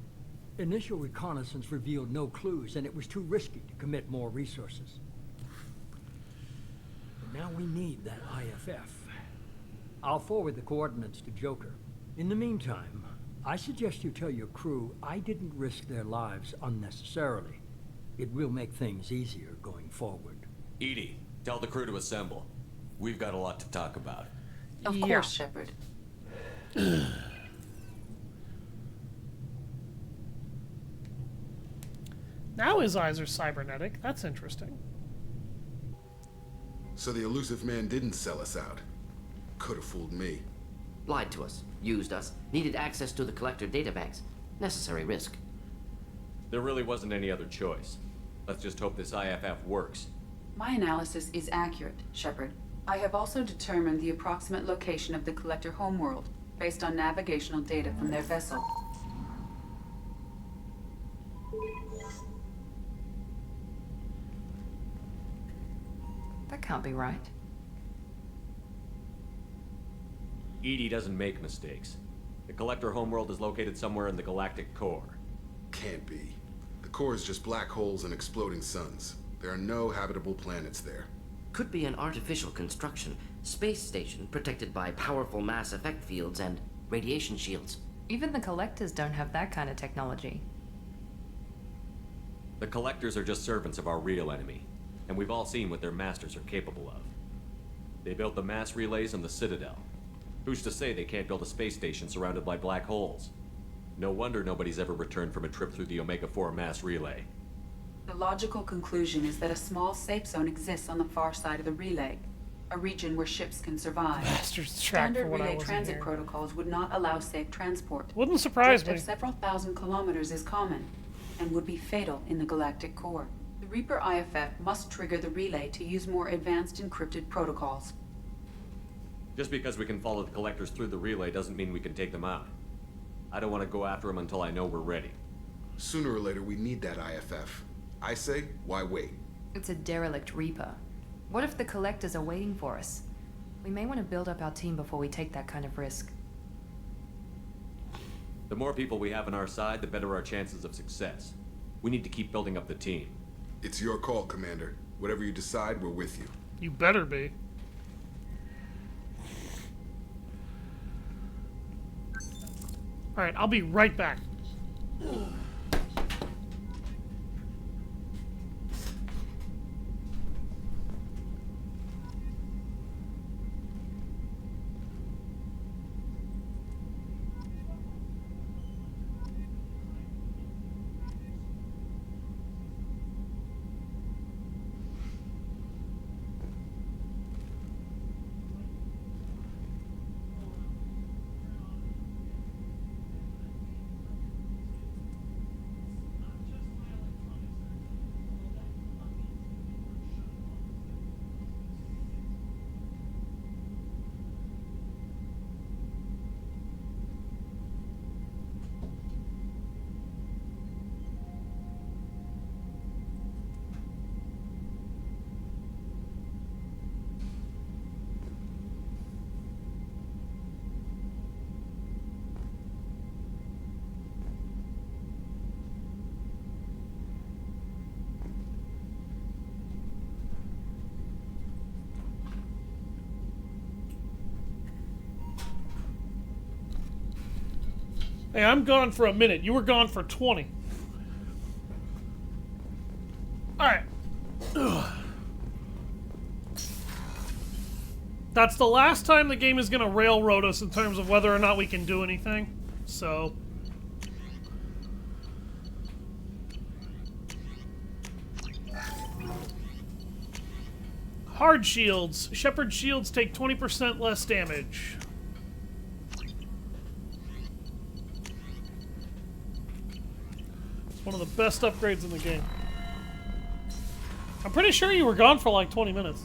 Initial reconnaissance revealed no clues, and it was too risky to commit more resources. But now we need that IFF. I'll forward the coordinates to Joker. In the meantime, I suggest you tell your crew I didn't risk their lives unnecessarily. It will make things easier going forward. Edie, tell the crew to assemble. We've got a lot to talk about. Of course, Shepard. Now his eyes are cybernetic. That's interesting. So the elusive man didn't sell us out. Could have fooled me. Lied to us, used us, needed access to the collector databanks. Necessary risk. There really wasn't any other choice. Let's just hope this IFF works. My analysis is accurate, Shepard. I have also determined the approximate location of the collector homeworld, based on navigational data from their vessel. That can't be right. EDI doesn't make mistakes. The collector homeworld is located somewhere in the galactic core. Can't be. The core is just black holes and exploding suns. There are no habitable planets there. Could be an artificial construction, space station protected by powerful mass effect fields and radiation shields. Even the collectors don't have that kind of technology. The collectors are just servants of our real enemy, and we've all seen what their masters are capable of. They built the mass relays on the Citadel. Who's to say they can't build a space station surrounded by black holes? No wonder nobody's ever returned from a trip through the Omega-4 mass relay. The logical conclusion is that a small safe zone exists on the far side of the relay, a region where ships can survive. Bastards track for Standard what I relay wasn't transit here. protocols would not allow safe transport. Wouldn't surprise Drift me. of several thousand kilometers is common, and would be fatal in the galactic core. The Reaper IFF must trigger the relay to use more advanced encrypted protocols. Just because we can follow the collectors through the relay doesn't mean we can take them out. I don't want to go after them until I know we're ready. Sooner or later, we need that IFF. I say, why wait? It's a derelict Reaper. What if the collectors are waiting for us? We may want to build up our team before we take that kind of risk. The more people we have on our side, the better our chances of success. We need to keep building up the team. It's your call, Commander. Whatever you decide, we're with you. You better be. Alright, I'll be right back. Hey, I'm gone for a minute. You were gone for 20. Alright. That's the last time the game is going to railroad us in terms of whether or not we can do anything. So... Hard shields. Shepard shields take 20% less damage. It's one of the best upgrades in the game. I'm pretty sure you were gone for like 20 minutes.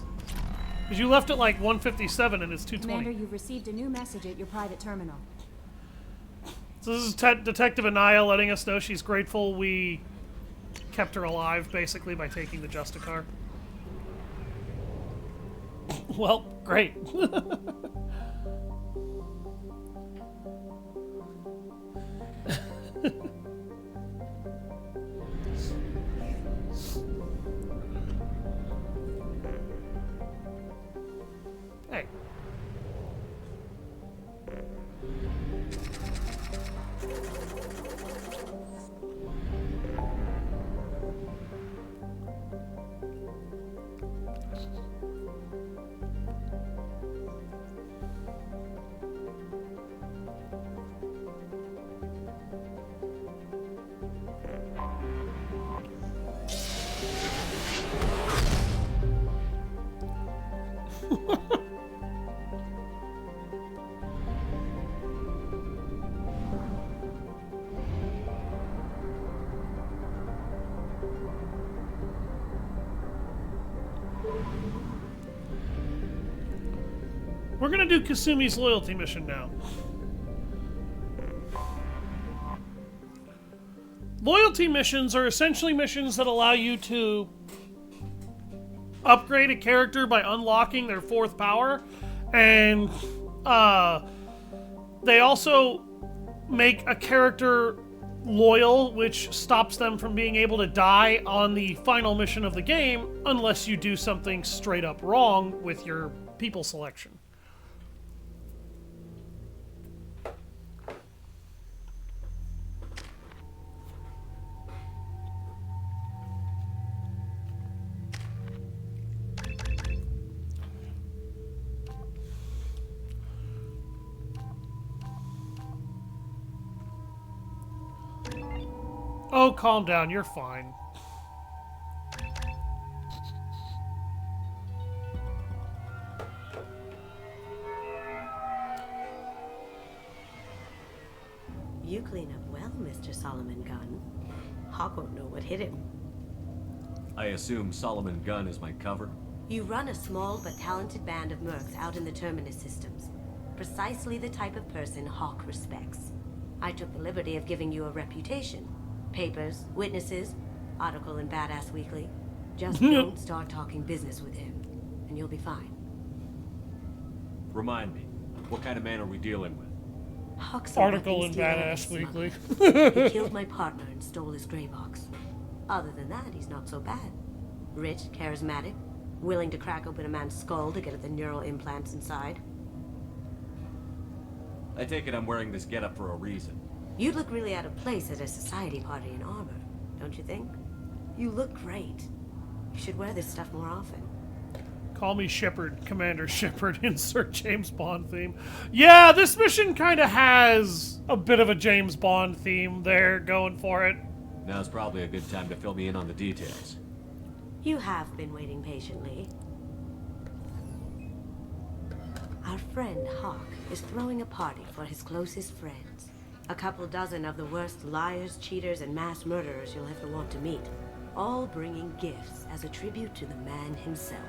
Because you left at like 1:57 and it's 2:20. Commander, you've received a new message at your private terminal. So this is Detective Anaya letting us know she's grateful we kept her alive, basically, by taking the Justicar. Well, great. Hey. We're gonna do Kasumi's loyalty mission now. Loyalty missions are essentially missions that allow you to upgrade a character by unlocking their fourth power, and they also make a character loyal, which stops them from being able to die on the final mission of the game unless you do something straight up wrong with your people selection. Oh, calm down, you're fine. You clean up well, Mr. Solomon Gunn. Hawk won't know what hit him. I assume Solomon Gunn is my cover? You run a small but talented band of mercs out in the Terminus systems. Precisely the type of person Hawk respects. I took the liberty of giving you a reputation. Papers, witnesses, article in Badass Weekly. Just don't start talking business with him, and you'll be fine. Remind me, what kind of man are we dealing with? Hawk's article in Badass Weekly. He killed my partner and stole his gray box. Other than that, he's not so bad. Rich, charismatic, willing to crack open a man's skull to get at the neural implants inside. I take it I'm wearing this getup for a reason. You'd look really out of place at a society party in armor, don't you think? You look great. You should wear this stuff more often. Call me Shepard, Commander Shepard, insert James Bond theme. Yeah, this mission kind of has a bit of a James Bond theme there going for it. Now's probably a good time to fill me in on the details. You have been waiting patiently. Our friend Hawk is throwing a party for his closest friends. A couple dozen of the worst liars, cheaters, and mass murderers you'll ever want to meet. All bringing gifts as a tribute to the man himself.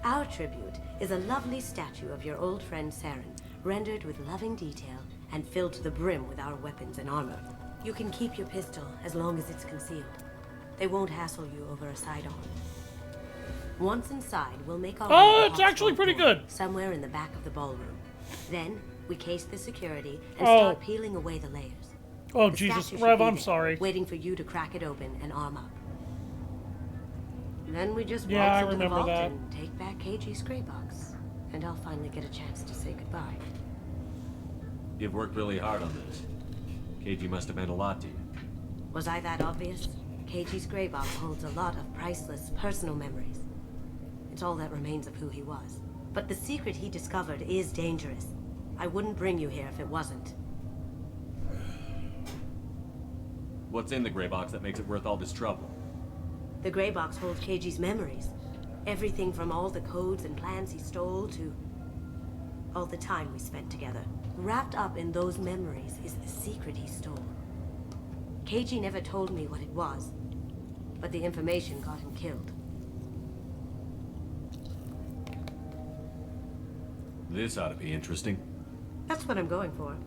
Our tribute is a lovely statue of your old friend Saren, rendered with loving detail and filled to the brim with our weapons and armor. You can keep your pistol as long as it's concealed. They won't hassle you over a sidearm. Once inside, we'll make our way it's actually pretty good. Somewhere in the back of the ballroom. Then we case the security and start peeling away the layers. Oh, The Jesus. statue should Rev, be I'm there, sorry. waiting for you to crack it open and arm up. Then we just Yeah, I waltz into the remember vault that. and take back KG's gray box. And I'll finally get a chance to say goodbye. You've worked really hard on this. KG must have meant a lot to you. Was I that obvious? KG's gray box holds a lot of priceless personal memories. It's all that remains of who he was. But the secret he discovered is dangerous. I wouldn't bring you here if it wasn't. What's in the gray box that makes it worth all this trouble? The gray box holds KG's memories. Everything from all the codes and plans he stole to all the time we spent together. Wrapped up in those memories is the secret he stole. KG never told me what it was, but the information got him killed. This ought to be interesting. That's what I'm going for.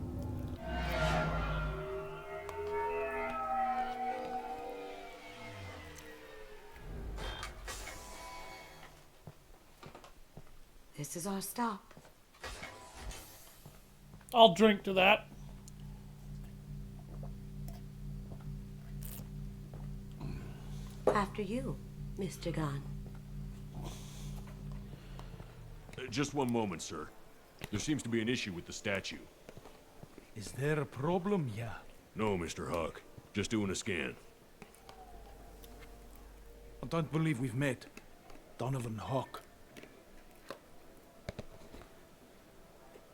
This is our stop. I'll drink to that. After you, Mr. Gunn. Just one moment, sir. There seems to be an issue with the statue. Is there a problem, yeah? No, Mr. Hawk. Just doing a scan. I don't believe we've met. Donovan Hawk.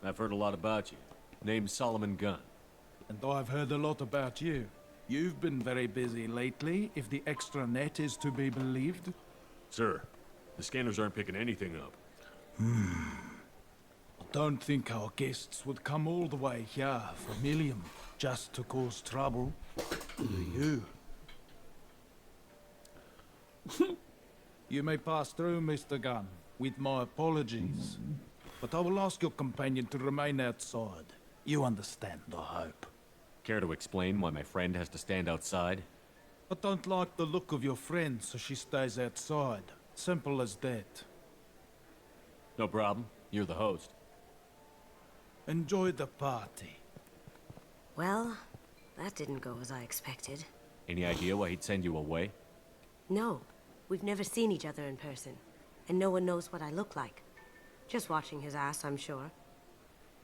I've heard a lot about you. Name's Solomon Gunn. And I've heard a lot about you. You've been very busy lately, if the extra net is to be believed. Sir, the scanners aren't picking anything up. I don't think our guests would come all the way here for Millium just to cause trouble. Do you? You may pass through, Mr. Gunn, with my apologies. But I will ask your companion to remain outside. You understand, I hope. Care to explain why my friend has to stand outside? I don't like the look of your friend, so she stays outside. Simple as that. No problem. You're the host. Enjoy the party. Well, that didn't go as I expected. Any idea why he'd send you away? No, we've never seen each other in person, and no one knows what I look like. Just watching his ass, I'm sure.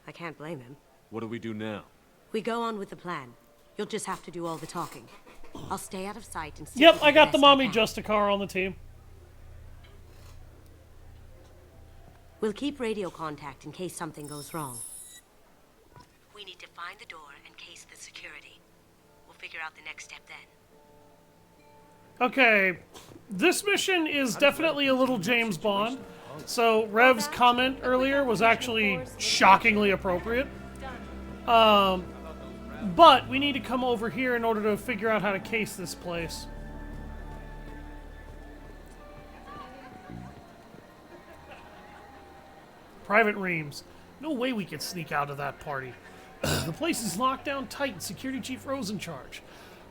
I can't blame him. What do we do now? We go on with the plan. You'll just have to do all the talking. I'll stay out of sight and stick Yep, with I you got the best mommy can. Justicar on the team. We'll keep radio contact in case something goes wrong. We need to find the door and case the security. We'll figure out the next step then. Okay, this mission is definitely a little James Bond. So Rev's comment earlier was actually shockingly appropriate. But we need to come over here in order to figure out how to case this place. Private Reams. No way we could sneak out of that party. The place is locked down tight and Security Chief Rowe's in charge.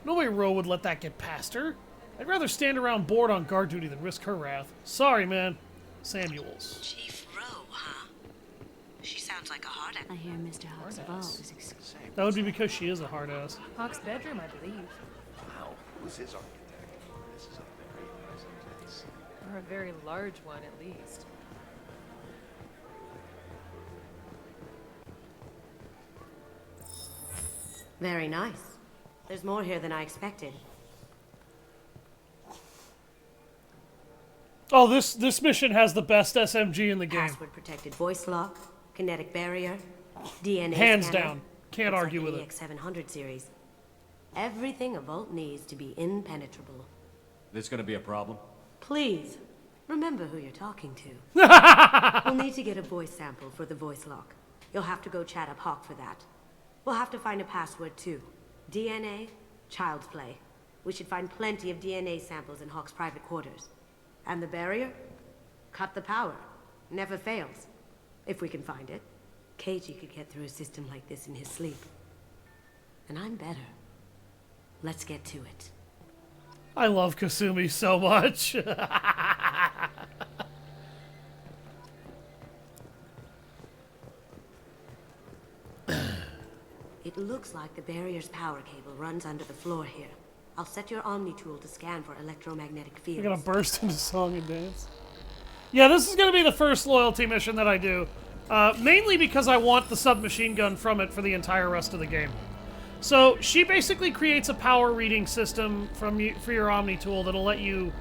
No way Rowe would let that get past her. I'd rather stand around bored on guard duty than risk her wrath. Sorry, man. Samuels. Chief Rowe, huh? She sounds like a hard ass. I hear Mr. Hawks of All is exclusive. That would be because she is a hard ass. Hawk's bedroom, I believe. Wow, who's his architect? This is a very nice place. Or a very large one, at least. Very nice. There's more here than I expected. Oh, this mission has the best SMG in the game. Password protected voice lock, kinetic barrier, DNA Hands scanner. down. Can't Looks argue like with an it. EX700 series. Everything a vault needs to be impenetrable. This gonna be a problem? Please, remember who you're talking to. We'll need to get a voice sample for the voice lock. You'll have to go chat up Hawk for that. We'll have to find a password too. DNA, child's play. We should find plenty of DNA samples in Hawk's private quarters. And the barrier? Cut the power. Never fails. If we can find it. KG could get through a system like this in his sleep. And I'm better. Let's get to it. I love Kasumi so much. It looks like the barrier's power cable runs under the floor here. I'll set your Omni tool to scan for electromagnetic fields. You're gonna burst into song and dance. Yeah, this is gonna be the first loyalty mission that I do. Mainly because I want the submachine gun from it for the entire rest of the game. So she basically creates a power reading system for your Omni tool that'll let you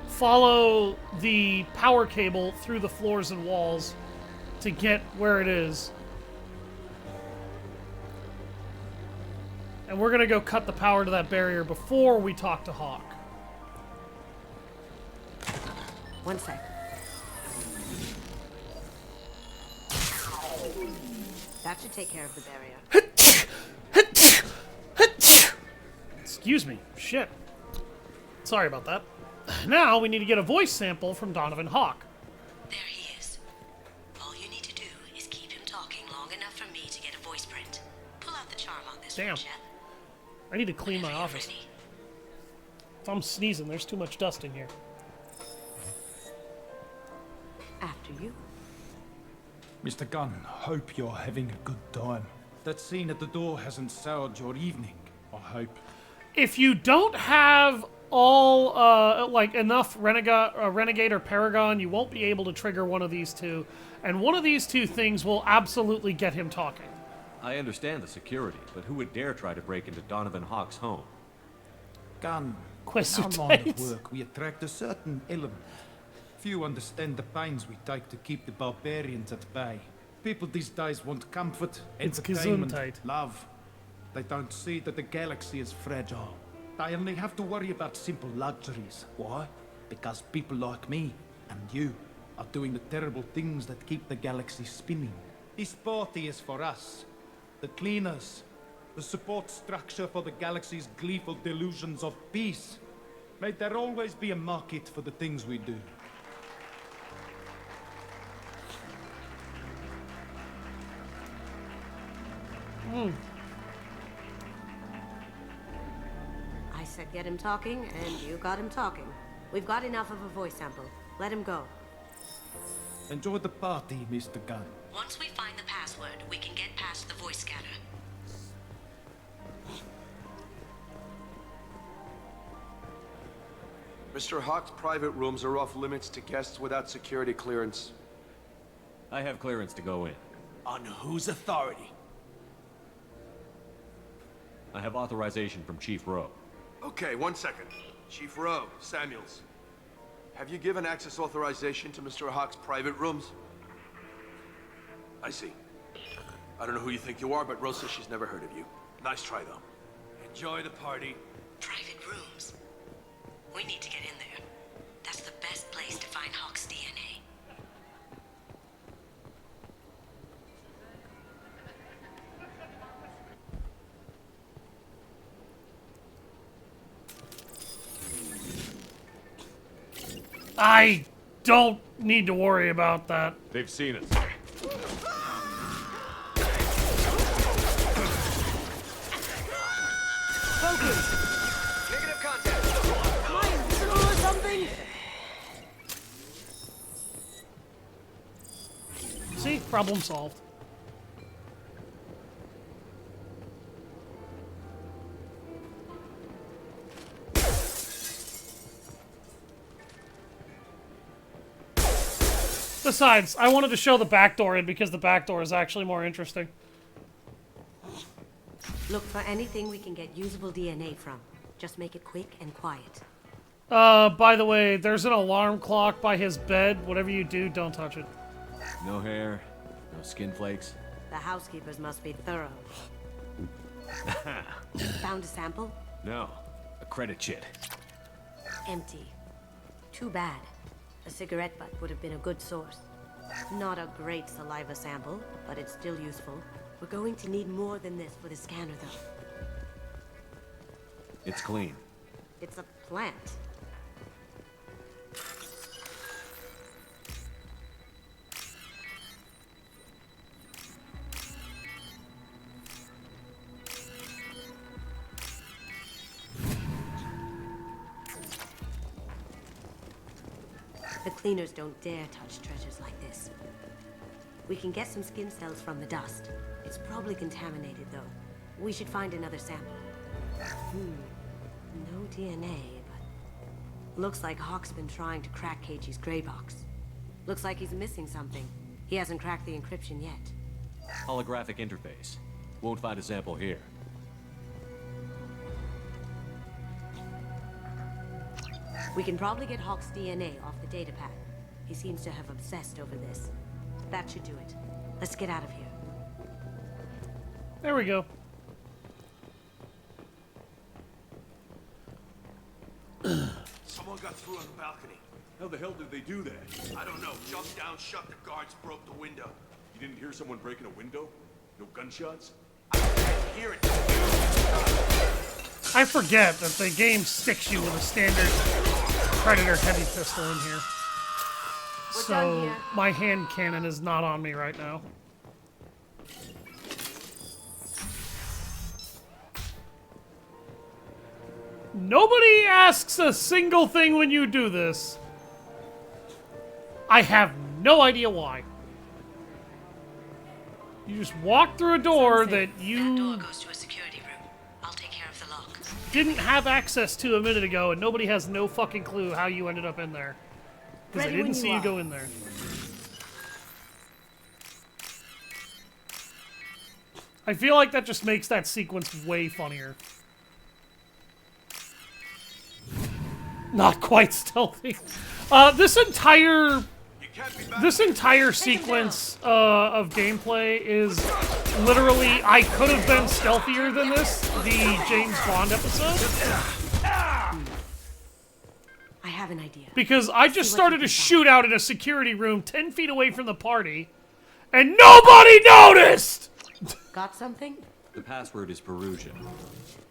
follow the power cable through the floors and walls to get where it is. And we're gonna go cut the power to that barrier before we talk to Hawk. One sec. That should take care of the barrier. Excuse me. Shit. Sorry about that. Now we need to get a voice sample from Donovan Hawk. There he is. All you need to do is keep him talking long enough for me to get a voice print. Pull out the charm on this Damn. one, Chet. I need to clean my office. If I'm sneezing, there's too much dust in here. After you. Mr. Gunn, hope you're having a good time. That scene at the door hasn't soured your evening, I hope. If you don't have all, like, enough Renegade or Paragon, you won't be able to trigger one of these two. And one of these two things will absolutely get him talking. I understand the security, but who would dare try to break into Donovan Hawk's home? Gunn, Quest in our line of dates. work, we attract a certain element. Few understand the pains we take to keep the barbarians at bay. People these days want comfort, It's entertainment, Gesundheit. love. They don't see that the galaxy is fragile. They only have to worry about simple luxuries. Why? Because people like me and you are doing the terrible things that keep the galaxy spinning. This party is for us, the cleaners, the support structure for the galaxy's gleeful delusions of peace. May there always be a market for the things we do. I said get him talking, and you got him talking. We've got enough of a voice sample. Let him go. Enjoy the party, Mr. Gunn. Once we find the password, we can get past the voice scanner. Mr. Hawk's private rooms are off limits to guests without security clearance. I have clearance to go in. On whose authority? I have authorization from Chief Rowe. Okay, 1 second. Chief Rowe, Samuels. Have you given access authorization to Mr. Hawk's private rooms? I see. I don't know who you think you are, but Rose says she's never heard of you. Nice try, though. Enjoy the party. Private rooms. We need to get in there. That's the best place to find Hawk's DNA. I don't need to worry about that. They've seen us. Focus! Negative contact! Am I invisible or something? See? Problem solved. Besides, I wanted to show the back door in because the back door is actually more interesting. Look for anything we can get usable DNA from. Just make it quick and quiet. By the way, there's an alarm clock by his bed. Whatever you do, don't touch it. No hair, no skin flakes. The housekeepers must be thorough. Found a sample? No, a credit chit. Empty. Too bad. A cigarette butt would have been a good source. Not a great saliva sample, but it's still useful. We're going to need more than this for the scanner, though. It's clean. It's a plant. The cleaners don't dare touch treasures like this. We can get some skin cells from the dust. It's probably contaminated, though. We should find another sample. No DNA, but... Looks like Hawk's been trying to crack Keiji's gray box. Looks like he's missing something. He hasn't cracked the encryption yet. Holographic interface. Won't find a sample here. We can probably get Hawk's DNA off the datapad. He seems to have obsessed over this. That should do it. Let's get out of here. There we go. Someone got through on the balcony. How the hell did they do that? I don't know. Jumped down, shut the guards, broke the window. You didn't hear someone breaking a window? No gunshots? I can't hear it. I forget that the game sticks you with a standard Predator heavy pistol in here. So my hand cannon is not on me right now. Nobody asks a single thing when you do this. I have no idea why. You just walk through a door that you Door goes to a security room. I'll take care of the lock. didn't have access to a minute ago, and nobody has no fucking clue how you ended up in there. Because I Ready when didn't see you you are. go in there. I feel like that just makes that sequence way funnier. Not quite stealthy. This entire sequence of gameplay is literally, I could have been stealthier than this, the James Bond episode. I have an idea. Because I just started a shootout in a security room 10 feet away from the party, and nobody noticed! Got something? The password is Perusian.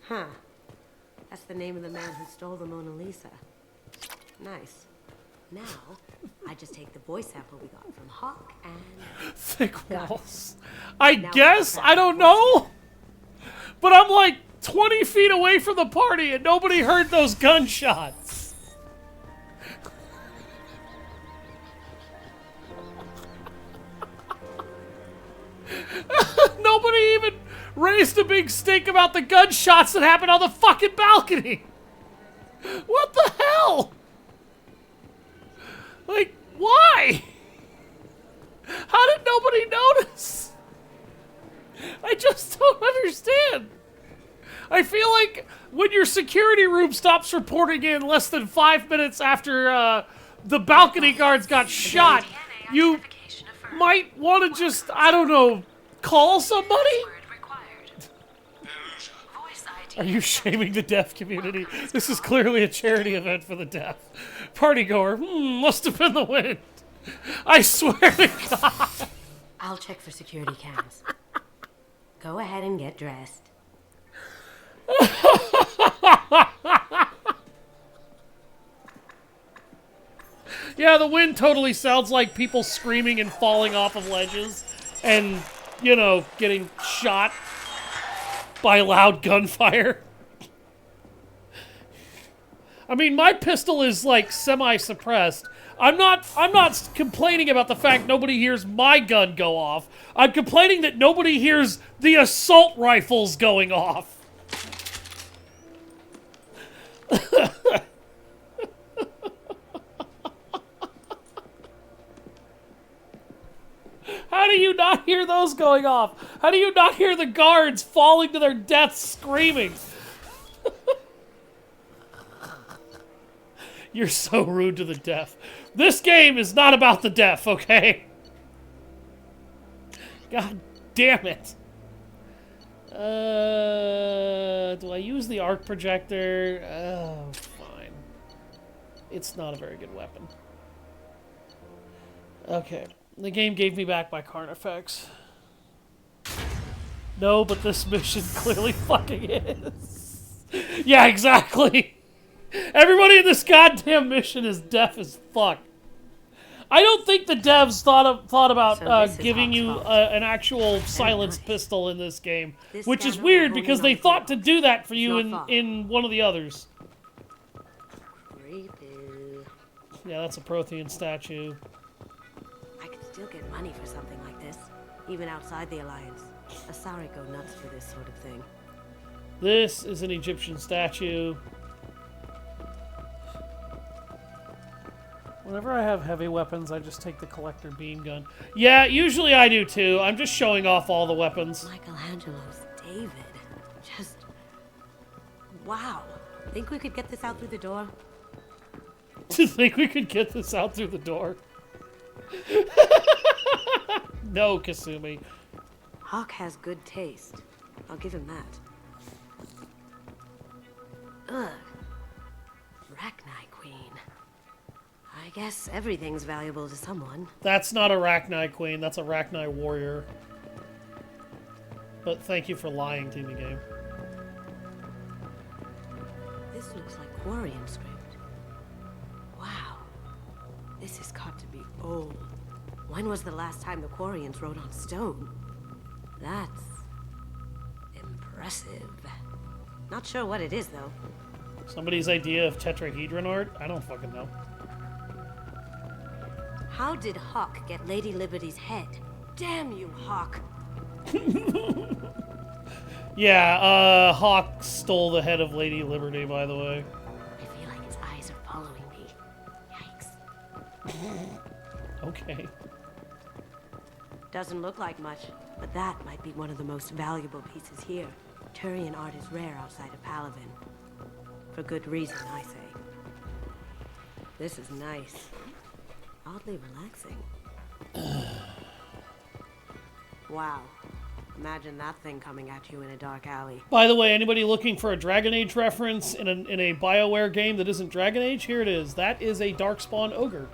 Huh. That's the name of the man who stole the Mona Lisa. Nice. Now, I just take the voice sample we got from Hawk and... Thick walls. I guess? I don't know? But I'm like 20 feet away from the party and nobody heard those gunshots. Nobody even raised a big stink about the gunshots that happened on the fucking balcony. What the hell? Like, why? How did nobody notice? I just don't understand. I feel like when your security room stops reporting in less than 5 minutes after the balcony guards got shot, you might want to just, I don't know, call somebody? Are you shaming the deaf community? This is clearly a charity event for the deaf. Partygoer, must have been the wind. I swear to God. I'll check for security cams. Go ahead and get dressed. Yeah, the wind totally sounds like people screaming and falling off of ledges and, you know, getting shot by loud gunfire. I mean, my pistol is like semi-suppressed. I'm not complaining about the fact nobody hears my gun go off. I'm complaining that nobody hears the assault rifles going off. How do you not hear those going off? How do you not hear the guards falling to their deaths screaming? You're so rude to the deaf. This game is not about the deaf, okay? God damn it. Do I use the arc projector? Oh, fine. It's not a very good weapon. Okay. The game gave me back my Carnifex. No, but this mission clearly fucking is. Yeah, exactly. Everybody in this goddamn mission is deaf as fuck. I don't think the devs thought about giving you an actual silenced pistol in this game, which is weird because they thought to do that for you in one of the others. Creepy. Yeah, that's a Prothean statue. I could still get money for something like this, even outside the Alliance. Asari go nuts for this sort of thing. This is an Egyptian statue. Whenever I have heavy weapons, I just take the collector beam gun. Yeah, usually I do too. I'm just showing off all the weapons. Michelangelo's David. Just... wow. Think we could get this out through the door? Think we could get this out through the door? No, Kasumi. Hawk has good taste. I'll give him that. Ugh. Rachni Queen. I guess everything's valuable to someone. That's not a Rachni Queen, that's a Rachni Warrior. But thank you for lying to me, game. This looks like Quarian script. Wow. This has got to be old. When was the last time the Quarians wrote on stone? That's... impressive. Not sure what it is, though. Somebody's idea of tetrahedron art? I don't fucking know. How did Hawk get Lady Liberty's head? Damn you, Hawk! Yeah, Hawk stole the head of Lady Liberty, by the way. I feel like his eyes are following me. Yikes. Okay. Doesn't look like much, but that might be one of the most valuable pieces here. Turian art is rare outside of Palaven. For good reason, I say. This is nice. Oddly relaxing. Wow. Imagine that thing coming at you in a dark alley. By the way, anybody looking for a Dragon Age reference in a BioWare game that isn't Dragon Age? Here it is. That is a Darkspawn Ogre.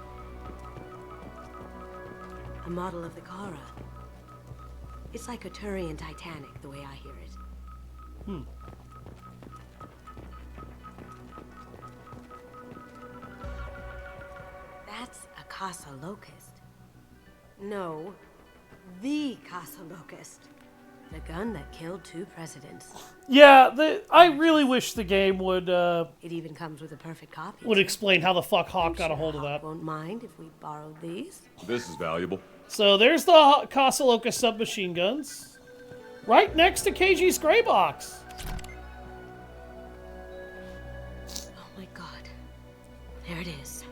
A model of the Kara. It's like a Turian Titanic, the way I hear it. Hmm. That's a Casa Locust. No, the Casa Locust. The gun that killed 2 presidents. Yeah, I really wish the game would, It even comes with a perfect copy. would explain how the fuck Hawk got a hold of Hawk that. won't mind if we borrowed these. This is valuable. So there's the Casa Loca submachine guns. Right next to KG's gray box. Oh my god. There it is.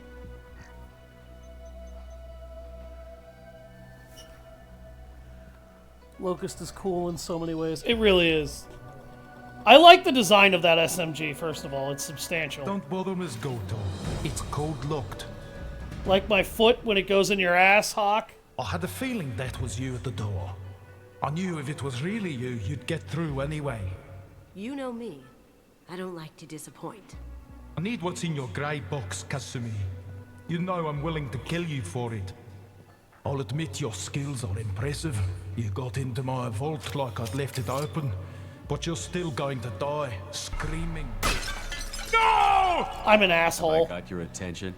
Locust is cool in so many ways. It really is. I like the design of that SMG, first of all. It's substantial. Don't bother, Miss Goto. It's code locked. Like my foot when it goes in your ass, Hawk. I had a feeling that was you at the door. I knew if it was really you, you'd get through anyway. You know me. I don't like to disappoint. I need what's in your grey box, Kasumi. You know I'm willing to kill you for it. I'll admit your skills are impressive. You got into my vault like I'd left it open, but you're still going to die, screaming. No! I'm an asshole. I got your attention.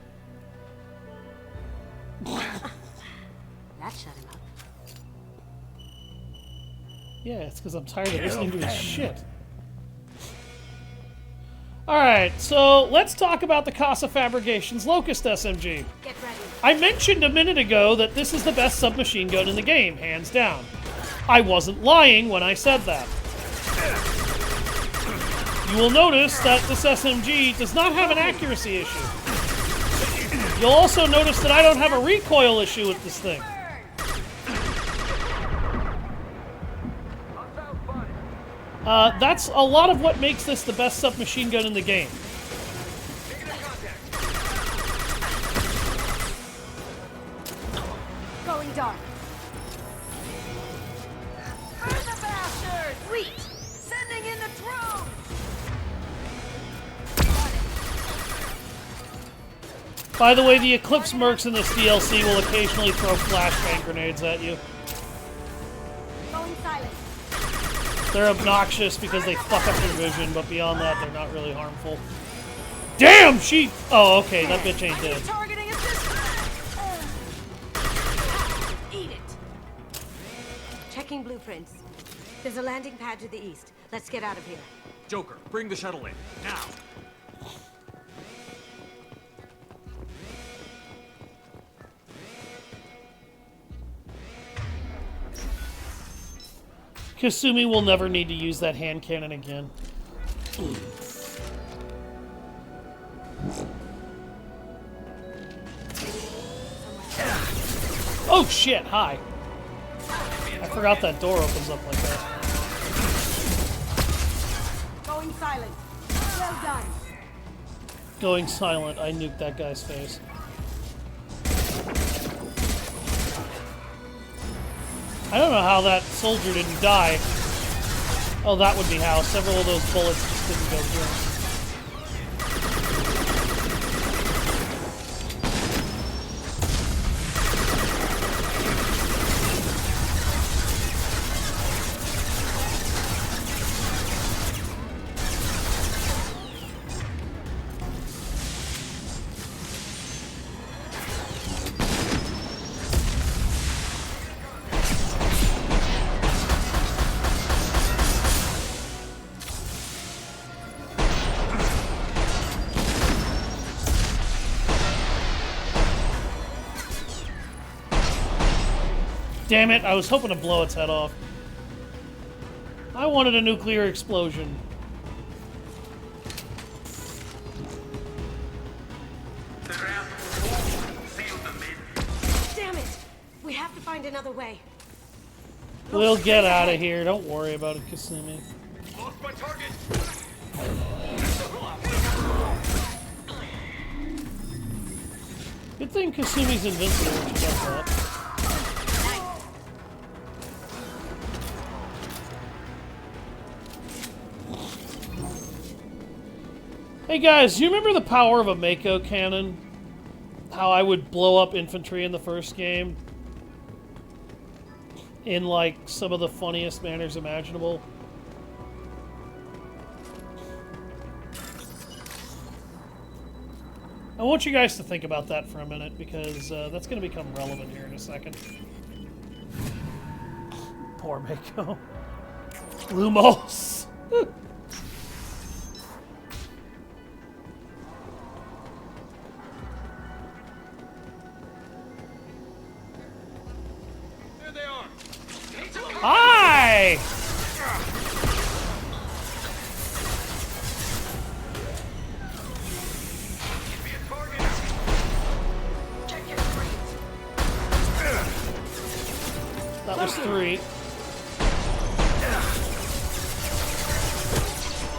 That shut him up. Yeah, it's because I'm tired of listening to his shit. Alright, so let's talk about the Casa Fabrications Locust SMG. Get ready. I mentioned a minute ago that this is the best submachine gun in the game, hands down. I wasn't lying when I said that. You will notice that this SMG does not have an accuracy issue. You'll also notice that I don't have a recoil issue with this thing. That's a lot of what makes this the best submachine gun in the game. Going dark. Burn the bastard! Sweet! Sending in the drone! By the way, the Eclipse mercs in this DLC will occasionally throw flashbang grenades at you. Going silent. They're obnoxious because they fuck up your vision, but beyond that, they're not really harmful. Damn, she... Oh, okay, that bitch ain't dead. Targeting assist. Eat it. Checking blueprints. There's a landing pad to the east. Let's get out of here. Joker, bring the shuttle in, now! Kasumi will never need to use that hand cannon again. Oh shit, hi. I forgot that door opens up like that. Going silent. Well done. Going silent, I nuked that guy's face. I don't know how that soldier didn't die. Oh, that would be how. Several of those bullets just didn't go through. Damn it, I was hoping to blow its head off. I wanted a nuclear explosion. Damn it! We have to find another way. We'll get out of here. Don't worry about it, Kasumi. Lost my target. Good thing Kasumi's invincible when she does that. Hey guys, you remember the power of a Mako cannon? How I would blow up infantry in the first game? In, like, some of the funniest manners imaginable? I want you guys to think about that for a minute, because that's going to become relevant here in a second. Poor Mako. Lumos. Hi! That was 3.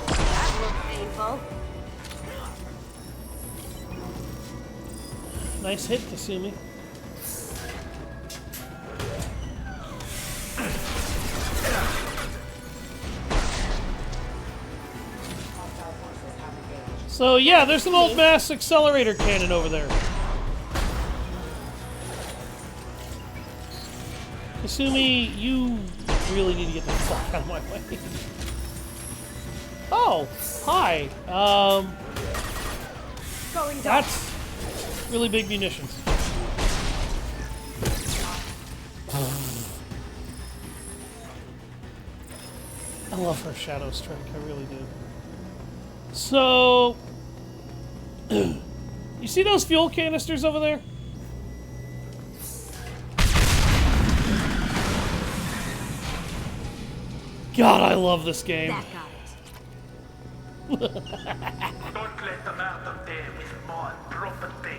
That looked painful. Nice hit, Kasumi. So yeah, there's an old mass accelerator cannon over there. Kasumi, you really need to get the fuck out of my way. Oh, hi. That's really big munitions. I love her Shadow Strike, I really do. So, you see those fuel canisters over there? God, I love this game. That got it. Don't let them out of there with my property.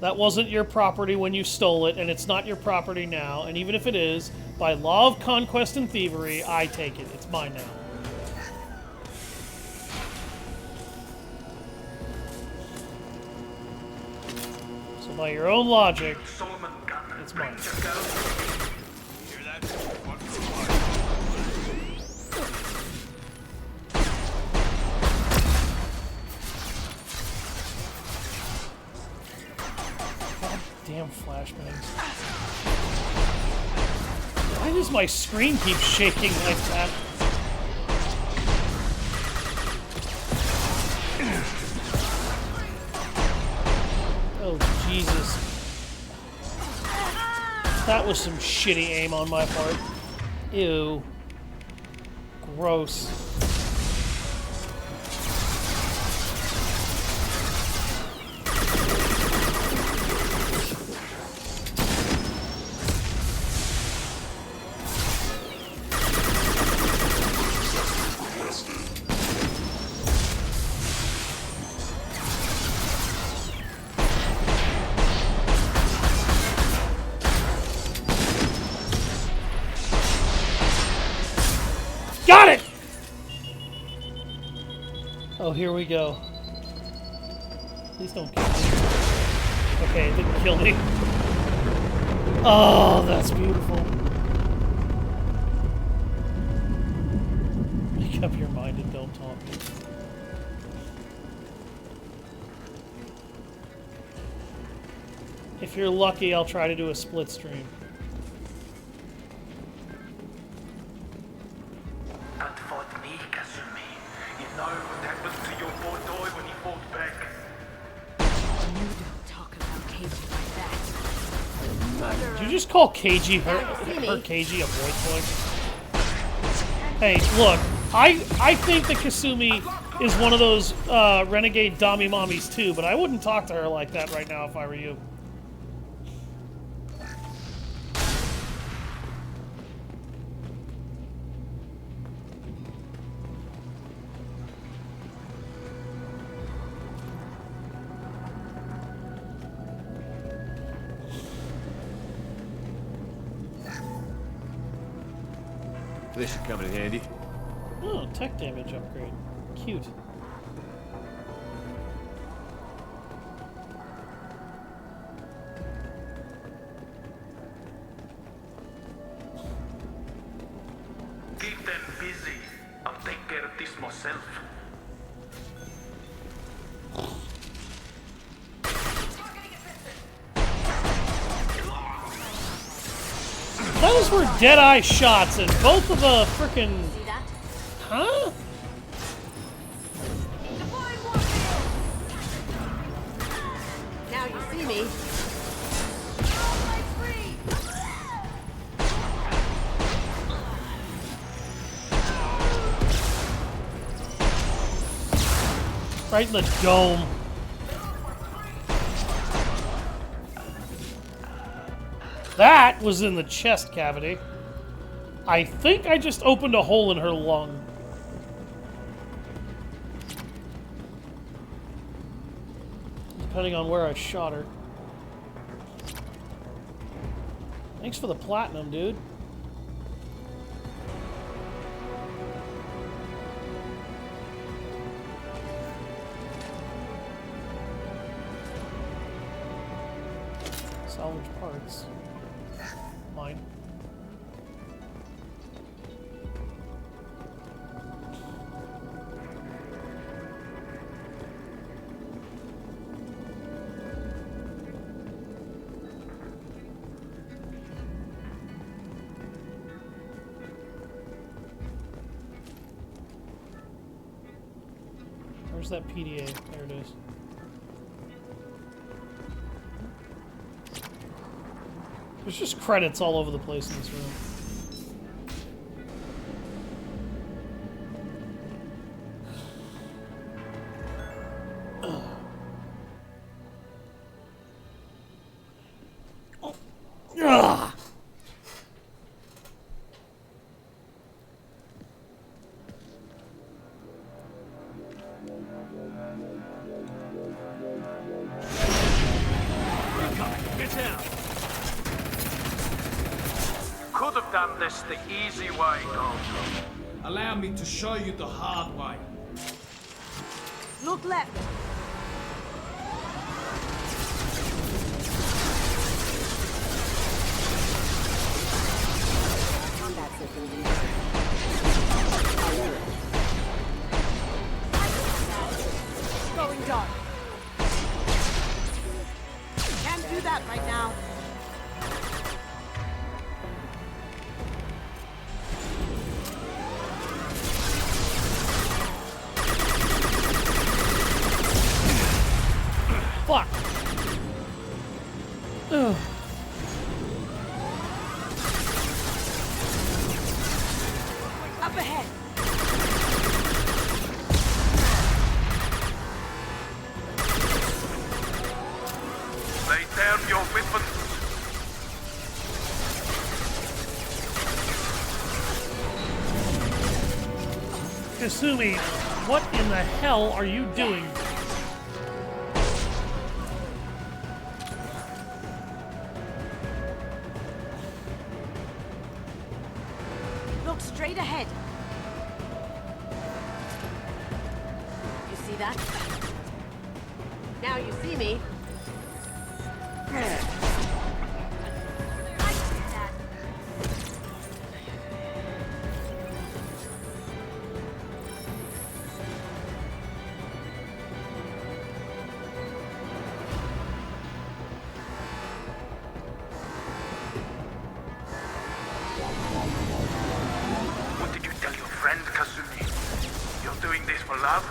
That wasn't your property when you stole it, and it's not your property now. And even if it is, by law of conquest and thievery, I take it. It's mine now. So by your own logic, it's mine. Damn flashbangs. Why does my screen keep shaking like that? Oh, Jesus. That was some shitty aim on my part. Ew. Gross. Got it! Oh, here we go. Please don't kill me. Okay, it didn't kill me. Oh, that's beautiful. Make up your mind and don't talk. If you're lucky, I'll try to do a split stream. Don't fight me, Kasumi. You know what happened to your poor boy when he fought back. You don't talk about KG like that. Did you just call KG her KG a boy toy? Hey, look, I think that Kasumi is one of those renegade Dami mommies too, but I wouldn't talk to her like that right now if I were you. This should come in handy. Oh, tech damage upgrade. Cute. Keep them busy. I'll take care of this myself. Those were dead-eye shots, and both of the frickin'... Huh? Now you see me. Right in the dome. That was in the chest cavity. I think I just opened a hole in her lung. Depending on where I shot her. Thanks for the platinum, dude. Salvage parts. Mine. Where's that PDA? There it is. There's just credits all over the place in this room. Ugh. Get down. Could have done this the easy way, Gold. Allow me to show you the hard way. Look left. Combat system. Going dark. Can't do that right now. Fuck. Ugh. Up ahead. Lay down your weapons. Kasumi, what in the hell are you doing? Look straight ahead. You see that? Now you see me. What did you tell your friend, Kasumi? You're doing this for love?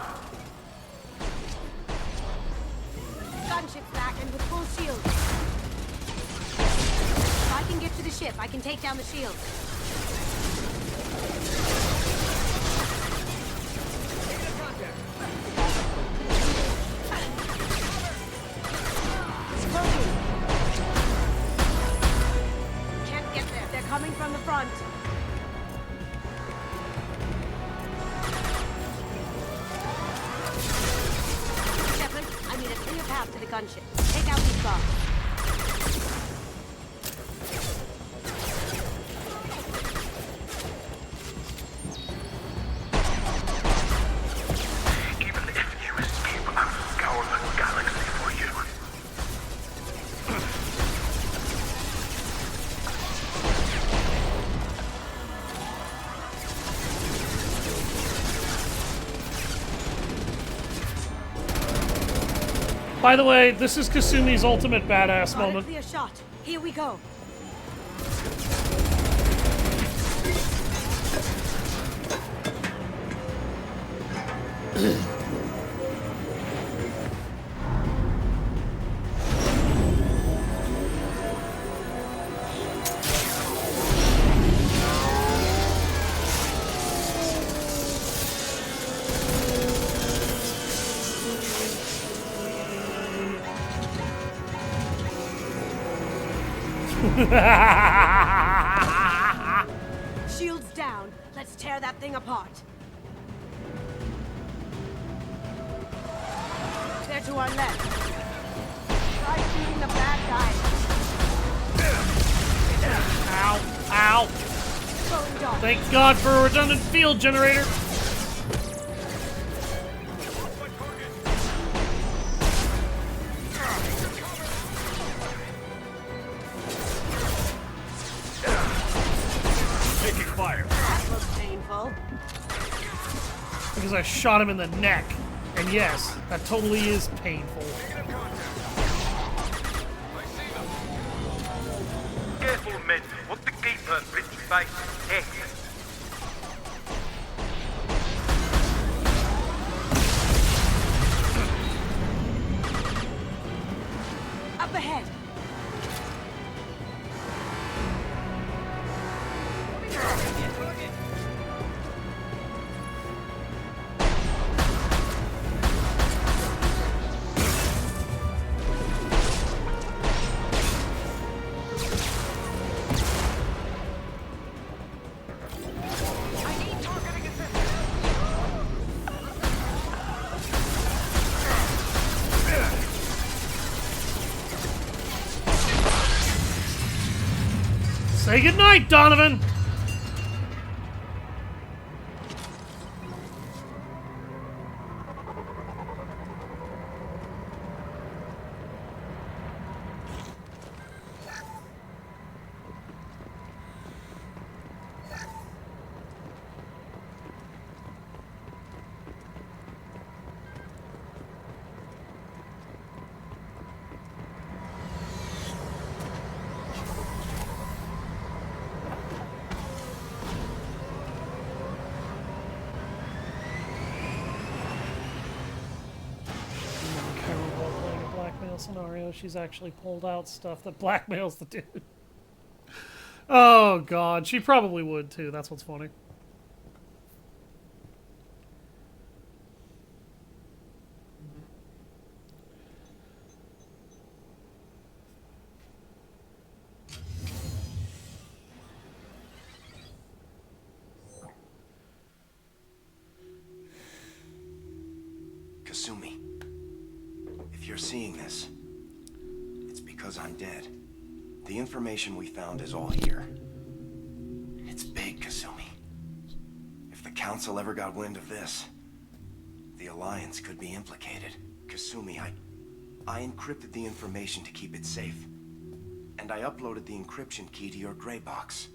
Gunship's back and with full shield. If I can get to the ship, I can take down the shield. Smoking. Can't get there. They're coming from the front. Shepard, I need a clear path to the gunship. Take out these bombs. Even if you escape, I'll scour the galaxy for you. By the way, this is Kasumi's ultimate badass Got a moment. clear shot. Here we go. Shields down. Let's tear that thing apart. They're to our left. Try shooting the bad guy. Ow. Ow. Thank God for a redundant field generator. Taking fire. That was painful. Because I shot him in the neck. And yes, that totally is painful. Careful, men. Want to keep her pretty face head. Up ahead. Say goodnight, Donovan! Scenario, she's actually pulled out stuff that blackmails the dude. Oh God, she probably would too. That's what's funny. Kasumi, if you're seeing this, it's because I'm dead. The information we found is all here. It's big, Kasumi. If the Council ever got wind of this, the Alliance could be implicated. Kasumi, I encrypted the information to keep it safe. And I uploaded the encryption key to your gray box,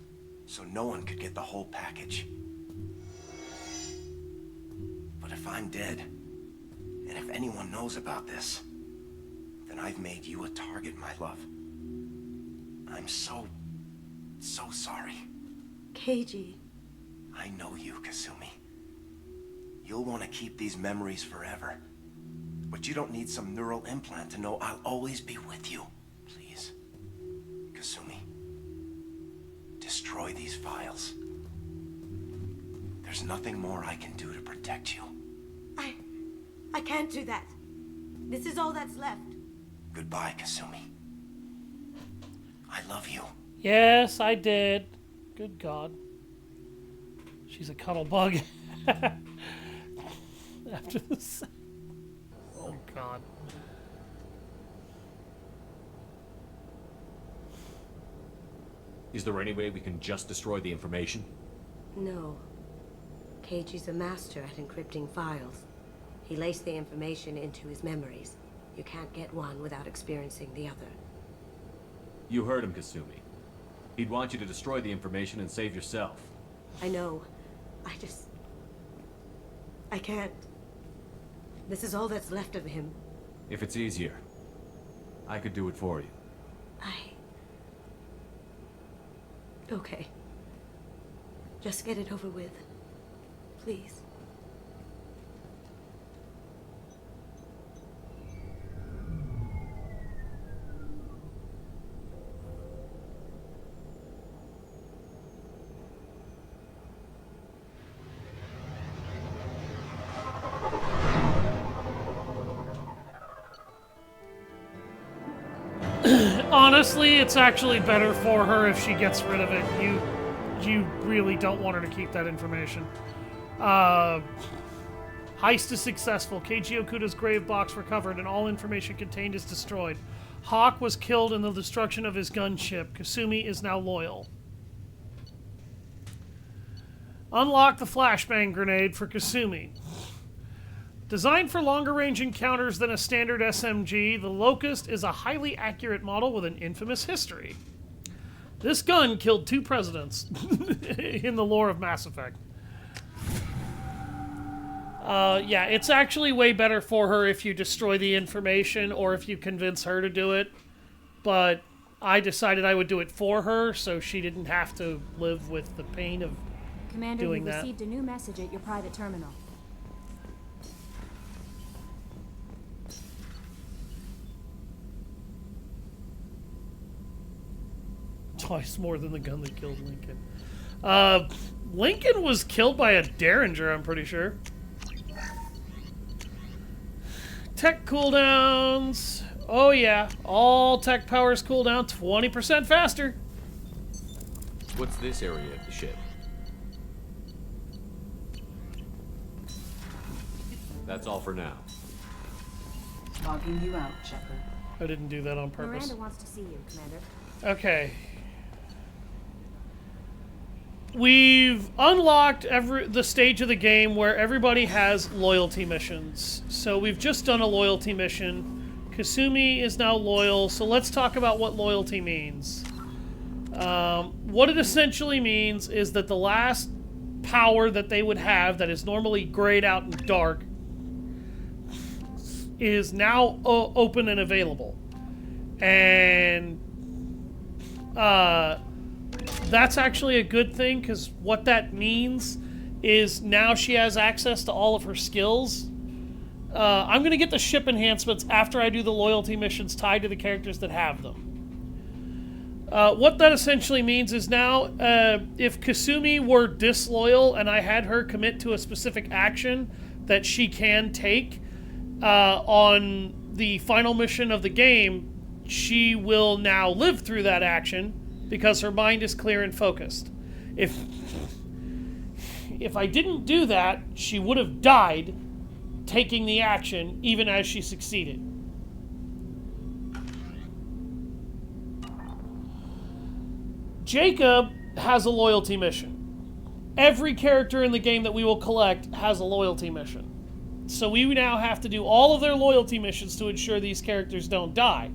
so no one could get the whole package. But if I'm dead, and if anyone knows about this, then I've made you a target, my love. I'm so sorry. Keiji. I know you, Kasumi. You'll want to keep these memories forever. But you don't need some neural implant to know I'll always be with you. Please. Kasumi. Destroy these files. There's nothing more I can do to protect you. I can't do that. This is all that's left. Goodbye, Kasumi. I love you. Yes, I did. Good God. She's a cuddle bug. After this. Oh God. Is there any way we can just destroy the information? No. Keiji's a master at encrypting files. He laced the information into his memories. You can't get one without experiencing the other. You heard him, Kasumi. He'd want you to destroy the information and save yourself. I know. I can't. This is all that's left of him. If it's easier, I could do it for you. Okay. Just get it over with. Please. Honestly, it's actually better for her if she gets rid of it. You really don't want her to keep that information. Heist is successful. Keiji Okuda's grave box recovered and all information contained is destroyed. Hawk was killed in the destruction of his gunship. Kasumi is now loyal. Unlock the flashbang grenade for Kasumi. Designed for longer-range encounters than a standard SMG, the Locust is a highly accurate model with an infamous history. This gun killed 2 presidents in the lore of Mass Effect. Yeah, it's actually way better for her if you destroy the information or if you convince her to do it. But I decided I would do it for her so she didn't have to live with the pain of Commander, doing you've that. received a new message at your private terminal. Twice more than the gun that killed Lincoln. Lincoln was killed by a Derringer, I'm pretty sure. Tech cooldowns. Oh yeah, all tech powers cool down 20% faster. What's this area of the ship? That's all for now. Logging you out, Shepard. I didn't do that on purpose. Miranda wants to see you, Commander. Okay. We've unlocked the stage of the game where everybody has loyalty missions. So we've just done a loyalty mission. Kasumi is now loyal, so let's talk about what loyalty means. What it essentially means is that the last power that they would have that is normally grayed out and dark is now open and available. And that's actually a good thing, because what that means is now she has access to all of her skills. I'm going to get the ship enhancements after I do the loyalty missions tied to the characters that have them. What that essentially means is now, if Kasumi were disloyal and I had her commit to a specific action that she can take on the final mission of the game, she will now live through that action because her mind is clear and focused. If I didn't do that, she would have died taking the action even as she succeeded. Jacob has a loyalty mission. Every character in the game that we will collect has a loyalty mission. So we now have to do all of their loyalty missions to ensure these characters don't die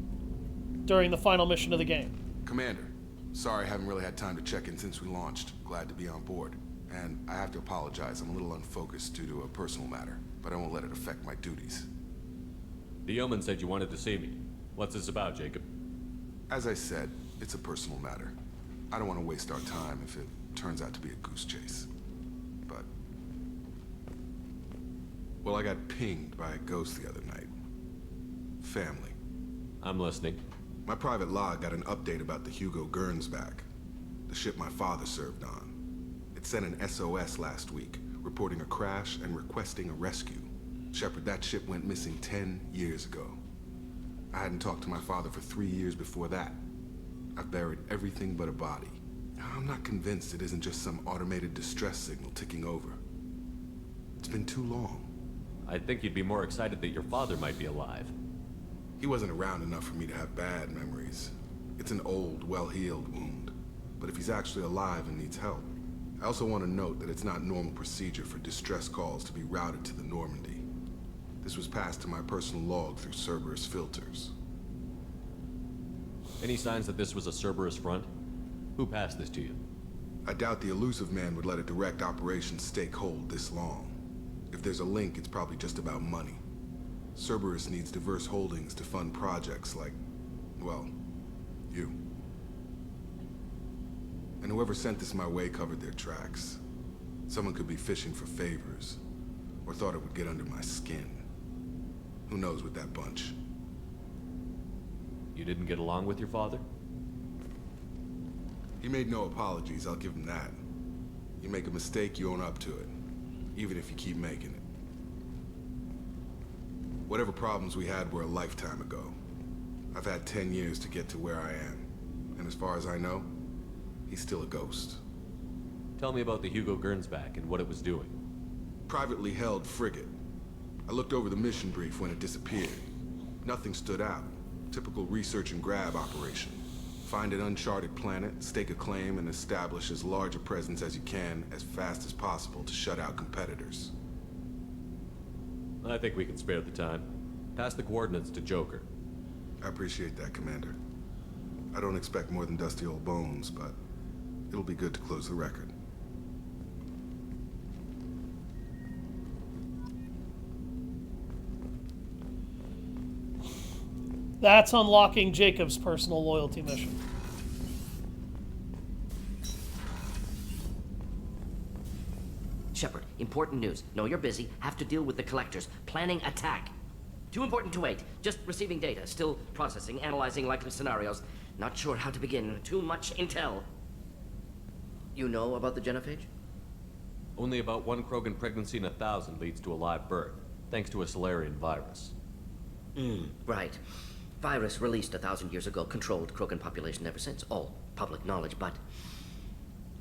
during the final mission of the game. Commander, sorry I haven't really had time to check in since we launched. Glad to be on board. And I have to apologize, I'm a little unfocused due to a personal matter, but I won't let it affect my duties. The Yeoman said you wanted to see me. What's this about, Jacob? As I said, it's a personal matter. I don't want to waste our time if it turns out to be a goose chase. But... well, I got pinged by a ghost the other night. Family. I'm listening. My private log got an update about the Hugo Gernsback, the ship my father served on. It sent an SOS last week, reporting a crash and requesting a rescue. Shepard, that ship went missing 10 years ago. I hadn't talked to my father for 3 years before that. I've buried everything but a body. I'm not convinced it isn't just some automated distress signal ticking over. It's been too long. I think you'd be more excited that your father might be alive. He wasn't around enough for me to have bad memories. It's an old, well-healed wound. But if he's actually alive and needs help, I also want to note that it's not normal procedure for distress calls to be routed to the Normandy. This was passed to my personal log through Cerberus filters. Any signs that this was a Cerberus front? Who passed this to you? I doubt the Elusive Man would let a direct operations stake hold this long. If there's a link, it's probably just about money. Cerberus needs diverse holdings to fund projects like, well, you. And whoever sent this my way covered their tracks. Someone could be fishing for favors, or thought it would get under my skin. Who knows with that bunch? You didn't get along with your father? He made no apologies, I'll give him that. You make a mistake, you own up to it. Even if you keep making it. Whatever problems we had were a lifetime ago. I've had 10 years to get to where I am. And as far as I know, he's still a ghost. Tell me about the Hugo Gernsback and what it was doing. Privately held frigate. I looked over the mission brief when it disappeared. Nothing stood out. Typical research and grab operation. Find an uncharted planet, stake a claim, and establish as large a presence as you can as fast as possible to shut out competitors. I think we can spare the time. Pass the coordinates to Joker. I appreciate that, Commander. I don't expect more than dusty old bones, but it'll be good to close the record. That's unlocking Jacob's personal loyalty mission. Shepard, important news. Know you're busy. Have to deal with the collectors. Planning attack. Too important to wait. Just receiving data. Still processing, analyzing likely scenarios. Not sure how to begin. Too much intel. You know about the genophage? Only about 1 Krogan pregnancy in 1,000 leads to a live birth, thanks to a Solarian virus. Right. Virus released 1,000 years ago, controlled Krogan population ever since. All public knowledge, but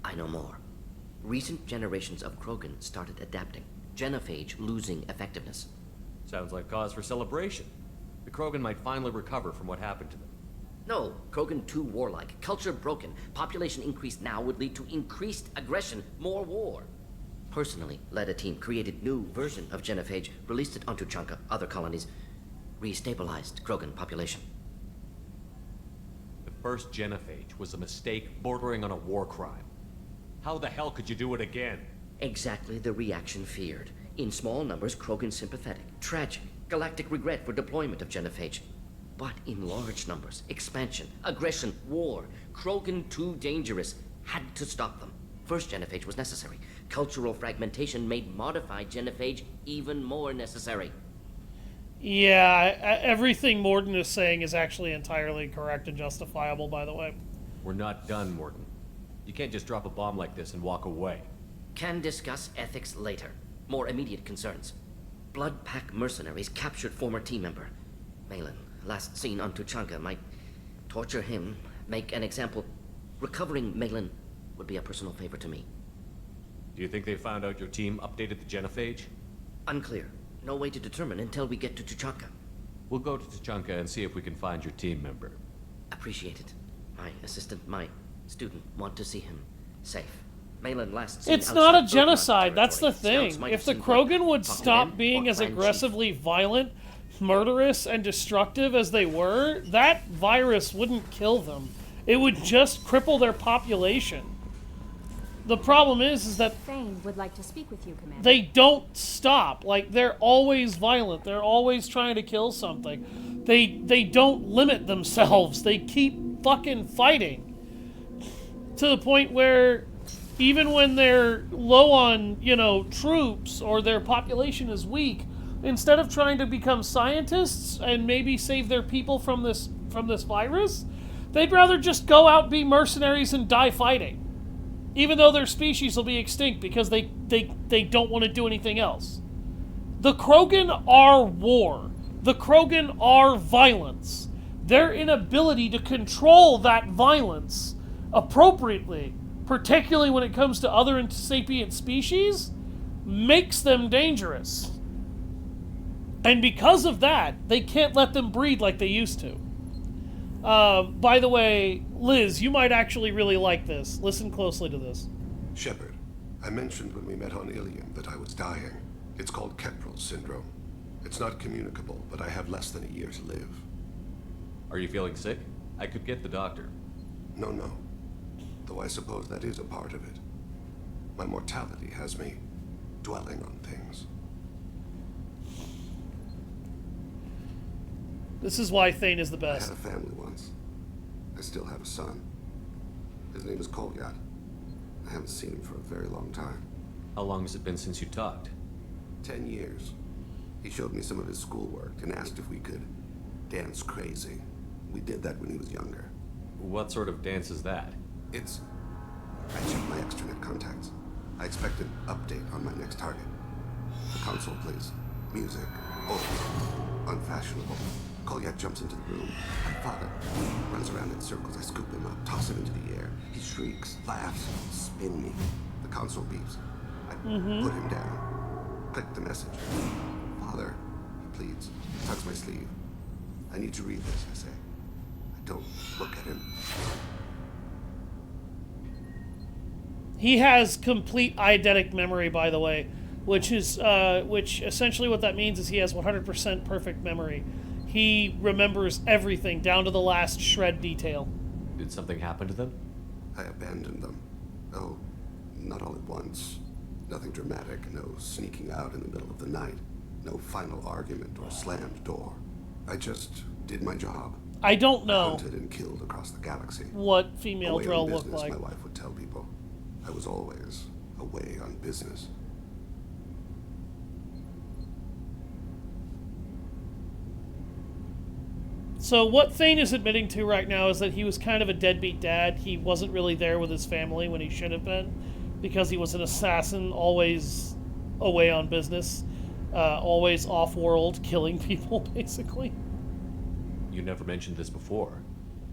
I know more. Recent generations of Krogan started adapting. Genophage losing effectiveness. Sounds like cause for celebration. The Krogan might finally recover from what happened to them. No, Krogan too warlike. Culture broken. Population increase now would lead to increased aggression, more war. Personally, led a team, created new version of genophage, released it onto Chunka, other colonies, restabilized Krogan population. The first genophage was a mistake bordering on a war crime. How the hell could you do it again? Exactly the reaction feared. In small numbers, Krogan sympathetic. Tragic. Galactic regret for deployment of genophage. But in large numbers, expansion, aggression, war. Krogan too dangerous. Had to stop them. First genophage was necessary. Cultural fragmentation made modified genophage even more necessary. Yeah, everything Morden is saying is actually entirely correct and justifiable, by the way. We're not done, Morden. You can't just drop a bomb like this and walk away. Can discuss ethics later. More immediate concerns. Blood Pack mercenaries captured former team member. Malin, last seen on Tuchanka, might torture him, make an example. Recovering Malin would be a personal favor to me. Do you think they found out your team updated the genophage? Unclear. No way to determine until we get to Tuchanka. We'll go to Tuchanka and see if we can find your team member. Appreciate it. My assistant, my student, want to see him safe. Malin last seen It's not a outside genocide, that's the Scouts thing. might If have the seen blood. Krogan would Talk to stop them being or as Clan Chief. aggressively violent, murderous, and destructive as they were, that virus wouldn't kill them. It would just cripple their population. The problem is that Thane would like to speak with you, Commander. they don't stop. Like, they're always violent. They're always trying to kill something. They don't limit themselves. They keep fucking fighting. To the point where even when they're low on, troops or their population is weak, instead of trying to become scientists and maybe save their people from this virus, they'd rather just go out, be mercenaries, and die fighting. Even though their species will be extinct because they don't want to do anything else. The Krogan are war. The Krogan are violence. Their inability to control that violence appropriately, particularly when it comes to other sapient species, makes them dangerous. And because of that, they can't let them breed like they used to. By the way, Liz, you might actually really like this. Listen closely to this. Shepard, I mentioned when we met on Ilium that I was dying. It's called Kestrel syndrome. It's not communicable, but I have less than a year to live. Are you feeling sick? I could get the doctor. No. Though I suppose that is a part of it. My mortality has me dwelling on things. This is why Thane is the best. I had a family once. I still have a son. His name is Kolyat. I haven't seen him for a very long time. How long has it been since you talked? 10 years. He showed me some of his schoolwork and asked if we could dance crazy. We did that when he was younger. What sort of dance is that? I checked my extranet contacts. I expect an update on my next target. The console plays music, old, unfashionable. Kolyat jumps into the room. My father runs around in circles. I scoop him up, toss him into the air. He shrieks, laughs, spin me. The console beeps. I put him down. Click the message. Father, he pleads, tugs my sleeve. I need to read this, I say. I don't look at him. He has complete eidetic memory, by the way, which essentially what that means is he has 100% perfect memory. He remembers everything down to the last shred detail. Did something happen to them? I abandoned them. Oh, not all at once. Nothing dramatic, no sneaking out in the middle of the night, no final argument or slammed door. I just did my job. I don't know. Hunted and killed across the galaxy. What female away Drell on looked business, like. My wife would tell people. I was always away on business. So what Thane is admitting to right now is that he was kind of a deadbeat dad. He wasn't really there with his family when he should have been, because he was an assassin, always away on business, always off-world, killing people, basically. You never mentioned this before.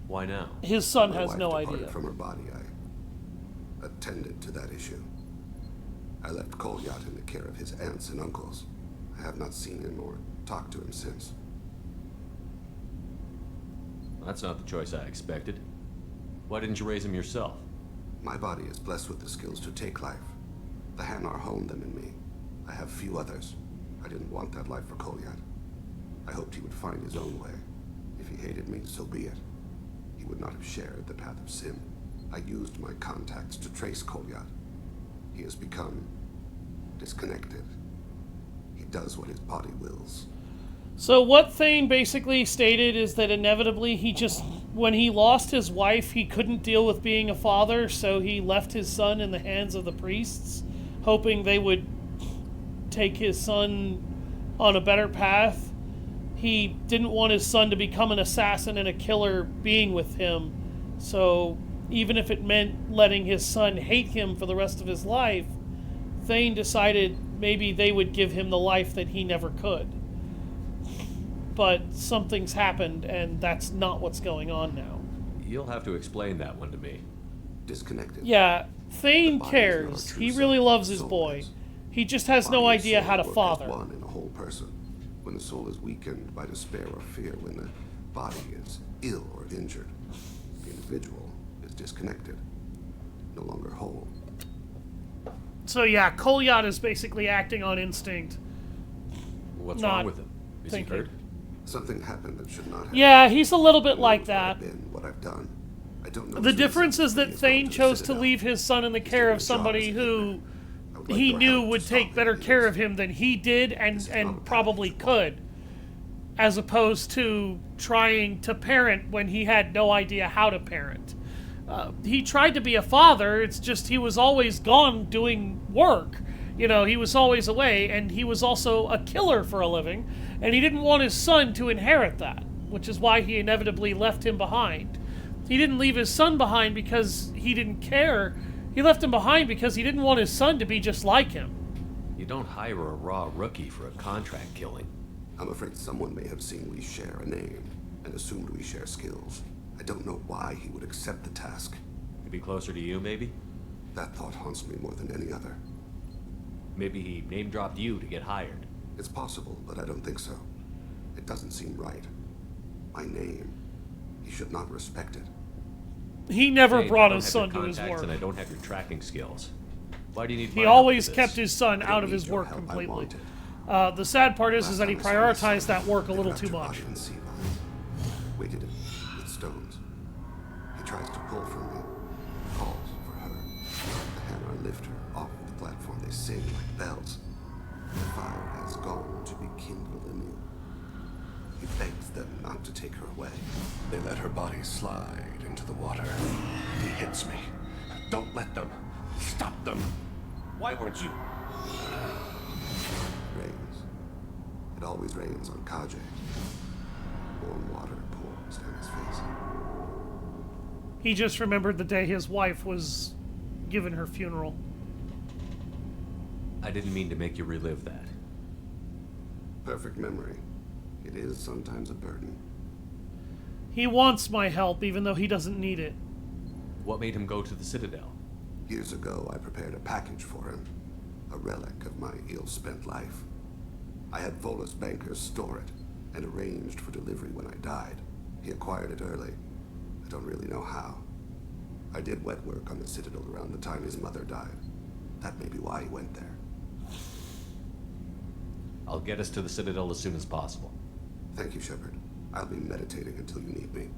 Why now? His son My has wife no departed idea. From her body, I attended to that issue. I left Kolyat in the care of his aunts and uncles. I have not seen him or talked to him since. That's not the choice I expected. Why didn't you raise him yourself? My body is blessed with the skills to take life. The Hanar honed them in me. I have few others. I didn't want that life for Kolyat. I hoped he would find his own way. If he hated me, so be it. He would not have shared the path of sin. I used my contacts to trace Kolyat. He has become disconnected. He does what his body wills. So what Thane basically stated is that inevitably when he lost his wife, he couldn't deal with being a father, so he left his son in the hands of the priests, hoping they would take his son on a better path. He didn't want his son to become an assassin and a killer being with him, so even if it meant letting his son hate him for the rest of his life, Thane decided maybe they would give him the life that he never could. But something's happened, and that's not what's going on now. You'll have to explain that one to me. Disconnected. Yeah, Thane cares. He really loves his boy. He just has no idea how to father. One in a whole person. When the soul is weakened by despair or fear, when the body is ill or injured, the individual is disconnected, no longer whole. So yeah, Kolyat is basically acting on instinct. What's wrong with him? Is he hurt? Something happened that should not have. Yeah, he's a little bit like that. What I've done. I don't know. The difference is that Thane chose to leave his son in the care of somebody who he knew would take better care of him than he did and probably could, as opposed to trying to parent when he had no idea how to parent. He tried to be a father, it's just he was always gone doing work. You know, he was always away, and he was also a killer for a living, and he didn't want his son to inherit that, which is why he inevitably left him behind. He didn't leave his son behind because he didn't care. He left him behind because he didn't want his son to be just like him. You don't hire a raw rookie for a contract killing. I'm afraid someone may have seen we share a name and assumed we share skills. I don't know why he would accept the task. To be closer to you, maybe? That thought haunts me more than any other. Maybe he name-dropped you to get hired. It's possible, but I don't think so. It doesn't seem right. My name. He should not respect it. He never Hey, brought his son to his work. And I don't have your tracking skills. Why do you need He my help always for this? kept his son out of his work completely. The sad part is that he prioritized that work a little too much. Weighted it with stones. He tries to pull from me. Calls for her. The Hanar lift her off the platform. They sing like bells. The fire has gone to be kindled anew. He begs them not to take her away. They let her body slide into the water. He hits me. Don't let them. Stop them. Why weren't you? Rains. It always rains on Kaje. Warm water pours down his face. He just remembered the day his wife was given her funeral. I didn't mean to make you relive that. Perfect memory. It is sometimes a burden. He wants my help, even though he doesn't need it. What made him go to the Citadel? Years ago, I prepared a package for him. A relic of my ill-spent life. I had Volus bankers store it, and arranged for delivery when I died. He acquired it early. I don't really know how. I did wet work on the Citadel around the time his mother died. That may be why he went there. I'll get us to the Citadel as soon as possible. Thank you, Shepard. I'll be meditating until you need me.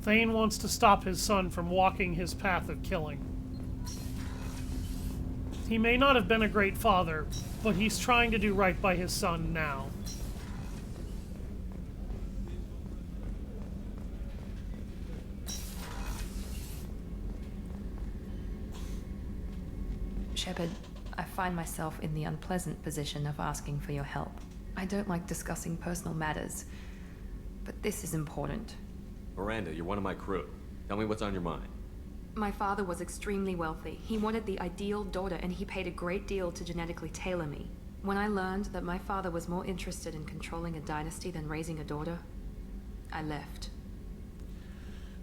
Thane wants to stop his son from walking his path of killing. He may not have been a great father, but he's trying to do right by his son now. Shepard, I find myself in the unpleasant position of asking for your help. I don't like discussing personal matters, but this is important. Miranda, you're one of my crew. Tell me what's on your mind. My father was extremely wealthy. He wanted the ideal daughter, and he paid a great deal to genetically tailor me. When I learned that my father was more interested in controlling a dynasty than raising a daughter, I left.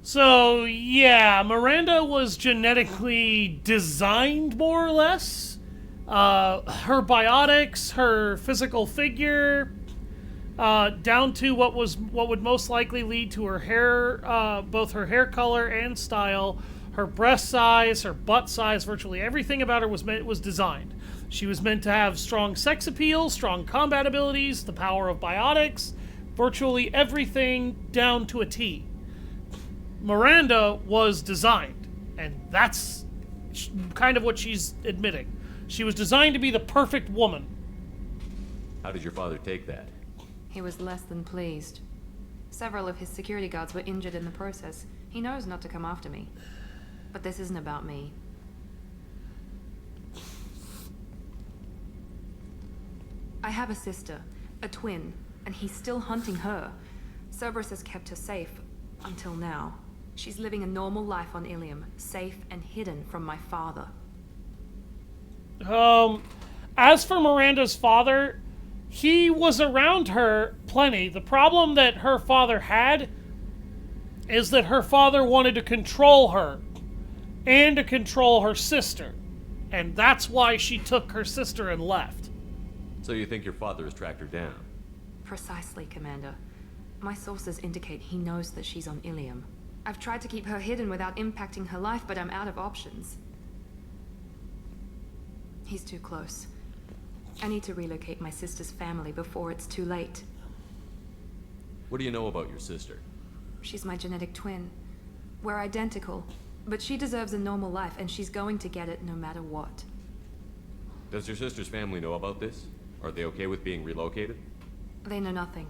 So, yeah, Miranda was genetically designed, more or less. Her biotics, her physical figure, down to what would most likely lead to her hair, both her hair color and style, her breast size, her butt size, virtually everything about her was designed. She was meant to have strong sex appeal, strong combat abilities, the power of biotics, virtually everything down to a T. Miranda was designed, and that's kind of what she's admitting. She was designed to be the perfect woman. How did your father take that? He was less than pleased. Several of his security guards were injured in the process. He knows not to come after me. But this isn't about me. I have a sister, a twin, and he's still hunting her. Cerberus has kept her safe, until now. She's living a normal life on Ilium, safe and hidden from my father. As for Miranda's father, he was around her plenty. The problem that her father had is that her father wanted to control her and to control her sister. And that's why she took her sister and left. So you think your father has tracked her down? Precisely, Commander. My sources indicate he knows that she's on Ilium. I've tried to keep her hidden without impacting her life, but I'm out of options. He's too close. I need to relocate my sister's family before it's too late. What do you know about your sister? She's my genetic twin. We're identical, but she deserves a normal life, and she's going to get it no matter what. Does your sister's family know about this? Are they okay with being relocated? They know nothing.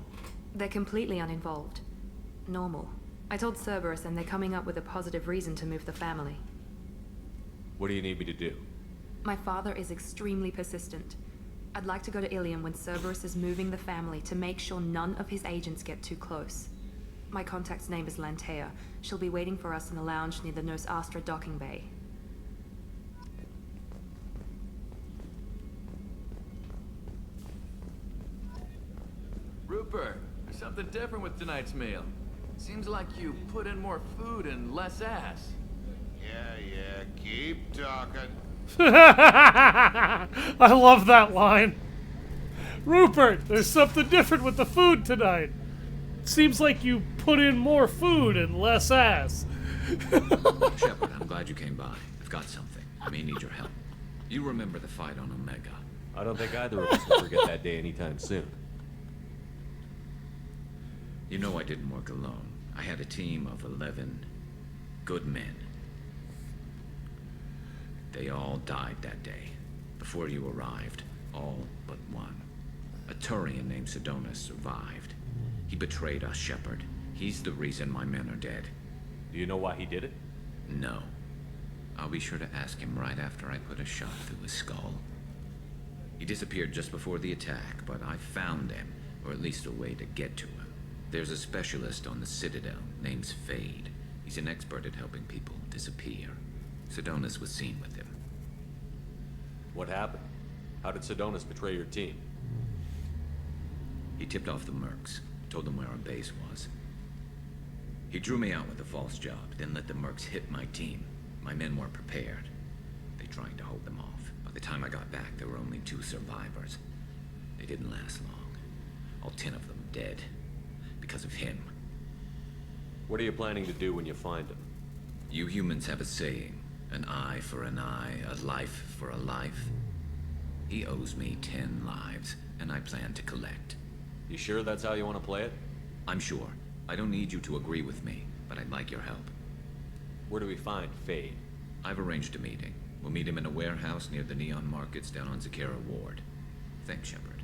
They're completely uninvolved. Normal. I told Cerberus, and they're coming up with a positive reason to move the family. What do you need me to do? My father is extremely persistent. I'd like to go to Ilium when Cerberus is moving the family to make sure none of his agents get too close. My contact's name is Lantea. She'll be waiting for us in the lounge near the Nos Astra docking bay. Rupert, there's something different with tonight's meal. Seems like you put in more food and less ass. Yeah, keep talking. I love that line. Rupert, there's something different with the food tonight. Seems like you put in more food and less ass. Shepard, I'm glad you came by. I've got something. I may need your help. You remember the fight on Omega? I don't think either of us will forget that day anytime soon. You know I didn't work alone. I had a team of 11 good men. They all died that day, before you arrived. All but one. A Turian named Sidonus survived. He betrayed us, Shepard. He's the reason my men are dead. Do you know why he did it? No. I'll be sure to ask him right after I put a shot through his skull. He disappeared just before the attack, but I found him, or at least a way to get to him. There's a specialist on the Citadel, name's Fade. He's an expert at helping people disappear. Sidonus was seen with him. What happened? How did Sidonus betray your team? He tipped off the mercs, told them where our base was. He drew me out with a false job, then let the mercs hit my team. My men weren't prepared. They tried to hold them off. By the time I got back, there were only 2 survivors. They didn't last long. All 10 of them dead. Because of him. What are you planning to do when you find him? You humans have a saying. An eye for an eye, a life for a life. He owes me 10 lives, and I plan to collect. You sure that's how you want to play it? I'm sure. I don't need you to agree with me, but I'd like your help. Where do we find Fade? I've arranged a meeting. We'll meet him in a warehouse near the Neon Markets down on Zakera Ward. Thanks, Shepard.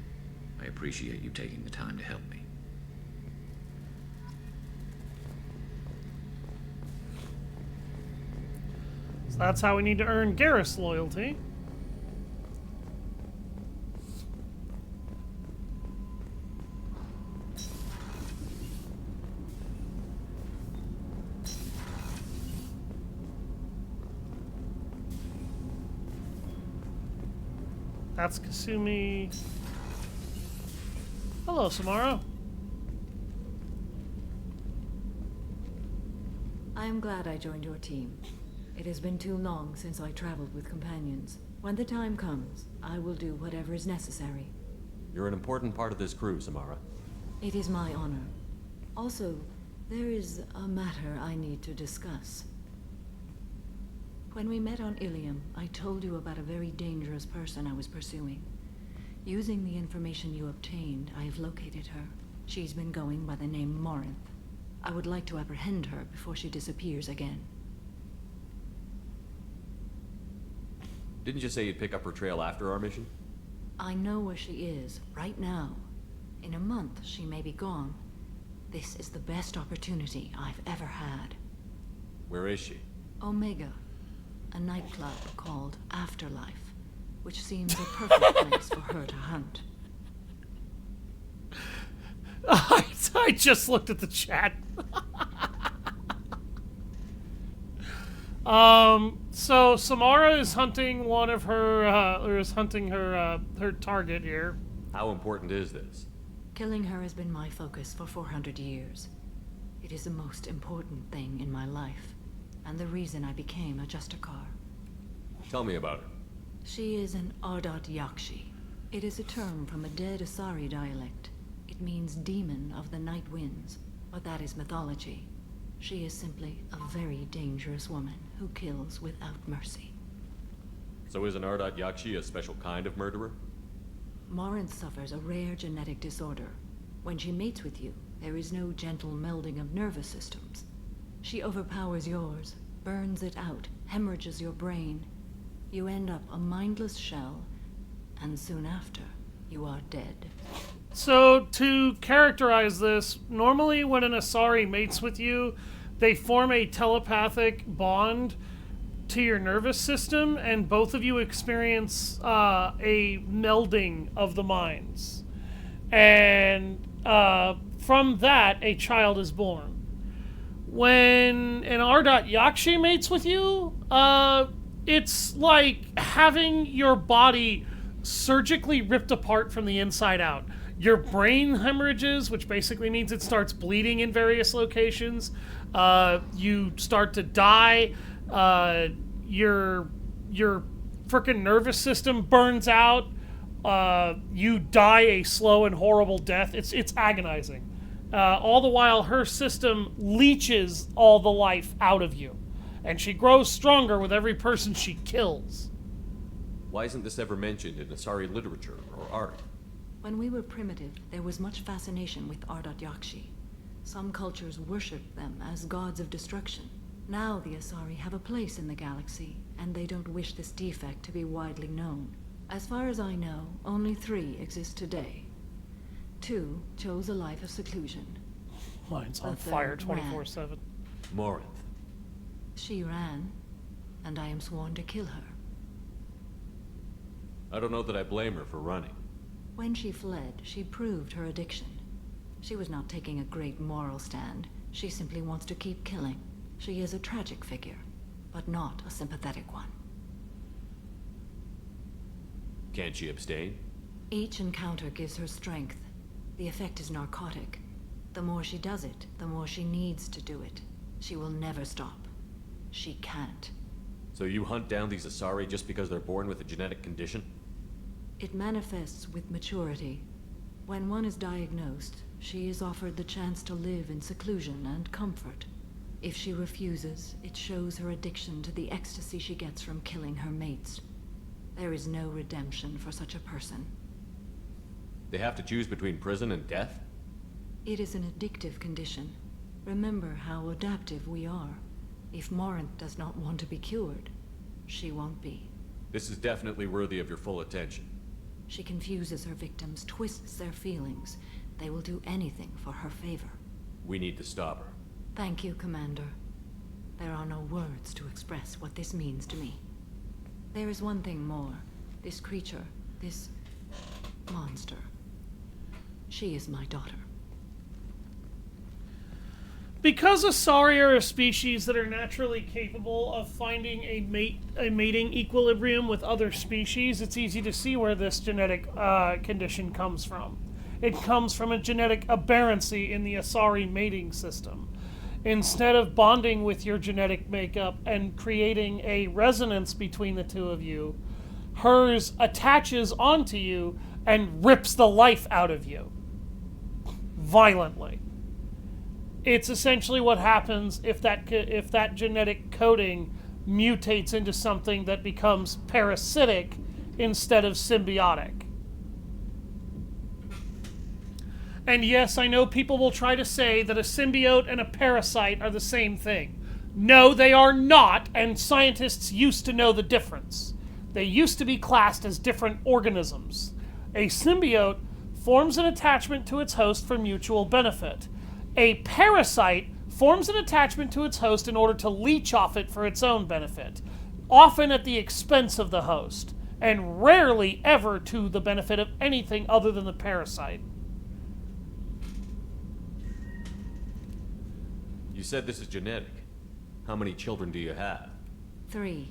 I appreciate you taking the time to help me. So that's how we need to earn Garrus loyalty. That's Kasumi. Hello, Samara. I am glad I joined your team. It has been too long since I traveled with companions. When the time comes, I will do whatever is necessary. You're an important part of this crew, Samara. It is my honor. Also, there is a matter I need to discuss. When we met on Ilium, I told you about a very dangerous person I was pursuing. Using the information you obtained, I have located her. She's been going by the name Morinth. I would like to apprehend her before she disappears again. Didn't you say you'd pick up her trail after our mission? I know where she is, right now. In a month, she may be gone. This is the best opportunity I've ever had. Where is she? Omega. A nightclub called Afterlife, which seems a perfect place for her to hunt. I just looked at the chat. So Samara is hunting one of her, her target here. How important is this? Killing her has been my focus for 400 years. It is the most important thing in my life, and the reason I became a Justicar. Tell me about her. She is an Ardat Yakshi. It is a term from a dead Asari dialect. It means demon of the night winds, but that is mythology. She is simply a very dangerous woman who kills without mercy. So is an Ardat Yakshi a special kind of murderer? Morinth suffers a rare genetic disorder. When she mates with you, there is no gentle melding of nervous systems. She overpowers yours, burns it out, hemorrhages your brain. You end up a mindless shell, and soon after, you are dead. So, to characterize this, normally when an Asari mates with you, they form a telepathic bond to your nervous system, and both of you experience a melding of the minds. And from that, a child is born. When an Ardat Yakshi mates with you, it's like having your body surgically ripped apart from the inside out. Your brain hemorrhages, which basically means it starts bleeding in various locations. You start to die. Your frickin' nervous system burns out. You die a slow and horrible death. It's agonizing. All the while, her system leeches all the life out of you. And she grows stronger with every person she kills. Why isn't this ever mentioned in Asari literature or art? When we were primitive, there was much fascination with Ardat Yakshi. Some cultures worshipped them as gods of destruction. Now the Asari have a place in the galaxy, and they don't wish this defect to be widely known. As far as I know, only 3 exist today. 2 chose a life of seclusion. Mine's on fire 24/7. Morinth. She ran, and I am sworn to kill her. I don't know that I blame her for running. When she fled, she proved her addiction. She was not taking a great moral stand. She simply wants to keep killing. She is a tragic figure, but not a sympathetic one. Can't she abstain? Each encounter gives her strength. The effect is narcotic. The more she does it, the more she needs to do it. She will never stop. She can't. So you hunt down these Asari just because they're born with a genetic condition? It manifests with maturity. When one is diagnosed, she is offered the chance to live in seclusion and comfort. If she refuses, it shows her addiction to the ecstasy she gets from killing her mates. There is no redemption for such a person. They have to choose between prison and death? It is an addictive condition. Remember how adaptive we are. If Morinth does not want to be cured, she won't be. This is definitely worthy of your full attention. She confuses her victims, twists their feelings. They will do anything for her favor. We need to stop her. Thank you, Commander. There are no words to express what this means to me. There is one thing more. This creature, this monster. She is my daughter. Because Asari are a species that are naturally capable of finding a mating equilibrium with other species, it's easy to see where this genetic condition comes from. It comes from a genetic aberrancy in the Asari mating system. Instead of bonding with your genetic makeup and creating a resonance between the two of you, hers attaches onto you and rips the life out of you. Violently. It's essentially what happens if that genetic coding mutates into something that becomes parasitic instead of symbiotic. And yes, I know people will try to say that a symbiote and a parasite are the same thing. No, they are not, and scientists used to know the difference. They used to be classed as different organisms. A symbiote forms an attachment to its host for mutual benefit. A parasite forms an attachment to its host in order to leech off it for its own benefit, often at the expense of the host, and rarely ever to the benefit of anything other than the parasite. You said this is genetic. How many children do you have? 3.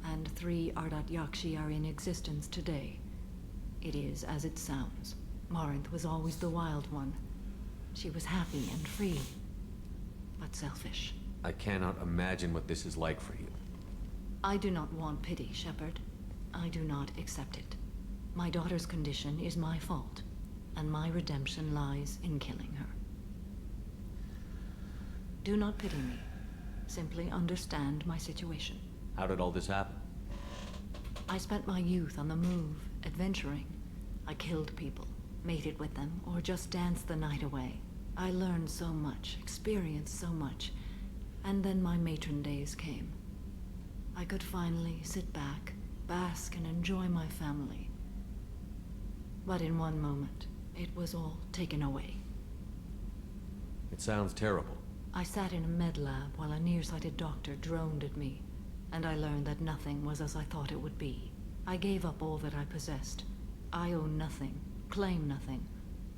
And 3 Ardat Yakshi are in existence today. It is as it sounds. Morinth was always the wild one. She was happy and free, but selfish. I cannot imagine what this is like for you. I do not want pity, Shepard. I do not accept it. My daughter's condition is my fault, and my redemption lies in killing her. Do not pity me. Simply understand my situation. How did all this happen? I spent my youth on the move, adventuring. I killed people, mated with them, or just danced the night away. I learned so much, experienced so much, and then my matron days came. I could finally sit back, bask, and enjoy my family. But in one moment, it was all taken away. It sounds terrible. I sat in a med lab while a nearsighted doctor droned at me, and I learned that nothing was as I thought it would be. I gave up all that I possessed. I own nothing, claim nothing.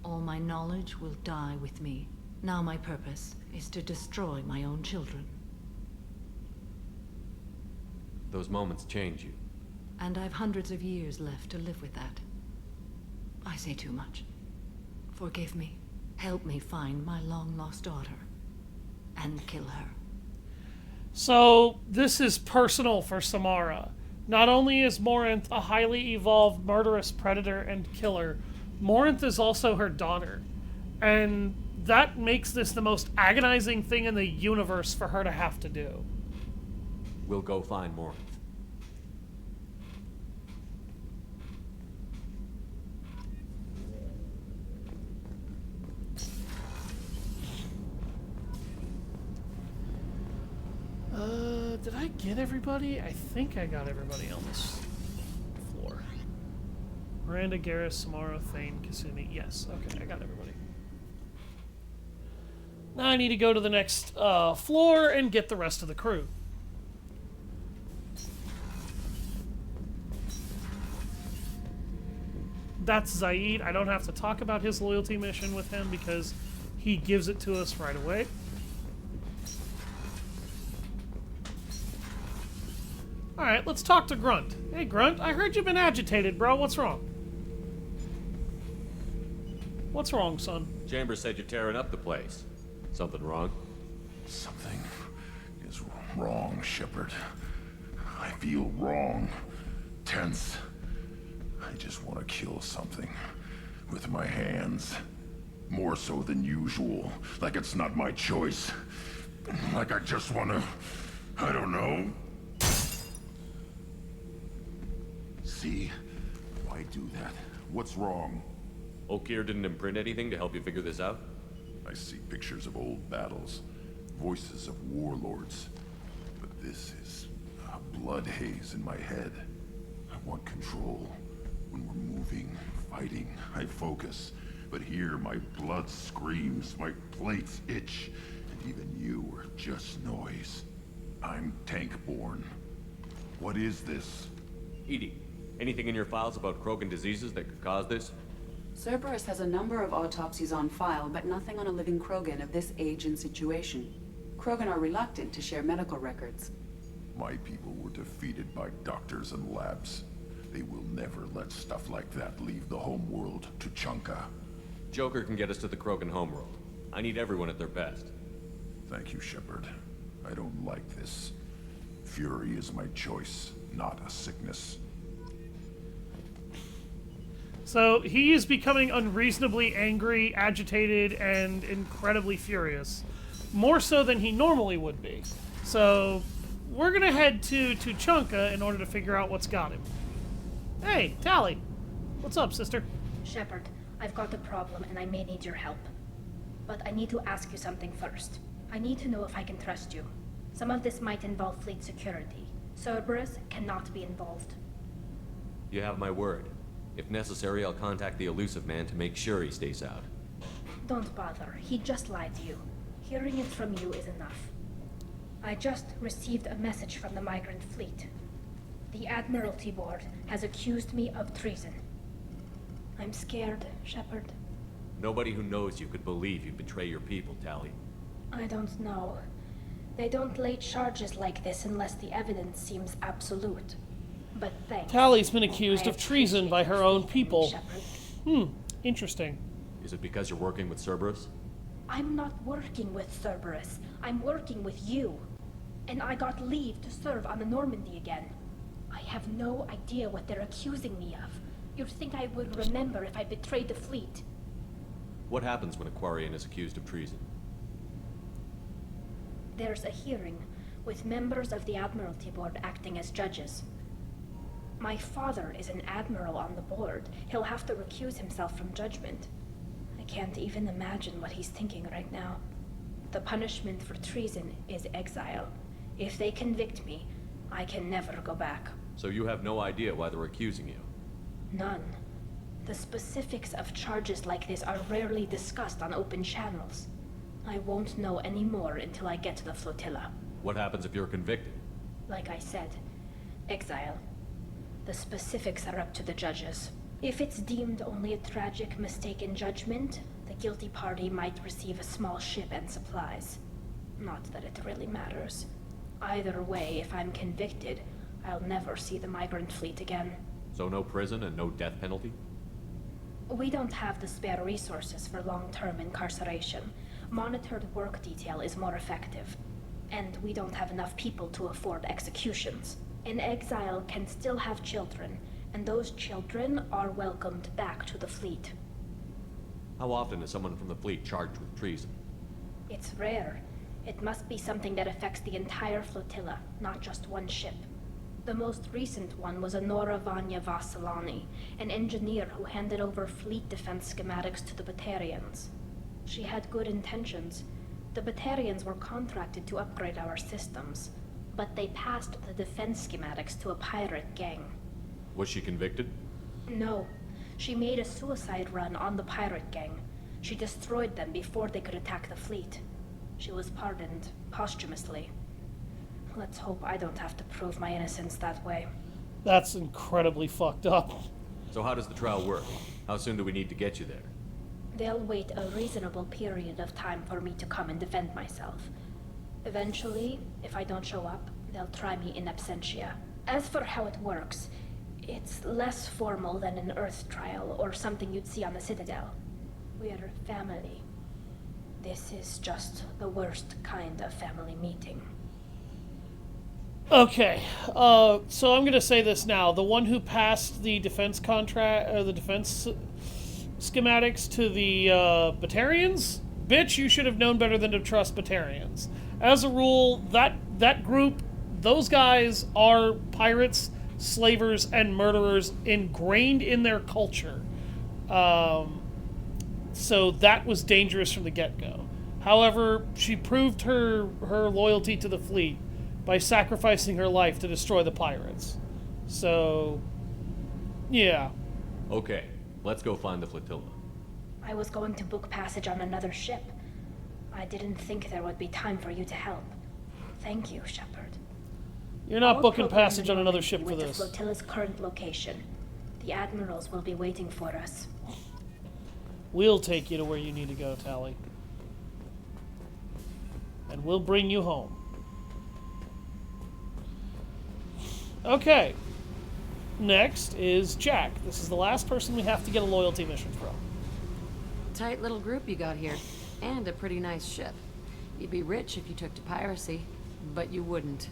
All my knowledge will die with me. Now my purpose is to destroy my own children. Those moments change you. And I've hundreds of years left to live with that. I say too much. Forgive me. Help me find my long-lost daughter. And kill her. So, this is personal for Samara. Not only is Morinth a highly evolved murderous predator and killer, Morinth is also her daughter. And that makes this the most agonizing thing in the universe for her to have to do. We'll go find Morinth. Did I get everybody? I think I got everybody on this floor. Miranda, Garrus, Samara, Thane, Kasumi. Yes, okay, I got everybody. Now I need to go to the next floor and get the rest of the crew. That's Zaid. I don't have to talk about his loyalty mission with him because he gives it to us right away. Alright, let's talk to Grunt. Hey, Grunt, I heard you've been agitated, bro. What's wrong? What's wrong, son? Chambers said you're tearing up the place. Something wrong? Something is wrong, Shepard. I feel wrong. Tense. I just want to kill something. With my hands. More so than usual. Like it's not my choice. Like I just want to... I don't know. See? Why do that? What's wrong? Okeer didn't imprint anything to help you figure this out? I see pictures of old battles. Voices of warlords. But this is a blood haze in my head. I want control. When we're moving, fighting, I focus. But here, my blood screams, my plates itch, and even you are just noise. I'm tank-born. What is this? Edie, anything in your files about Krogan diseases that could cause this? Cerberus has a number of autopsies on file, but nothing on a living Krogan of this age and situation. Krogan are reluctant to share medical records. My people were defeated by doctors and labs. They will never let stuff like that leave the homeworld to Chunka. Joker can get us to the Krogan homeworld. I need everyone at their best. Thank you, Shepard. I don't like this. Fury is my choice, not a sickness. So he is becoming unreasonably angry, agitated, and incredibly furious. More so than he normally would be. So we're gonna head to Tuchanka in order to figure out what's got him. Hey, Tally. What's up, sister? Shepard, I've got a problem and I may need your help. But I need to ask you something first. I need to know if I can trust you. Some of this might involve fleet security. Cerberus cannot be involved. You have my word. If necessary, I'll contact the elusive man to make sure he stays out. Don't bother. He just lied to you. Hearing it from you is enough. I just received a message from the migrant fleet. The Admiralty Board has accused me of treason. I'm scared, Shepard. Nobody who knows you could believe you betray your people, Tally. I don't know. They don't lay charges like this unless the evidence seems absolute. But thanks. Tally's been accused of treason by her own people. Interesting. Is it because you're working with Cerberus? I'm not working with Cerberus. I'm working with you. And I got leave to serve on the Normandy again. I have no idea what they're accusing me of. You'd think I would remember if I betrayed the fleet. What happens when a Quarian is accused of treason? There's a hearing, with members of the Admiralty Board acting as judges. My father is an admiral on the board. He'll have to recuse himself from judgment. I can't even imagine what he's thinking right now. The punishment for treason is exile. If they convict me, I can never go back. So you have no idea why they're accusing you? None. The specifics of charges like this are rarely discussed on open channels. I won't know any more until I get to the flotilla. What happens if you're convicted? Like I said, exile. The specifics are up to the judges. If it's deemed only a tragic mistake in judgment, the guilty party might receive a small ship and supplies. Not that it really matters. Either way, if I'm convicted, I'll never see the migrant fleet again. So no prison and no death penalty? We don't have the spare resources for long-term incarceration. Monitored work detail is more effective. And we don't have enough people to afford executions. An exile can still have children, and those children are welcomed back to the fleet. How often is someone from the fleet charged with treason? It's rare. It must be something that affects the entire flotilla, not just one ship. The most recent one was Honora Vanya Vassilani, an engineer who handed over fleet defense schematics to the Batarians. She had good intentions. The Batarians were contracted to upgrade our systems, but they passed the defense schematics to a pirate gang. Was she convicted? No. She made a suicide run on the pirate gang. She destroyed them before they could attack the fleet. She was pardoned posthumously. Let's hope I don't have to prove my innocence that way. That's incredibly fucked up. So how does the trial work? How soon do we need to get you there? They'll wait a reasonable period of time for me to come and defend myself. Eventually, if I don't show up, they'll try me in absentia. As for how it works, it's less formal than an Earth trial or something you'd see on the Citadel. We're family. This is just the worst kind of family meeting. Okay, so I'm gonna say this now. The one who passed the defense contract, or the defense schematics to the Batarians, bitch, you should have known better than to trust Batarians. As a rule, that group, those guys are pirates, slavers, and murderers ingrained in their culture. So that was dangerous from the get-go. However, she proved her loyalty to the fleet by sacrificing her life to destroy the pirates. So, yeah. Okay, let's go find the flotilla. I was going to book passage on another ship. I didn't think there would be time for you to help. Thank you, Shepard. You're not I'll booking program passage the on another Normandy ship for with this. the flotilla's current location. The admirals will be waiting for us. We'll take you to where you need to go, Tally. And we'll bring you home. Okay. Next is Jack. This is the last person we have to get a loyalty mission from. Tight little group you got here. And a pretty nice ship. You'd be rich if you took to piracy, but you wouldn't.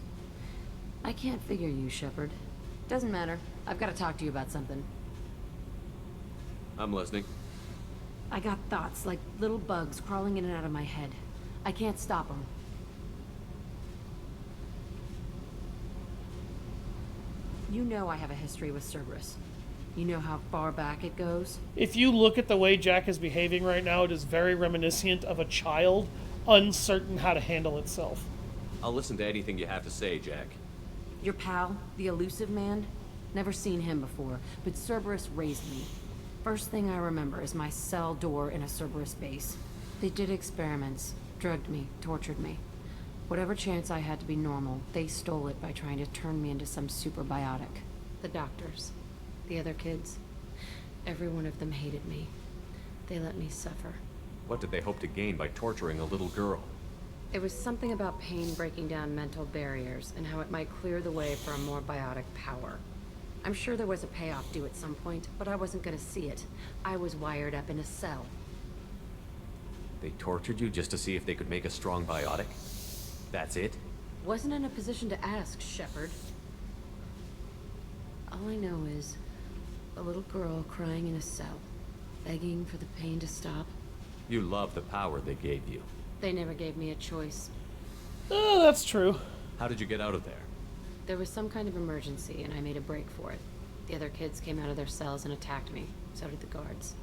I can't figure you, Shepard. Doesn't matter. I've got to talk to you about something. I'm listening. I got thoughts like little bugs crawling in and out of my head. I can't stop them. You know I have a history with Cerberus. You know how far back it goes? If you look at the way Jack is behaving right now, it is very reminiscent of a child uncertain how to handle itself. I'll listen to anything you have to say, Jack. Your pal, the elusive man? Never seen him before, but Cerberus raised me. First thing I remember is my cell door in a Cerberus base. They did experiments, drugged me, tortured me. Whatever chance I had to be normal, they stole it by trying to turn me into some super biotic. The doctors, the other kids, every one of them hated me. They let me suffer. What did they hope to gain by torturing a little girl? It was something about pain breaking down mental barriers and how it might clear the way for a more biotic power. I'm sure there was a payoff due at some point, but I wasn't gonna see it. I was wired up in a cell. They tortured you just to see if they could make a strong biotic? That's it? Wasn't in a position to ask, Shepard. All I know is a little girl crying in a cell, begging for the pain to stop. You love the power they gave you. They never gave me a choice. Oh, that's true. How did you get out of there? There was some kind of emergency, and I made a break for it. The other kids came out of their cells and attacked me. So did the guards.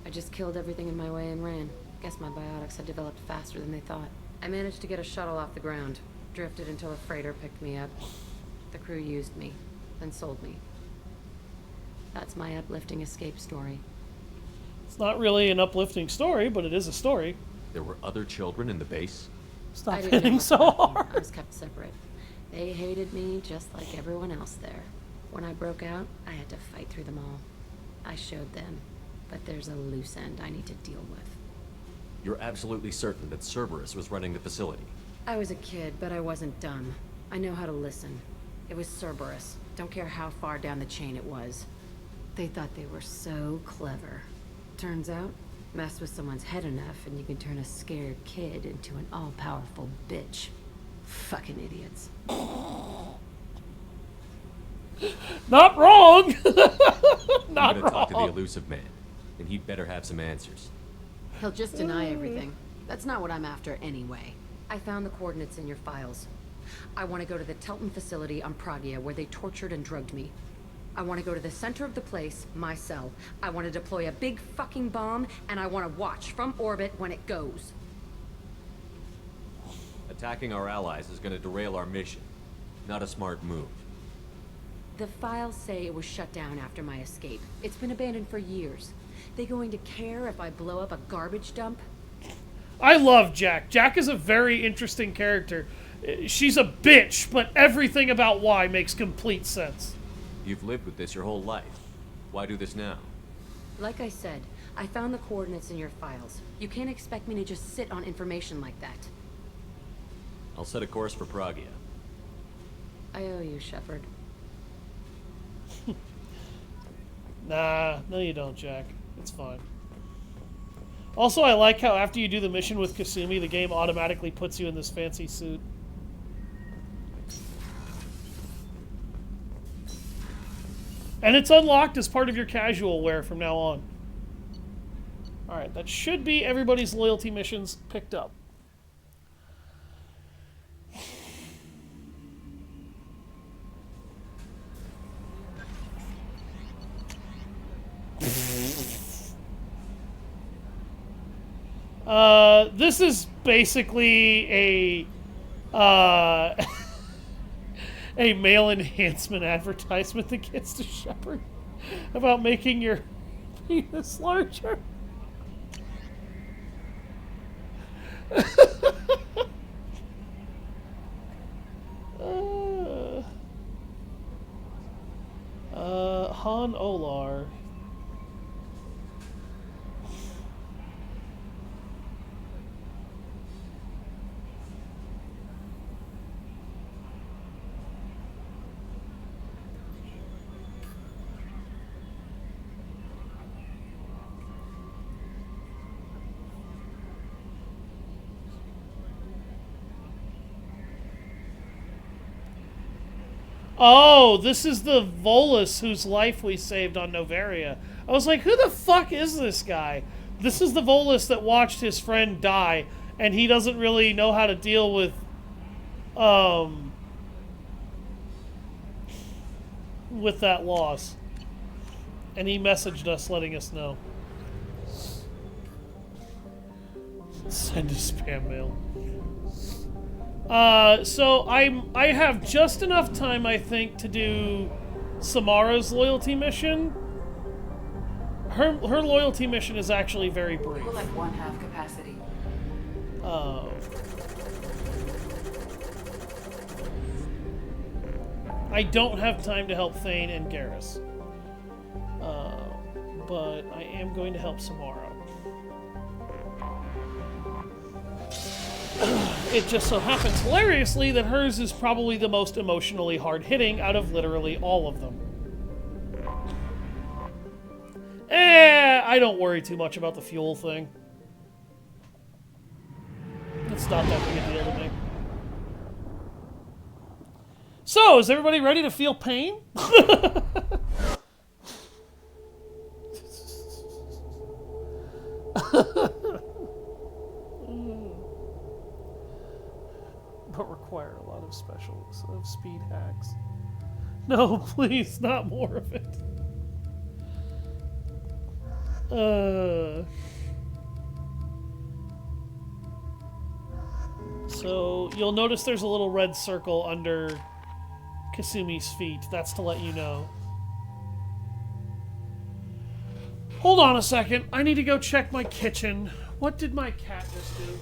I just killed everything in my way and ran. Guess my biotics had developed faster than they thought. I managed to get a shuttle off the ground. Drifted until a freighter picked me up. The crew used me, then sold me. That's my uplifting escape story. It's not really an uplifting story, but it is a story. There were other children in the base? Stop I didn't know hitting what so happened. hard. I was kept separate. They hated me just like everyone else there. When I broke out, I had to fight through them all. I showed them, but there's a loose end I need to deal with. You're absolutely certain that Cerberus was running the facility? I was a kid, but I wasn't dumb. I know how to listen. It was Cerberus. Don't care how far down the chain it was. They thought they were so clever. Turns out, mess with someone's head enough and you can turn a scared kid into an all-powerful bitch. Fucking idiots. Not wrong! I'm Not gonna talk to the wrong. elusive man, and he'd better have some answers. He'll just deny everything. That's not what I'm after anyway. I found the coordinates in your files. I want to go to the Telton facility on Pragia where they tortured and drugged me. I want to go to the center of the place, my cell. I want to deploy a big fucking bomb, and I want to watch from orbit when it goes. Attacking our allies is gonna derail our mission. Not a smart move. The files say it was shut down after my escape. It's been abandoned for years. They going to care if I blow up a garbage dump? I love Jack. Jack is a very interesting character. She's a bitch, but everything about why makes complete sense. You've lived with this your whole life. Why do this now? Like I said, I found the coordinates in your files. You can't expect me to just sit on information like that. I'll set a course for Pragia. I owe you, Shepard. Nah, no you don't, Jack. It's fine. Also, I like how after you do the mission with Kasumi, the game automatically puts you in this fancy suit. And it's unlocked as part of your casual wear from now on. Alright, that should be everybody's loyalty missions picked up. This is basically a a male enhancement advertisement that gets to Shepard about making your penis larger. Han Olar. Oh, this is the Volus whose life we saved on Novaria. I was like, who the fuck is this guy? This is the Volus that watched his friend die, and he doesn't really know how to deal with, with that loss. And he messaged us letting us know. Send a spam mail. So I have just enough time, I think, to do Samara's loyalty mission. Her loyalty mission is actually very brief. People at 1/2 capacity. I don't have time to help Thane and Garrus. But I am going to help Samara. It just so happens, hilariously, that hers is probably the most emotionally hard-hitting out of literally all of them. I don't worry too much about the fuel thing. It's not that big a deal to me. So, is everybody ready to feel pain? But require a lot of speed hacks. No, please, not more of it. So you'll notice there's a little red circle under Kasumi's feet. That's to let you know. Hold on a second. I need to go check my kitchen. What did my cat just do?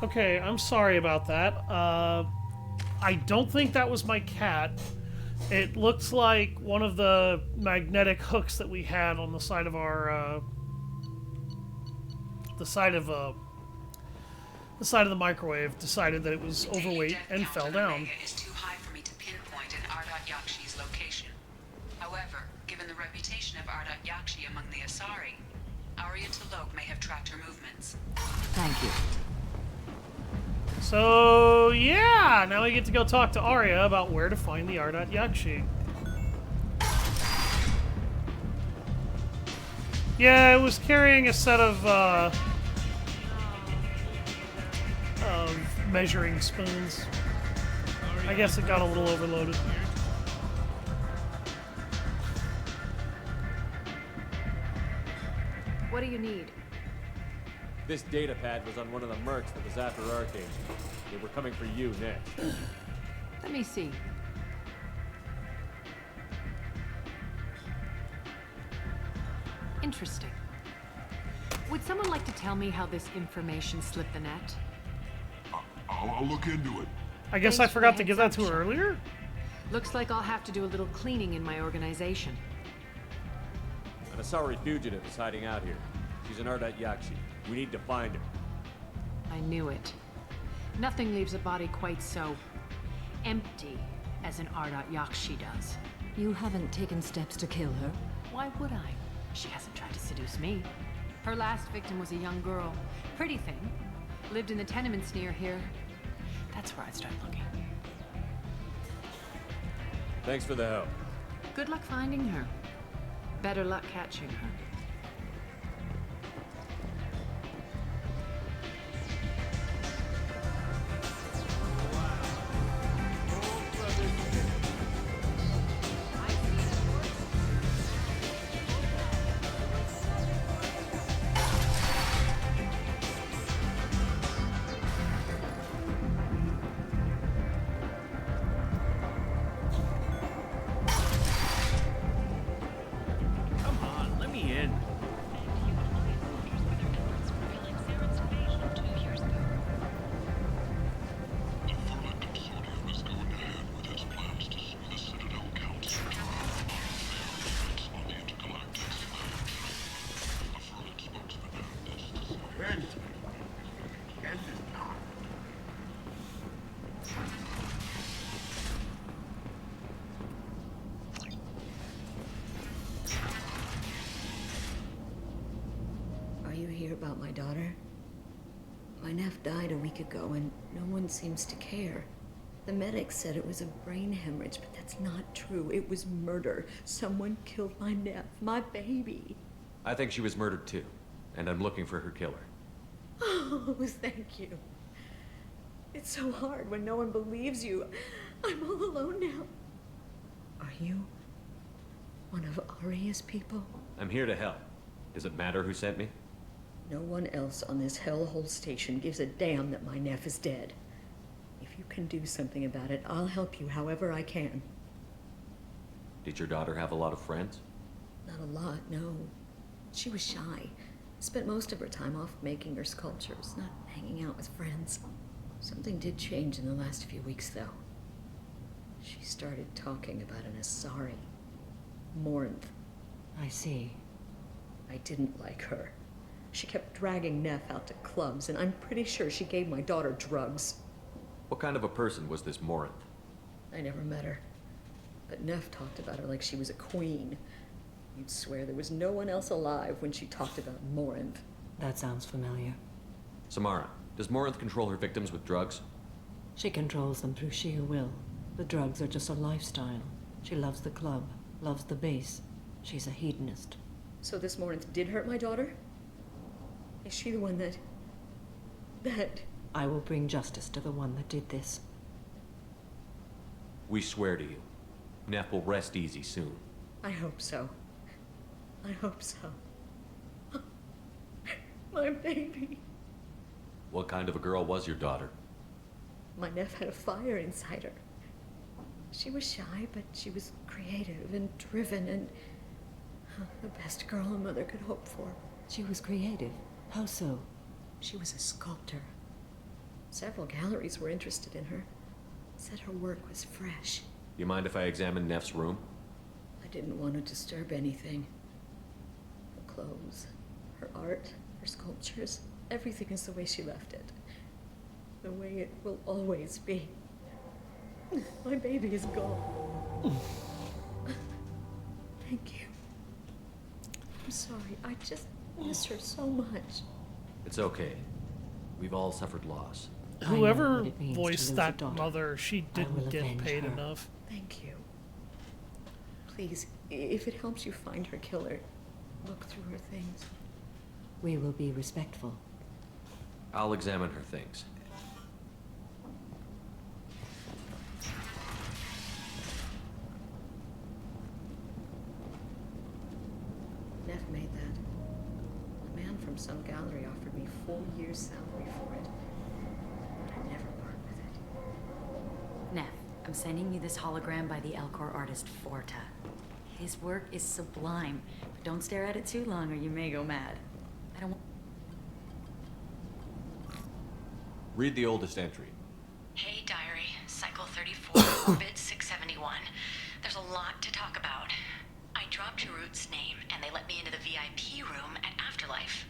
Okay, I'm sorry about that. I don't think that was my cat. It looks like one of the magnetic hooks that we had on the side of our, the side of the microwave decided that it was overweight and fell down. Is too high for me to pinpoint an Ardat Yakshi's location. However, given the reputation of Ardat Yakshi among the Asari, Arya T'Loak may have tracked her movements. Thank you. So, yeah, now we get to go talk to Arya about where to find the Ardat Yakshi. Yeah, it was carrying a set of measuring spoons. I guess it got a little overloaded. What do you need? This data pad was on one of the mercs that was after Arcane. They were coming for you next. Let me see. Interesting. Would someone like to tell me how this information slipped the net? I'll look into it. I guess I forgot to give that to her earlier? Looks like I'll have to do a little cleaning in my organization. An Asari fugitive is hiding out here. She's an Ardat Yakshi. We need to find her. I knew it. Nothing leaves a body quite so empty as an Ardat Yakshi does. You haven't taken steps to kill her? Why would I? She hasn't tried to seduce me. Her last victim was a young girl. Pretty thing. Lived in the tenements near here. That's where I'd start looking. Thanks for the help. Good luck finding her. Better luck catching her. Are you here about my daughter? My nephew died a week ago and no one seems to care. The medics said it was a brain hemorrhage, but that's not true. It was murder. Someone killed my nephew, my baby. I think she was murdered too, and I'm looking for her killer. Oh, thank you. It's so hard when no one believes you. I'm all alone now. Are you one of Arya's people? I'm here to help. Does it matter who sent me? No one else on this hellhole station gives a damn that my nephew is dead. If you can do something about it, I'll help you however I can. Did your daughter have a lot of friends? Not a lot, no. She was shy. Spent most of her time off making her sculptures, not hanging out with friends. Something did change in the last few weeks, though. She started talking about an Asari. Morinth. I see. I didn't like her. She kept dragging Neff out to clubs, and I'm pretty sure she gave my daughter drugs. What kind of a person was this Morinth? I never met her. But Neff talked about her like she was a queen. You'd swear there was no one else alive when she talked about Morinth. That sounds familiar. Samara, does Morinth control her victims with drugs? She controls them through sheer will. The drugs are just a lifestyle. She loves the club, loves the base. She's a hedonist. So this Morinth did hurt my daughter? Is she the one that... I will bring justice to the one that did this. We swear to you. Neff will rest easy soon. I hope so. I hope so. My baby. What kind of a girl was your daughter? My nephew had a fire inside her. She was shy, but she was creative and driven and the best girl a mother could hope for. She was creative. How so? She was a sculptor. Several galleries were interested in her. said her work was fresh. You mind if I examine Neff's room? I didn't want to disturb anything. Her clothes, her art, her sculptures, everything is the way she left it. The way it will always be. My baby is gone. Thank you. I'm sorry, I just miss her so much. It's okay. We've all suffered loss. Whoever voiced that mother, she didn't get paid enough. Thank you. Please, if it helps you find her killer, look through her things. We will be respectful. I'll examine her things. Neff made that. A man from some gallery offered me 4 years' salary for it. But I'd never part with it. Neff, I'm sending you this hologram by the Elcor artist Forta. His work is sublime, but don't stare at it too long or you may go mad. I don't want... Read the oldest entry. Hey, diary. Cycle 34, orbit 671. There's a lot to talk about. I dropped Jarut's name, and they let me into the VIP room at Afterlife.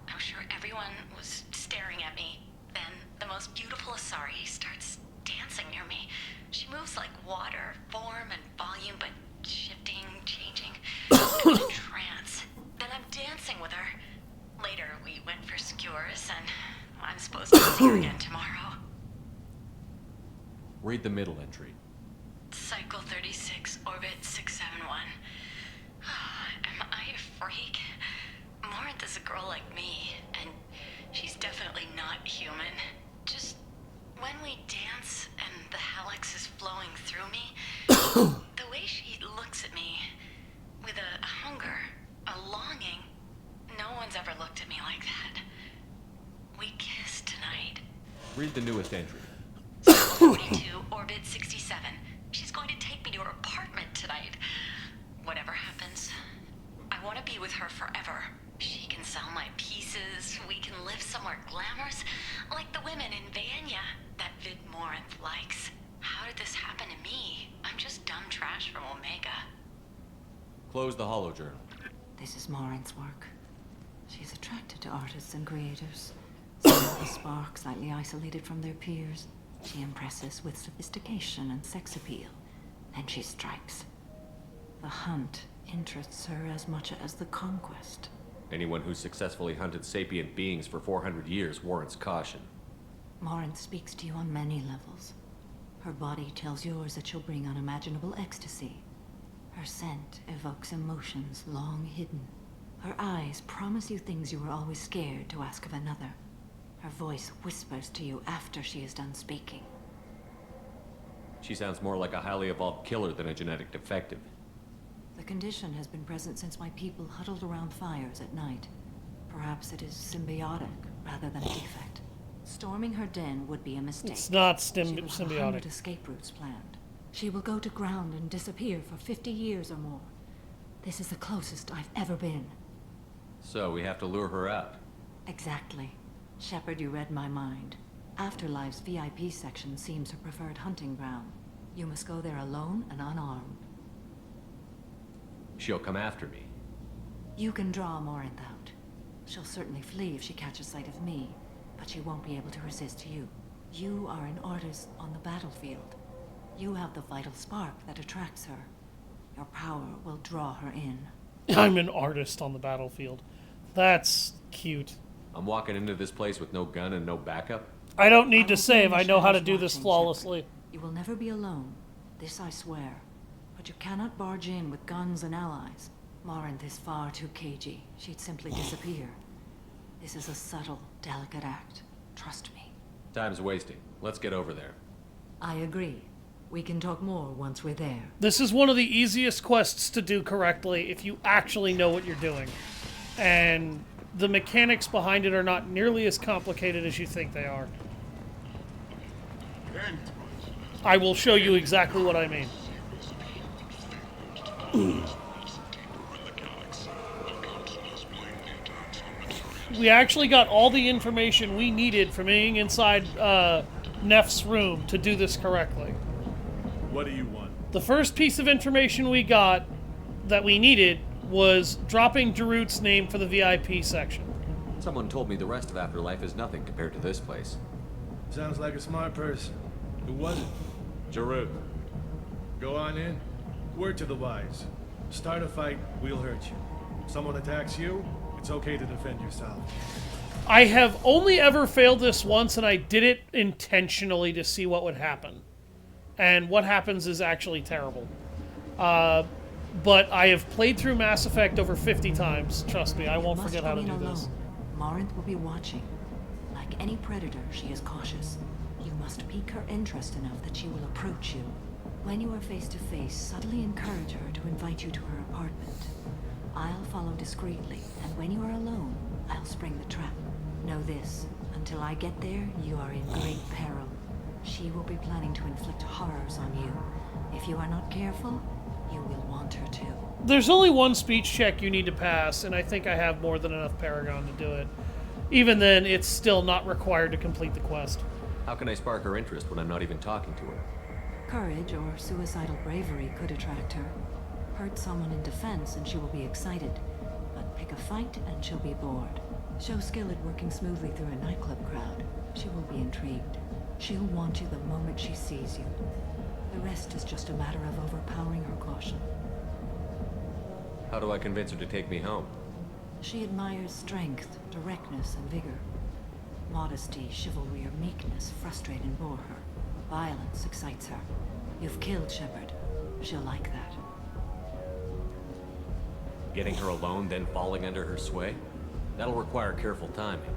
I'm sure everyone was staring at me. Then the most beautiful Asari starts dancing near me. She moves like water, form and volume, but shifting, changing. I'm in a trance. Then I'm dancing with her. Later, we went for skewers, and I'm supposed to see her again tomorrow. Read the middle entry. Cycle 36, orbit 671. Am I a freak? Morinth is a girl like me, and she's definitely not human. Just when we dance and the hallux is flowing through me, the way she looks at me with a hunger, a longing, no one's ever looked at me like that. We kissed tonight. Read the newest entry. Cycle 42, orbit 67. She's going to take me to her apartment tonight. Whatever happens, I want to be with her forever. She can sell my pieces. We can live somewhere glamorous, like the women in Vanya that Vid Morinth likes. How did this happen to me? I'm just dumb trash from Omega. Close the holojournal. This is Morinth's work. She's attracted to artists and creators. Some of the spark slightly isolated from their peers. She impresses with sophistication and sex appeal. Then she strikes. The hunt interests her as much as the conquest. Anyone who's successfully hunted sapient beings for 400 years warrants caution. Morinth speaks to you on many levels. Her body tells yours that she'll bring unimaginable ecstasy. Her scent evokes emotions long hidden. Her eyes promise you things you were always scared to ask of another. Her voice whispers to you after she is done speaking. She sounds more like a highly evolved killer than a genetic defective. The condition has been present since my people huddled around fires at night. Perhaps it is symbiotic rather than a defect. Storming her den would be a mistake. It's not She will have symbiotic. 100 escape routes planned. She will go to ground and disappear for 50 years or more. This is the closest I've ever been. So we have to lure her out. Exactly. Shepard, you read my mind. Afterlife's VIP section seems her preferred hunting ground. You must go there alone and unarmed. She'll come after me. You can draw Morinth out. She'll certainly flee if she catches sight of me, but she won't be able to resist you. You are an artist on the battlefield. You have the vital spark that attracts her. Your power will draw her in. I'm an artist on the battlefield. That's cute. I'm walking into this place with no gun and no backup? I don't need to save. I know how to do this flawlessly. You will never be alone. This I swear. But you cannot barge in with guns and allies. Morinth is far too cagey. She'd simply disappear. This is a subtle, delicate act. Trust me. Time's wasting. Let's get over there. I agree. We can talk more once we're there. This is one of the easiest quests to do correctly if you actually know what you're doing. And the mechanics behind it are not nearly as complicated as you think they are. I will show you exactly what I mean. We actually got all the information we needed from being inside Neff's room to do this correctly. What do you want? The first piece of information we got that we needed was dropping Jarut's name for the VIP section. Someone told me the rest of Afterlife is nothing compared to this place. Sounds like a smart person. Who was it? Jarut. Go on in. Word to the wise. Start a fight, we'll hurt you. Someone attacks you, it's okay to defend yourself. I have only ever failed this once, and I did it intentionally to see what would happen. And what happens is actually terrible. But I have played through Mass Effect over 50 times. Trust me, I won't forget how to do this. Morinth will be watching. Like any predator, she is cautious. You must pique her interest enough that she will approach you. When you are face to face, subtly encourage her to invite you to her apartment. I'll follow discreetly, and when you are alone, I'll spring the trap. Know this, until I get there, you are in great peril. She will be planning to inflict horrors on you. If you are not careful, you will want her to. There's only one speech check you need to pass, and I think I have more than enough Paragon to do it. Even then, it's still not required to complete the quest. How can I spark her interest when I'm not even talking to her? Courage or suicidal bravery could attract her. Hurt someone in defense and she will be excited. But pick a fight and she'll be bored. Show skill at working smoothly through a nightclub crowd. She will be intrigued. She'll want you the moment she sees you. The rest is just a matter of overpowering her caution. How do I convince her to take me home? She admires strength, directness, and vigor. Modesty, chivalry, or meekness frustrate and bore her. Violence excites her. You've killed Shepard. She'll like that. Getting her alone, then falling under her sway? That'll require careful timing.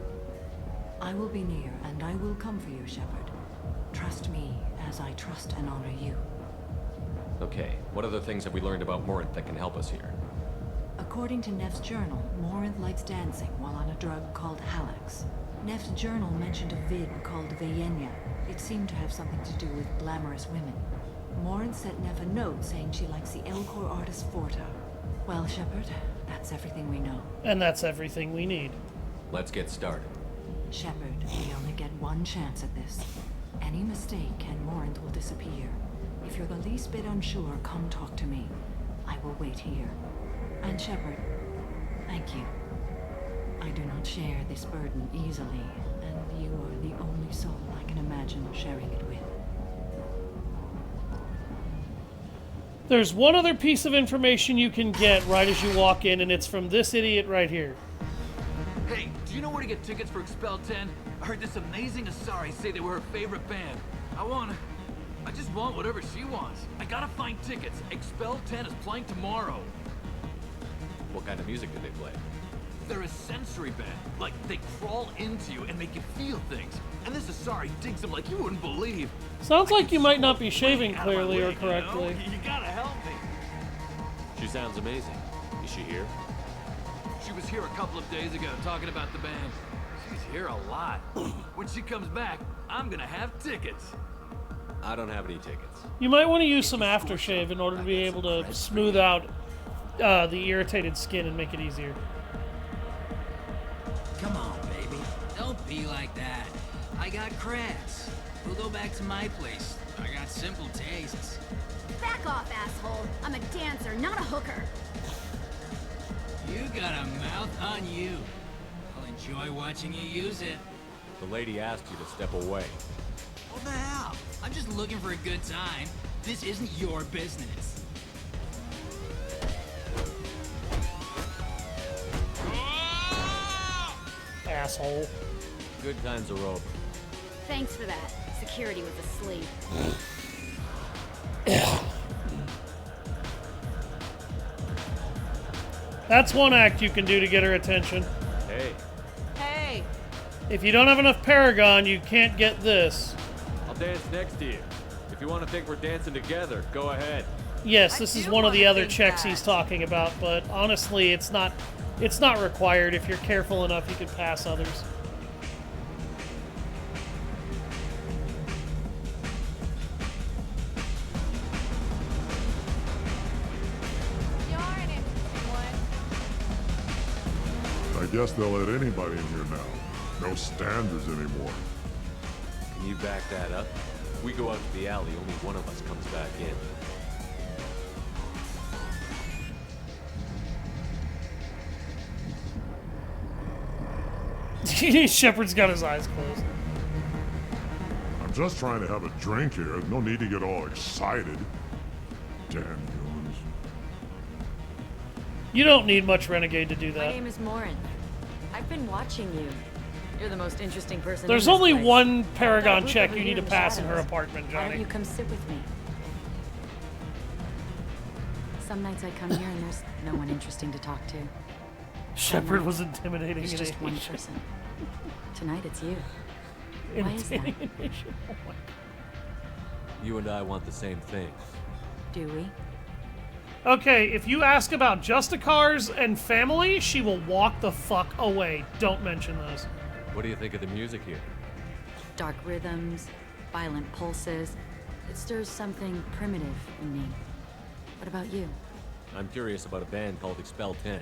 I will be near, and I will come for you, Shepard. Trust me, as I trust and honor you. Okay, what other things have we learned about Morinth that can help us here? According to Neff's journal, Morinth likes dancing while on a drug called Halax. Neff's journal mentioned a vid called Vayenya. It seemed to have something to do with glamorous women. Morinth sent Neff a note saying she likes the Elcor artist Forta. Well, Shepard, that's everything we know. And that's everything we need. Let's get started. Shepard, we only get one chance at this. Any mistake and Morinth will disappear. If you're the least bit unsure, come talk to me. I will wait here. And Shepard, thank you. I do not share this burden easily, and you are the only soul I can imagine sharing it with. There's one other piece of information you can get right as you walk in, and it's from this idiot right here. Hey, do you know where to get tickets for Expel 10? I heard this amazing Asari say they were her favorite band. I just want whatever she wants. I gotta find tickets. Expel 10 is playing tomorrow. What kind of music do they play? They're a sensory band. Like, they crawl into you and make you feel things. And this Asari digs them like you wouldn't believe. Sounds like you might not be shaving clearly or correctly. You gotta help me. She sounds amazing. Is she here? She was here a couple of days ago talking about the band. She's here a lot. When she comes back, I'm gonna have tickets. I don't have any tickets. You might want to use some aftershave in order to be able to smooth out the irritated skin and make it easier. Come on, baby. Don't be like that. I got crabs. We'll go back to my place. I got simple tastes. Back off, asshole. I'm a dancer, not a hooker. You got a mouth on you. I'll enjoy watching you use it. The lady asked you to step away. What the hell? I'm just looking for a good time. This isn't your business. Asshole. Good times are over. Thanks for that. Security was asleep. That's one act you can do to get her attention. Hey. Hey! If you don't have enough Paragon, you can't get this. I'll dance next to you. If you want to think we're dancing together, go ahead. Yes, this is one of the other checks he's talking about, but honestly, it's not required. If you're careful enough, you can pass others. I guess they'll let anybody in here now. No standards anymore. Can You back that up? We go out to the alley, only one of us comes back in. Shepard's got his eyes closed. I'm just trying to have a drink here. No need to get all excited. Damn humans. You don't need much Renegade to do My that. name is Morin. I've been watching you. You're the most interesting person There's in this only place. one That Paragon roof check over you here need to the pass in her shadows. apartment, Why Johnny. don't you come sit with me? Some nights I come here and there's no one interesting to talk to. Shepard was intimidating It's in just one Asia. person. Tonight it's you. Why is that? Intimidating in Asia. Oh my. You and I want the same thing. Do we? Okay, if you ask about Justicars and family, she will walk the fuck away. Don't mention those. What do you think of the music here? Dark rhythms, violent pulses. It stirs something primitive in me. What about you? I'm curious about a band called Expel 10.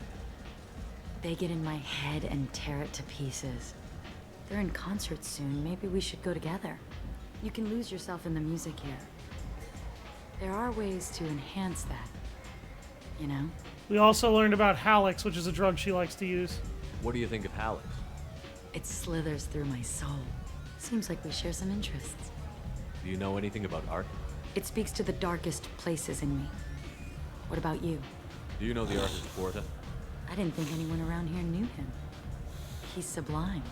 They get in my head and tear it to pieces. They're in concert soon. Maybe we should go together. You can lose yourself in the music here. There are ways to enhance that. You know? We also learned about Halix, which is a drug she likes to use. What do you think of Halix? It slithers through my soul. Seems like we share some interests. Do you know anything about art? It speaks to the darkest places in me. What about you? Do you know the artist Porta? I didn't think anyone around here knew him. He's sublime.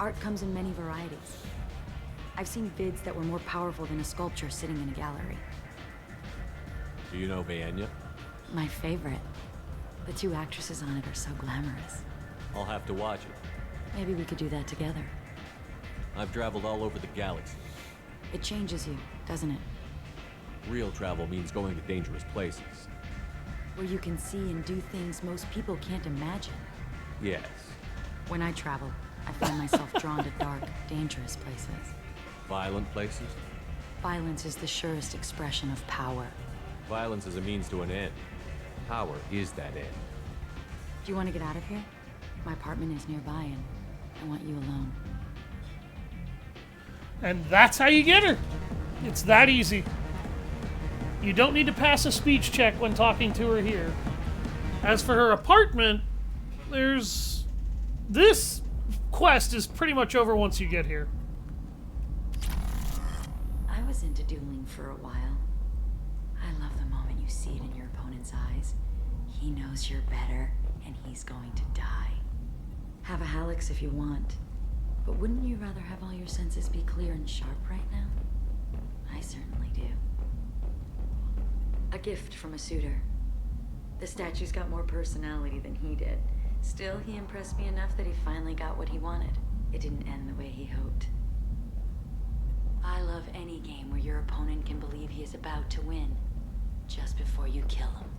Art comes in many varieties. I've seen vids that were more powerful than a sculpture sitting in a gallery. Do you know Vaenya? My favorite. The two actresses on it are so glamorous. I'll have to watch it. Maybe we could do that together. I've traveled all over the galaxy. It changes you, doesn't it? Real travel means going to dangerous places. Where you can see and do things most people can't imagine. Yes. When I travel, I find myself drawn to dark, dangerous places. Violent places? Violence is the surest expression of power. Violence is a means to an end. Power is that end. Do you want to get out of here? My apartment is nearby and I want you alone. And that's how you get her. It's that easy. You don't need to pass a speech check when talking to her here. As for her apartment, there's... This quest is pretty much over once you get here. I was into dueling for a while. I love the moment you see it in your opponent's eyes. He knows you're better, and he's going to die. Have a Halix if you want. But wouldn't you rather have all your senses be clear and sharp right now? I certainly do. A gift from a suitor. The statue's got more personality than he did. Still, he impressed me enough that he finally got what he wanted. It didn't end the way he hoped. I love any game where your opponent can believe he is about to win, just before you kill him.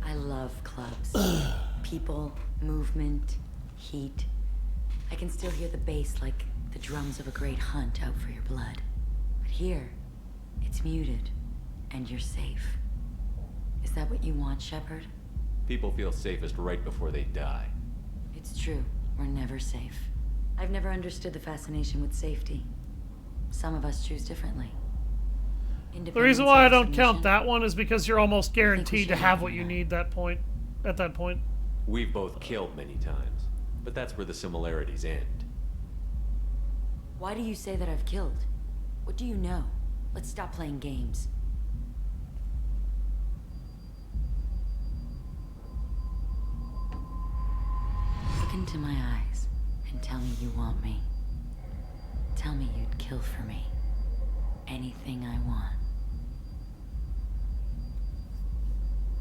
I love clubs. People, movement, heat. I can still hear the bass like the drums of a great hunt out for your blood. But here, it's muted, and you're safe. Is that what you want, Shepard? People feel safest right before they die. It's true. We're never safe. I've never understood the fascination with safety. Some of us choose differently. The reason why I don't count that one is because you're almost guaranteed to have what you need at that point. We've both killed many times, but that's where the similarities end. Why do you say that I've killed? What do you know? Let's stop playing games. Look into my eyes and tell me you want me. Tell me you'd kill for me. Anything I want.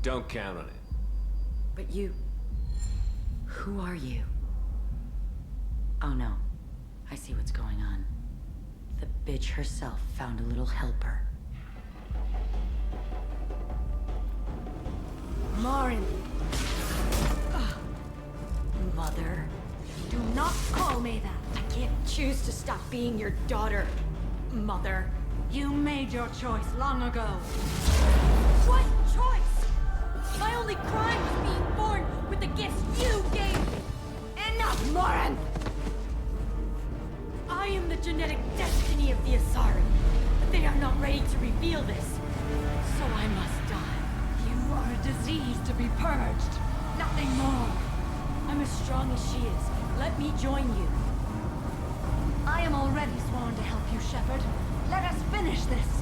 Don't count on it. But you... Who are you? Oh no. I see what's going on. The bitch herself found a little helper. Morin. Mother. Do not call me that. I can't choose to stop being your daughter. Mother. You made your choice long ago. What choice? My only crime was being born with the gifts you gave me. Enough, Moran! I am the genetic destiny of the Asari, but they are not ready to reveal this. So I must die. You are a disease to be purged. Nothing more. I'm as strong as she is. Let me join you. I am already sworn to help you, Shepard. Let us finish this.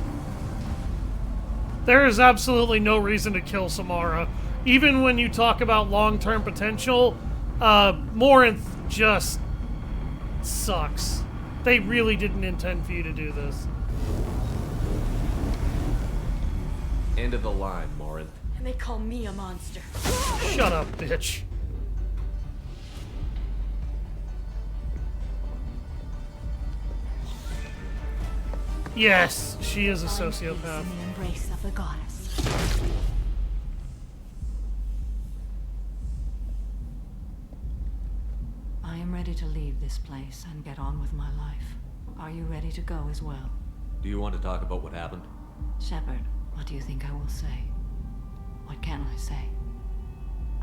There is absolutely no reason to kill Samara. Even when you talk about long-term potential, Morinth just sucks. They really didn't intend for you to do this. End of the line, Morinth. And they call me a monster. Shut up, bitch. Yes, she is a sociopath. In the embrace of the goddess. I am ready to leave this place and get on with my life. Are you ready to go as well? Do you want to talk about what happened? Shepard, what do you think I will say? What can I say?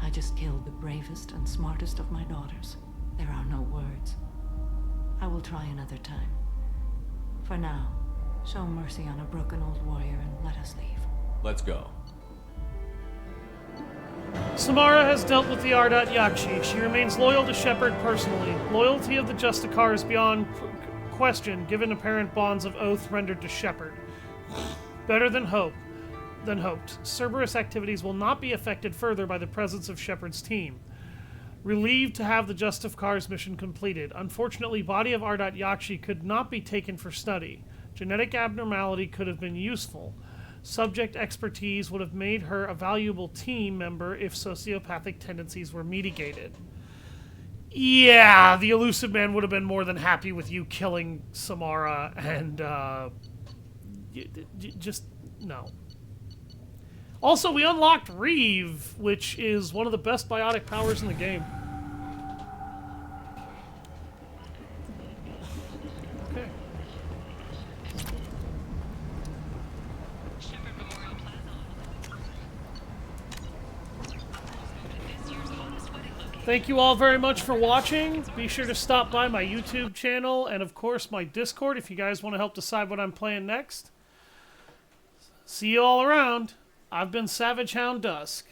I just killed the bravest and smartest of my daughters. There are no words. I will try another time. For now, show mercy on a broken old warrior and let us leave. Let's go. Samara has dealt with the Ardat Yakshi. She remains loyal to Shepard personally. Loyalty of the Justicar is beyond question, given apparent bonds of oath rendered to Shepard. Better than hoped. Cerberus activities will not be affected further by the presence of Shepard's team. Relieved to have the Justicar's mission completed. Unfortunately, body of Ardat Yakshi could not be taken for study. Genetic abnormality could have been useful. Subject expertise would have made her a valuable team member if sociopathic tendencies were mitigated. Yeah, the Elusive Man would have been more than happy with you killing Samara and, just, no. Also, we unlocked Reeve, which is one of the best biotic powers in the game. Okay. Thank you all very much for watching. Be sure to stop by my YouTube channel and, of course, my Discord if you guys want to help decide what I'm playing next. See you all around. I've been Savage Hound Dusk.